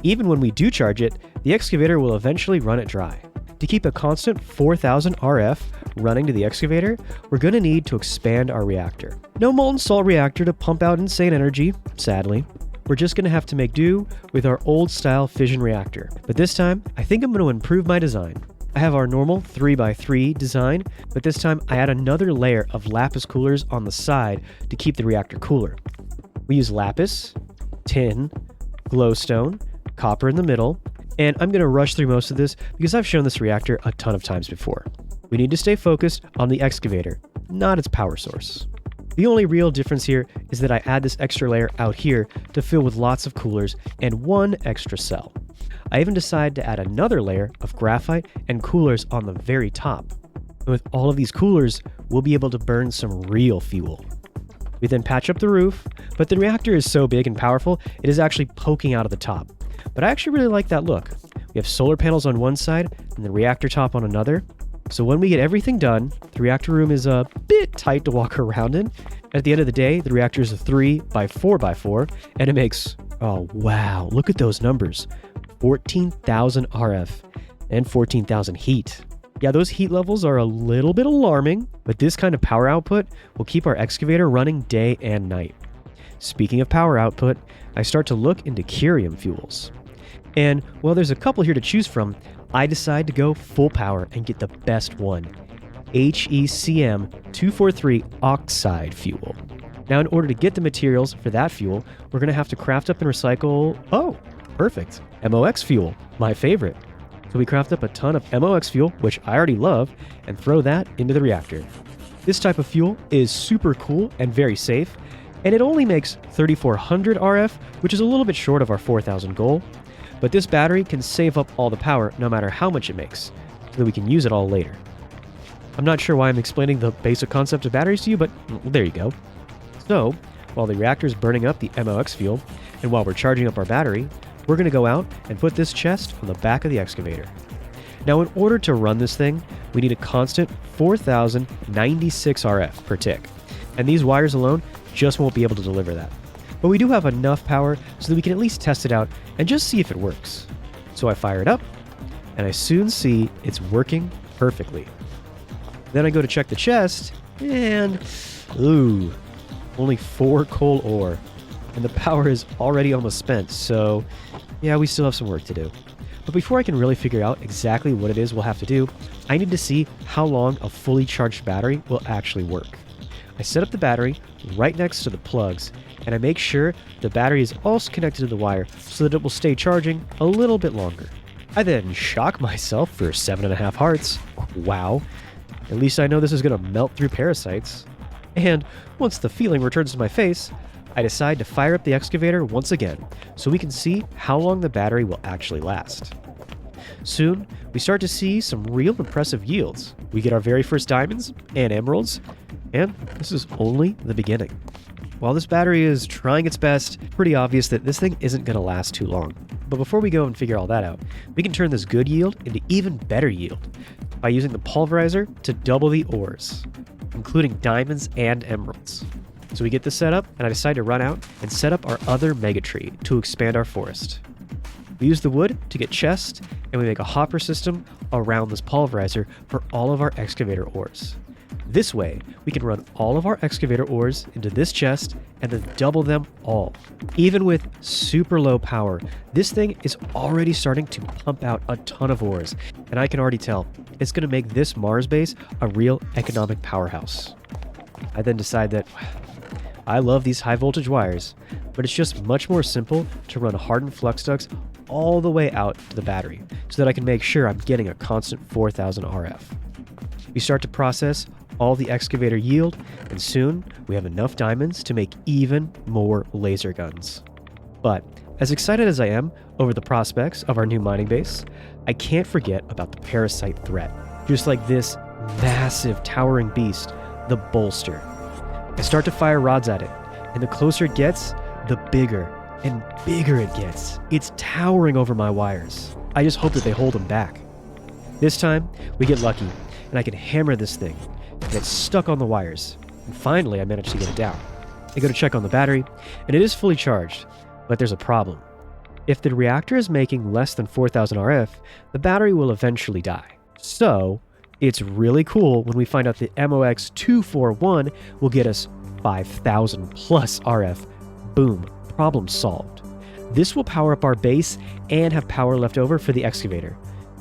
Even when we do charge it, the excavator will eventually run it dry. To keep a constant 4000 RF running to the excavator, we're going to need to expand our reactor. No molten salt reactor to pump out insane energy, sadly. We're just going to have to make do with our old style fission reactor. But this time, I think I'm going to improve my design. I have our normal 3x3 design, but this time I add another layer of lapis coolers on the side to keep the reactor cooler. We use lapis, tin, glowstone, copper in the middle, and I'm going to rush through most of this because I've shown this reactor a ton of times before. We need to stay focused on the excavator, not its power source. The only real difference here is that I add this extra layer out here to fill with lots of coolers and one extra cell. I even decide to add another layer of graphite and coolers on the very top. And with all of these coolers, we'll be able to burn some real fuel. We then patch up the roof, but the reactor is so big and powerful, it is actually poking out of the top. But I actually really like that look. We have solar panels on one side and the reactor top on another. So when we get everything done, the reactor room is a bit tight to walk around in. At the end of the day, the reactor is a 3x4x4, and it makes, oh wow, look at those numbers. 14,000 RF and 14,000 heat. Yeah, those heat levels are a little bit alarming, but this kind of power output will keep our excavator running day and night. Speaking of power output, I start to look into curium fuels. And while there's a couple here to choose from, I decide to go full power and get the best one. HECM 243 oxide fuel. Now in order to get the materials for that fuel, we're going to have to craft up and recycle, oh, perfect, MOX fuel, my favorite. So we craft up a ton of MOX fuel, which I already love, and throw that into the reactor. This type of fuel is super cool and very safe, and it only makes 3400 RF, which is a little bit short of our 4000 goal. But this battery can save up all the power no matter how much it makes, so that we can use it all later. I'm not sure why I'm explaining the basic concept of batteries to you, but there you go. So, while the reactor is burning up the MOX fuel, and while we're charging up our battery, we're going to go out and put this chest on the back of the excavator. Now in order to run this thing, we need a constant 4096 RF per tick, and these wires alone just won't be able to deliver that. But we do have enough power so that we can at least test it out and just see if it works. So I fire it up, and I soon see it's working perfectly. Then I go to check the chest, and ooh, only 4 coal ore, and the power is already almost spent, so yeah, we still have some work to do. But before I can really figure out exactly what it is we'll have to do, I need to see how long a fully charged battery will actually work. I set up the battery right next to the plugs, and I make sure the battery is also connected to the wire so that it will stay charging a little bit longer. I then shock myself for 7.5 hearts. Wow. At least I know this is going to melt through parasites. And once the feeling returns to my face, I decide to fire up the excavator once again so we can see how long the battery will actually last. Soon, we start to see some real impressive yields. We get our very first diamonds and emeralds, and this is only the beginning. While this battery is trying its best, pretty obvious that this thing isn't going to last too long. But before we go and figure all that out, we can turn this good yield into even better yield by using the pulverizer to double the ores, including diamonds and emeralds. So we get this set up, and I decide to run out and set up our other mega tree to expand our forest. We use the wood to get chests, and we make a hopper system around this pulverizer for all of our excavator ores. This way, we can run all of our excavator ores into this chest and then double them all. Even with super low power, this thing is already starting to pump out a ton of ores, and I can already tell it's going to make this Mars base a real economic powerhouse. I then decide that I love these high voltage wires, but it's just much more simple to run hardened flux ducts all the way out to the battery so that I can make sure I'm getting a constant 4000 RF. We start to process all the excavator yield, and soon we have enough diamonds to make even more laser guns. But as excited as I am over the prospects of our new mining base, I can't forget about the parasite threat. Just like this massive towering beast, the bolster. I start to fire rods at it, and the closer it gets, the bigger and bigger it gets. It's towering over my wires. I just hope that they hold them back. This time, we get lucky, and I can hammer this thing, and it's stuck on the wires. And finally, I manage to get it down. I go to check on the battery, and it is fully charged, but there's a problem. If the reactor is making less than 4000 RF, the battery will eventually die. So, it's really cool when we find out that MOX241 will get us 5000 plus RF. Boom, problem solved. This will power up our base and have power left over for the excavator.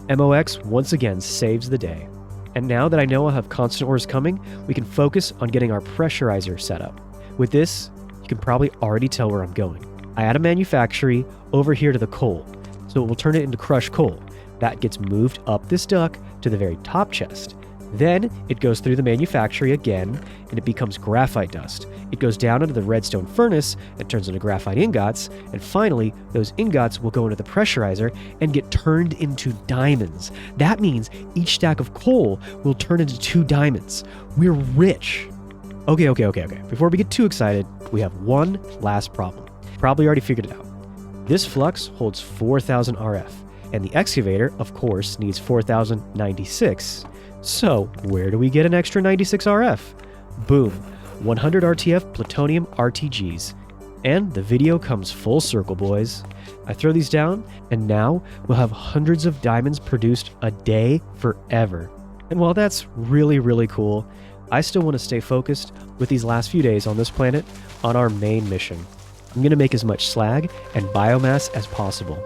MOX once again saves the day. And now that I know I'll have constant ores coming, we can focus on getting our pressurizer set up. With this, you can probably already tell where I'm going. I add a manufactory over here to the coal, so it will turn it into crushed coal. That gets moved up this duct to the very top chest. Then it goes through the manufactory again, and it becomes graphite dust. It goes down into the redstone furnace and turns into graphite ingots, and finally, those ingots will go into the pressurizer and get turned into diamonds. That means each stack of coal will turn into 2 diamonds. We're rich. Okay. Before we get too excited, we have one last problem. Probably already figured it out. This flux holds 4000 RF, and the excavator, of course, needs 4096. So, where do we get an extra 96 RF? Boom, 100 RTF plutonium RTGs. And the video comes full circle, boys. I throw these down, and now we'll have hundreds of diamonds produced a day forever. And while that's really, really cool, I still want to stay focused with these last few days on this planet on our main mission. I'm going to make as much slag and biomass as possible.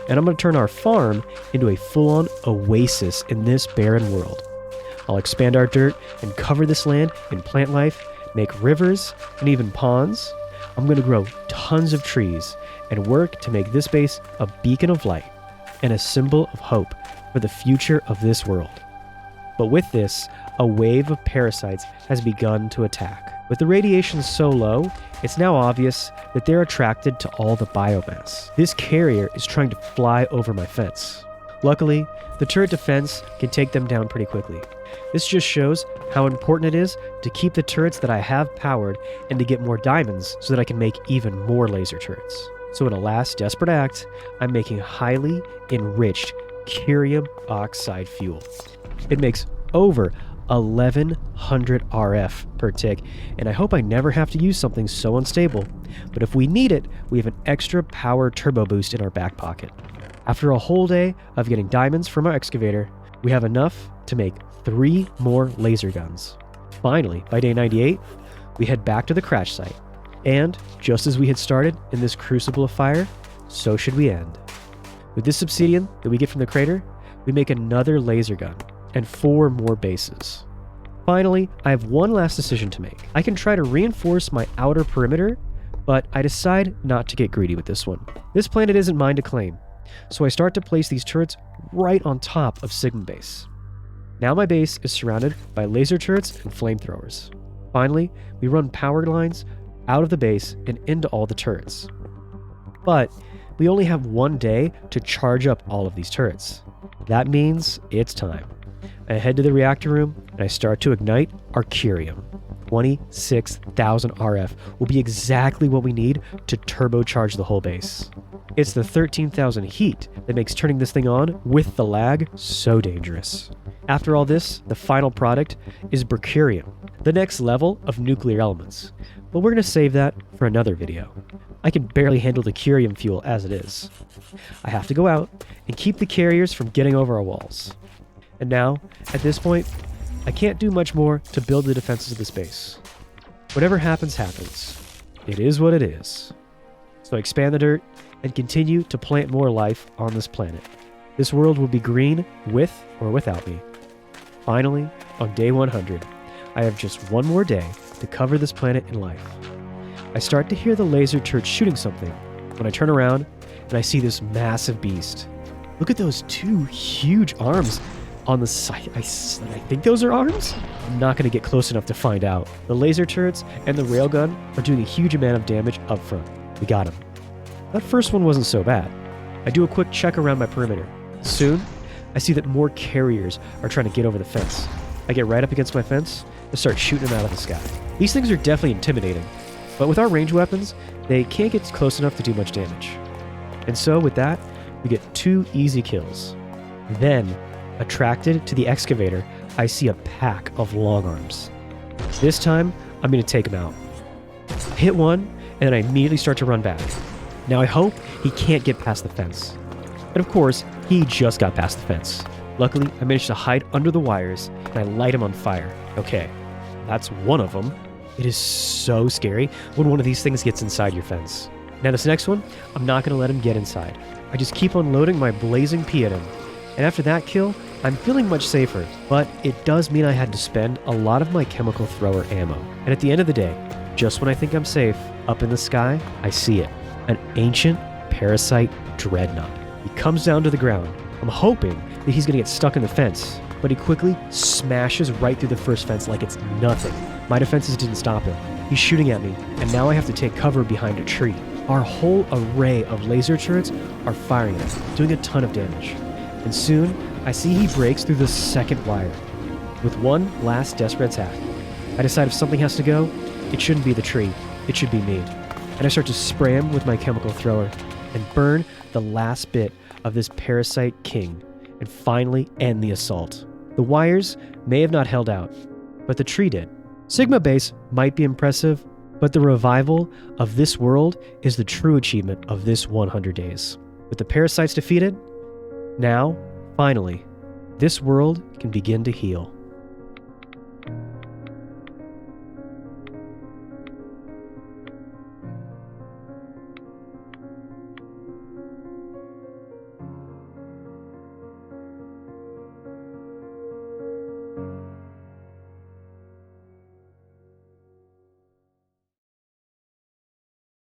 And I'm going to turn our farm into a full-on oasis in this barren world. I'll expand our dirt and cover this land in plant life, make rivers and even ponds. I'm going to grow tons of trees and work to make this base a beacon of light and a symbol of hope for the future of this world. But with this, a wave of parasites has begun to attack. With the radiation so low, it's now obvious that they're attracted to all the biomass. This carrier is trying to fly over my fence. Luckily, the turret defense can take them down pretty quickly. This just shows how important it is to keep the turrets that I have powered and to get more diamonds so that I can make even more laser turrets. So in a last desperate act, I'm making highly enriched curium oxide fuel. It makes over 1100 RF per tick, and I hope I never have to use something so unstable. But if we need it, we have an extra power turbo boost in our back pocket. After a whole day of getting diamonds from our excavator, we have enough to make 3 more laser guns. Finally, by day 98, we head back to the crash site. And just as we had started in this crucible of fire, so should we end. With this obsidian that we get from the crater, we make another laser gun and 4 more bases. Finally, I have one last decision to make. I can try to reinforce my outer perimeter, but I decide not to get greedy with this one. This planet isn't mine to claim, so I start to place these turrets right on top of Sigma Base. Now my base is surrounded by laser turrets and flamethrowers. Finally, we run power lines out of the base and into all the turrets. But we only have 1 day to charge up all of these turrets. That means it's time. I head to the reactor room and I start to ignite our curium. 26,000 RF will be exactly what we need to turbocharge the whole base. It's the 13,000 heat that makes turning this thing on with the lag so dangerous. After all this, the final product is berkurium, the next level of nuclear elements. But we're going to save that for another video. I can barely handle the curium fuel as it is. I have to go out and keep the carriers from getting over our walls. And now, at this point, I can't do much more to build the defenses of this base. Whatever happens, happens. It is what it is. So I expand the dirt and continue to plant more life on this planet. This world will be green with or without me. Finally, on day 100, I have just one more day to cover this planet in life. I start to hear the laser turret shooting something when I turn around and I see this massive beast. Look at those 2 huge arms on the side. I think those are arms? I'm not going to get close enough to find out. The laser turrets and the railgun are doing a huge amount of damage up front. We got him. That first one wasn't so bad. I do a quick check around my perimeter. Soon, I see that more carriers are trying to get over the fence. I get right up against my fence and start shooting them out of the sky. These things are definitely intimidating, but with our range weapons, they can't get close enough to do much damage. And so with that, we get 2 easy kills. Then, attracted to the excavator, I see a pack of long arms. This time, I'm going to take them out. I hit one, and then I immediately start to run back. Now I hope he can't get past the fence. And of course, he just got past the fence. Luckily, I managed to hide under the wires, and I light him on fire. Okay, that's one of them. It is so scary when one of these things gets inside your fence. Now this next one, I'm not going to let him get inside. I just keep on loading my blazing pea at him. And after that kill, I'm feeling much safer, but it does mean I had to spend a lot of my chemical thrower ammo. And at the end of the day, just when I think I'm safe, up in the sky, I see it. An ancient Parasite dreadnought. He comes down to the ground. I'm hoping that he's going to get stuck in the fence, but he quickly smashes right through the first fence like it's nothing. My defenses didn't stop him. He's shooting at me, and now I have to take cover behind a tree. Our whole array of laser turrets are firing at him, doing a ton of damage. And soon, I see he breaks through the second wire. With one last desperate attack, I decide if something has to go, it shouldn't be the tree, it should be me. And I start to spray him with my chemical thrower and burn the last bit of this Parasite king and finally end the assault. The wires may have not held out, but the tree did. Sigma Base might be impressive, but the revival of this world is the true achievement of this 100 days. With the Parasites defeated, now, finally, this world can begin to heal.